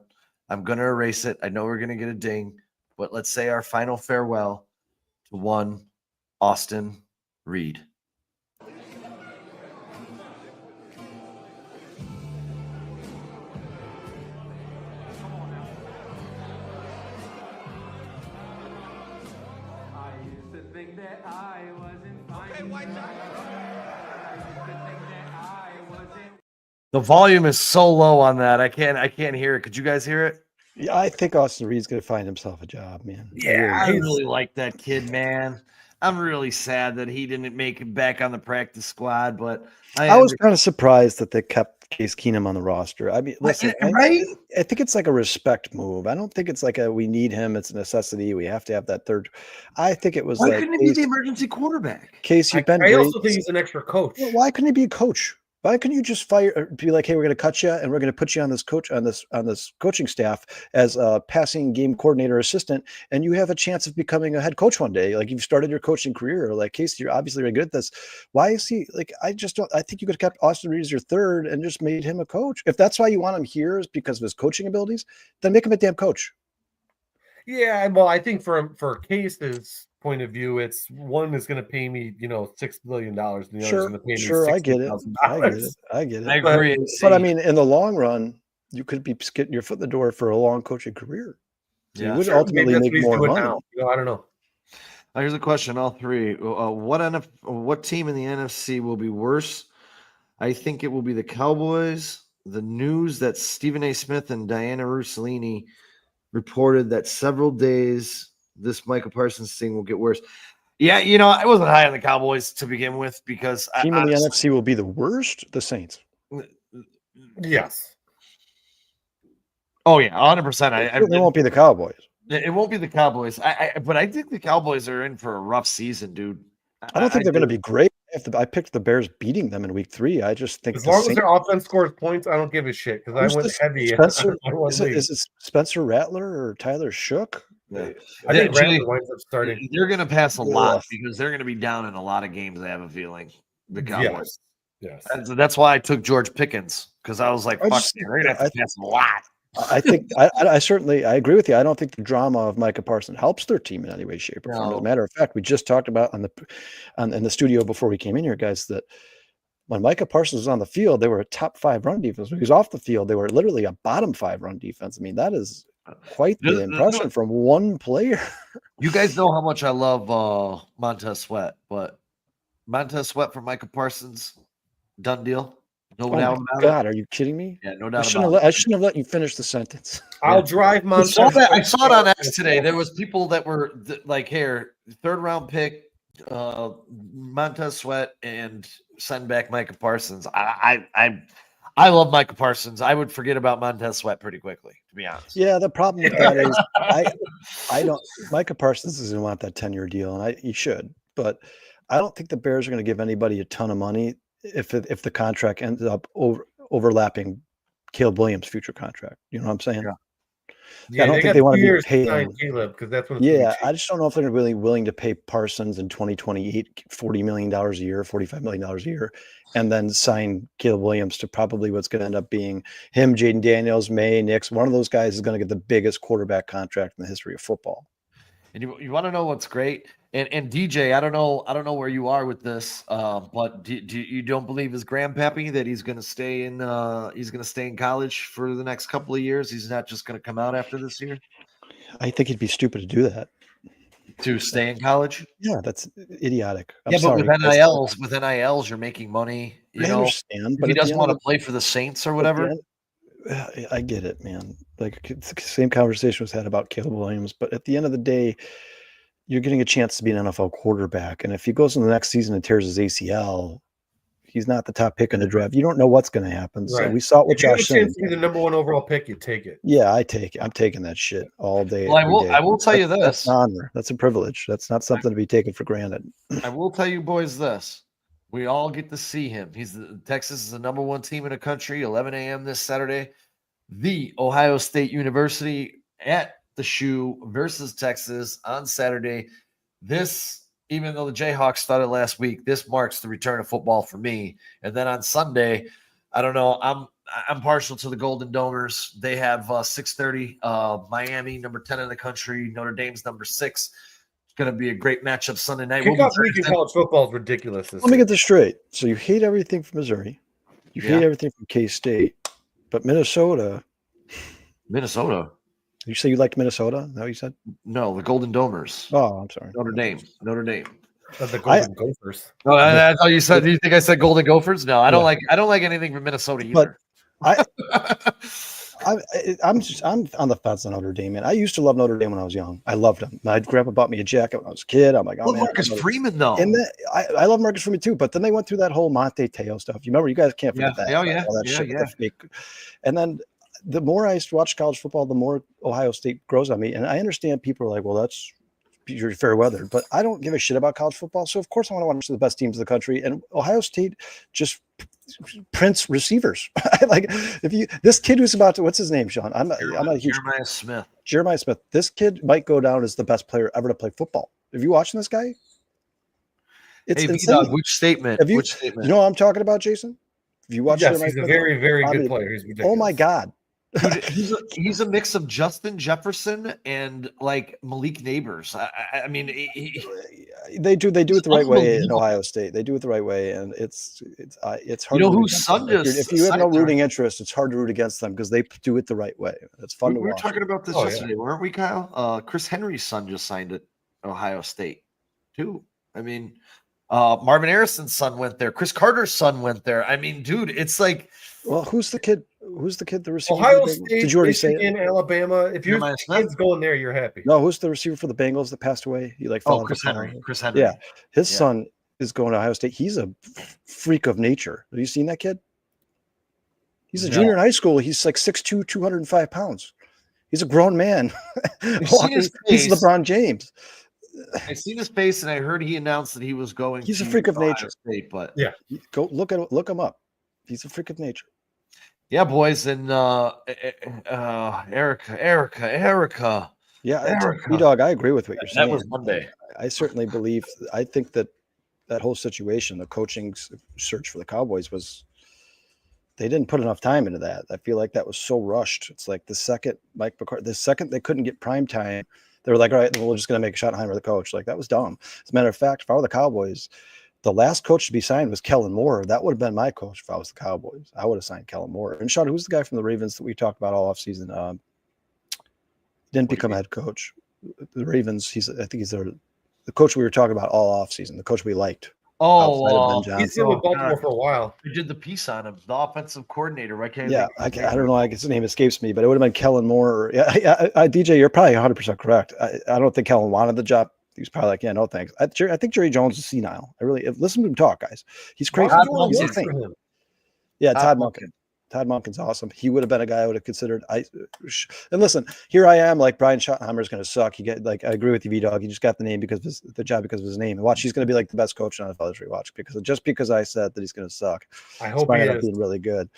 I'm going to erase it. I know we're going to get a ding, but let's say our final farewell to one Austin Reed. The volume is so low on that. I can't hear it. Could you guys hear it? Yeah, I think Austin Reed's going to find himself a job, man. I really like that kid, man. I'm really sad that he didn't make it back on the practice squad, but I was kind of surprised that they kept Case Keenum on the roster. I mean, listen, right? I think it's like a respect move. I don't think it's like we need him. It's a necessity. We have to have that third. I think it was Why like couldn't he be the emergency quarterback? Case, you've been I great. also think he's an extra coach. Well, why couldn't he be a coach? Why couldn't you just be like, hey, we're going to cut you and we're going to put you on this coaching staff as a passing game coordinator assistant, and you have a chance of becoming a head coach one day. Like, you've started your coaching career. Like, Casey, you're obviously very good at this. Why is he like? I think you could have kept Austin Reed as your third and just made him a coach. If that's why you want him here is because of his coaching abilities, then make him a damn coach. Yeah, well, I think for Case's point of view, it's one is going to pay me, $6 billion, and the other is going to pay me I get it. I get it. I agree. But I mean, in the long run, you could be getting your foot in the door for a long coaching career. So you would ultimately make more money. I don't know. Here's a question: all three. What team in the NFC will be worse? I think it will be the Cowboys. The news that Stephen A. Smith and Diana Russellini reported that several days this Micah Parsons thing will get worse. Yeah, I wasn't high on the Cowboys to begin with because team in the NFC will be the worst. The Saints. Yes. Oh yeah, 100%. It won't be the Cowboys. It won't be the Cowboys. But I think the Cowboys are in for a rough season, dude. I don't think they're going to be great. I picked the Bears beating them in week 3. I just think as long as their offense scores points, I don't give a shit because I went heavy. Is it Spencer Rattler or Tyler Shook? Yeah. I think Rattler winds up starting. They're going to pass a lot because they're going to be down in a lot of games. I have a feeling the Cowboys. Yes. That's why I took George Pickens because I was like, "Fuck, they're going to have to pass a lot." I think I certainly agree with you. I don't think the drama of Micah Parsons helps their team in any way, shape, or form. As a matter of fact, we just talked about in the studio before we came in here, guys, that when Micah Parsons was on the field, they were a top 5 run defense. When he was off the field, they were literally a bottom 5 run defense. I mean, that is quite the impression from one player. You guys know how much I love Montez Sweat, but Montez Sweat for Micah Parsons, done deal. No doubt about it. God, are you kidding me? Yeah, no doubt I shouldn't have let you finish the sentence. I'll drive Montez. I saw it on X today. There was people that were like, "Here, 3rd round pick, Montez Sweat, and send back Micah Parsons." I love Micah Parsons. I would forget about Montez Sweat pretty quickly, to be honest. Yeah, the problem with that is I don't. Micah Parsons doesn't want that 10-year deal, and he should, but I don't think the Bears are going to give anybody a ton of money if the contract ends up overlapping Caleb Williams' future contract. You know what I'm saying? Yeah, I don't think they want to be paying Caleb because that's when. I just don't know if they're really willing to pay Parsons in 2028 $40 million a year, $45 million a year, and then sign Caleb Williams to probably what's going to end up being him, Jaden Daniels, May, Nix. One of those guys is going to get the biggest quarterback contract in the history of football. And you want to know what's great? And DJ, I don't know where you are with this, but you don't believe his grandpappy that he's going to stay in college for the next couple of years? He's not just going to come out after this year? I think he'd be stupid to do that. To stay in college? Yeah, that's idiotic. But with NILs, you're making money. I understand, but he doesn't want to play for the Saints or whatever. I get it, man. Like, it's the same conversation was had about Caleb Williams, but at the end of the day, you're getting a chance to be an NFL quarterback. And if he goes in the next season and tears his ACL, he's not the top pick in the draft. You don't know what's going to happen. So Right. we saw it with If you have a Josh chance Simmons. to be the number 1 overall pick, you take it. Yeah, I'm taking that shit all day. Well, every day. I will tell you That's this. an honor. That's a privilege. That's not something to be taken for granted. I will tell you boys this. We all get to see him. Texas is the number 1 team in the country, 11 a.m. this Saturday. The Ohio State University at the Shoe versus Texas on Saturday. This, even though the Jayhawks started last week, this marks the return of football for me. And then on Sunday, I don't know, I'm partial to the Golden Domers. They have 6:30 Miami, number 10 in the country. Notre Dame's number 6. It's going to be a great matchup Sunday night. Kickoff week in college football is ridiculous. Let me get this straight. So you hate everything from Missouri. You hate Yeah. everything from K-State. But Minnesota. You say you liked Minnesota? Is that what you said? No, the Golden Domers. Oh, I'm sorry. Notre Dame. The Golden Gophers. Oh, I thought you said. Do you think I said Golden Gophers? No, I don't like. I don't like anything from Minnesota either. I'm on the fence on Notre Dame, man. I used to love Notre Dame when I was young. I loved them. My grandpa bought me a jacket when I was a kid. I'm like, oh man, Marcus Freeman though. And I love Marcus Freeman too. But then they went through that whole Monte Teo stuff. You remember? You guys can't forget that. Oh yeah, all that shit with yeah. the fake. And then the more I used to watch college football, the more Ohio State grows on me. And I understand people are like, well, you're fair weather, but I don't give a shit about college football. So of course I want to watch the best teams in the country. And Ohio State just prints receivers. This kid who's about to, what's his name, Sean? I'm a huge Jeremiah Smith. This kid might go down as the best player ever to play football. Have you watched this guy? It's insane. Which statement? Which statement? You know what I'm talking about, Jason? Have you watched? Yes, he's a very, very good player. He's ridiculous. Oh my God. He's a mix of Justin Jefferson and like Malik Neighbors. I mean, they do it the right way in Ohio State. They do it the right way, and it's hard. You know whose son just? If you have no rooting interest, it's hard to root against them because they do it the right way. It's fun to watch. We were talking about this yesterday, weren't we, Kyle? Chris Henry's son just signed at Ohio State too. I mean, Marvin Harrison's son went there. Chris Carter's son went there. I mean, dude, it's like. Well, who's the kid? The receiver? Ohio State, did you already say it? Alabama. If your kid's going there, you're happy. No, who's the receiver for the Bengals that passed away? He Chris Henry. Chris Henry. Yeah, his son is going to Ohio State. He's a freak of nature. Have you seen that kid? He's a junior in high school. He's like 6'2", 205 pounds. He's a grown man. He's LeBron James. I seen his face, and I heard he announced that he was going. He's a freak of nature. State, but go look him up. He's a freak of nature. Yeah, boys, and Erica. Yeah, B-Dog, I agree with what you're saying. That was Monday. I certainly believe. I think that whole situation, the coaching search for the Cowboys they didn't put enough time into that. I feel like that was so rushed. It's like the second they couldn't get prime time, they were like, all right, we're just going to make Schottenheimer the coach. Like, that was dumb. As a matter of fact, if I were the Cowboys, the last coach to be signed was Kellen Moore. That would have been my coach if I was the Cowboys. I would have signed Kellen Moore. And Sean, who's the guy from the Ravens that we talked about all offseason? Didn't become a head coach. The Ravens, I think he's the coach we were talking about all offseason, the coach we liked. He's been with Baltimore for a while. We did the piece on him, the offensive coordinator, right? I don't know. I guess his name escapes me, but it would have been Kellen Moore. DJ, you're probably 100% correct. I don't think Kellen wanted the job. He was probably like, yeah, no thanks. I think Jerry Jones is senile. Listen to him talk, guys. He's crazy. Todd Monken. Todd Monken's awesome. He would have been a guy I would have considered. And listen, here I am, like Brian Schottenheimer is going to suck. I agree with you, V-Dog. He just got the name because of the job because of his name. And watch, he's going to be like the best coach on NFL history. Watch, because I said that he's going to suck. I hope he is. Being really good.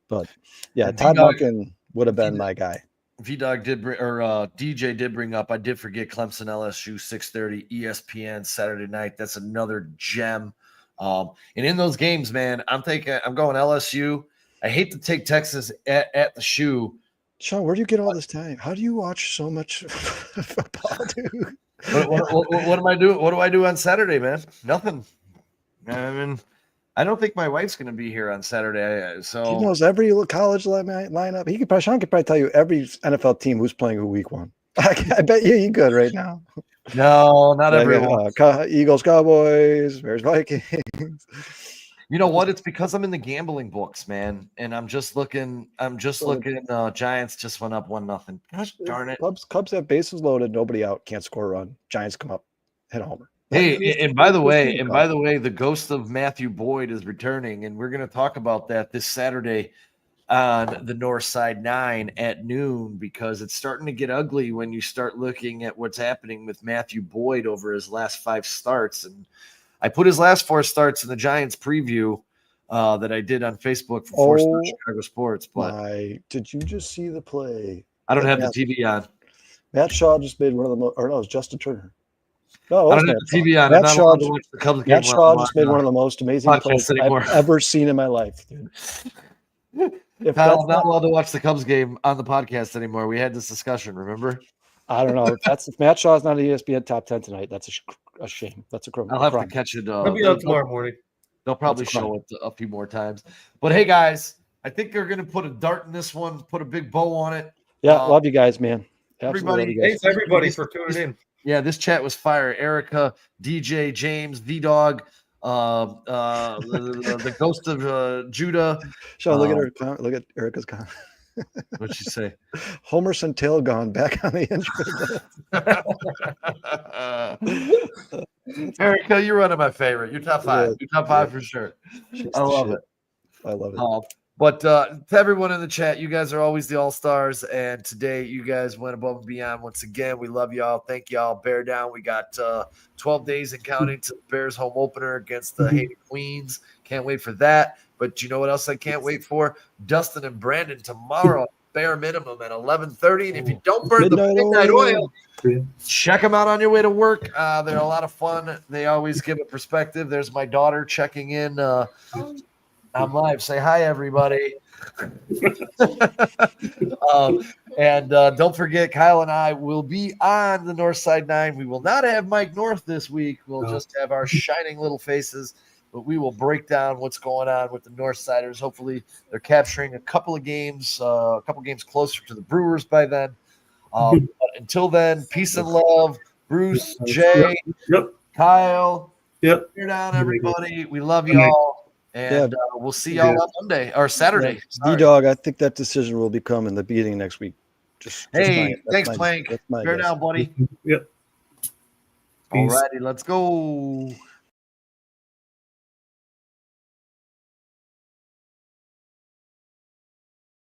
But yeah, Todd Monken would have been my guy. V-Dog did bring, or DJ did bring up, I did forget Clemson LSU 6:30 ESPN Saturday night. That's another gem. And in those games, man, I'm going LSU. I hate to take Texas at the shoe. Sean, where do you get all this time? How do you watch so much football, dude? What am I doing? What do I do on Saturday, man? Nothing. I mean, I don't think my wife's going to be here on Saturday. So he knows every college lineup. Sean could probably tell you every NFL team who's playing who week one. I bet you could right now. No, not everyone. Eagles, Cowboys, Bears, Vikings. You know what? It's because I'm in the gambling books, man, and I'm just looking. Giants just went up 1-0. Gosh darn it! Cubs have bases loaded, nobody out, can't score a run. Giants come up. hit a homer. Hey, and by the way, the ghost of Matthew Boyd is returning, and we're going to talk about that this Saturday on the North Side 9 at noon, because it's starting to get ugly when you start looking at what's happening with Matthew Boyd over his last 5 starts. And I put his last 4 starts in the Giants preview that I did on Facebook for 4 Star Chicago Sports. But did you just see the play? I don't have the TV on. Matt Shaw just made one of the most, or no, it was Justin Turner. No, I don't have the TV on. I'm not allowed to watch the Cubs game. Matt Shaw just made one of the most amazing plays I've ever seen in my life, dude. Kyle, I'm not allowed to watch the Cubs game on the podcast anymore. We had this discussion, remember? I don't know. If Matt Shaw's not an ESPN top 10 tonight, that's a shame. That's a crime. I'll have to catch it. I'll be out tomorrow morning. They'll probably show it a few more times. But hey, guys, I think they're going to put a dart in this one, put a big bow on it. Yeah, love you guys, man. Everybody, thanks everybody for tuning in. Yeah, this chat was fire. Erica, DJ, James, V-Dog, the ghost of Judah. Sean, look at her comment. Look at Erica's comment. What'd she say? Homerson tail gone back on the injury. Erica, you're one of my favorite. You're top 5. You're top 5 for sure. I love it. I love it. But to everyone in the chat, you guys are always the all-stars, and today you guys went above and beyond once again. We love y'all. Thank y'all. Bear down. We got 12 days and counting to the Bears home opener against the Haiti Queens. Can't wait for that. But you know what else I can't wait for? Dustin and Brandon tomorrow, bare minimum at 11:30. And if you don't burn the midnight oil, check them out on your way to work. They're a lot of fun. They always give a perspective. There's my daughter checking in. I'm live. Say hi, everybody. And don't forget, Kyle and I will be on the North Side 9. We will not have Mike North this week. We'll just have our shining little faces, but we will break down what's going on with the North Siders. Hopefully, they're capturing a couple games closer to the Brewers by then. But until then, peace and love. Bruce, Jay, Kyle, bear down, everybody. We love y'all. And we'll see y'all on Monday or Saturday. D-Dog, I think that decision will become in the beginning next week. Thanks, Plank. Bear down, buddy. Yep. All righty, let's go.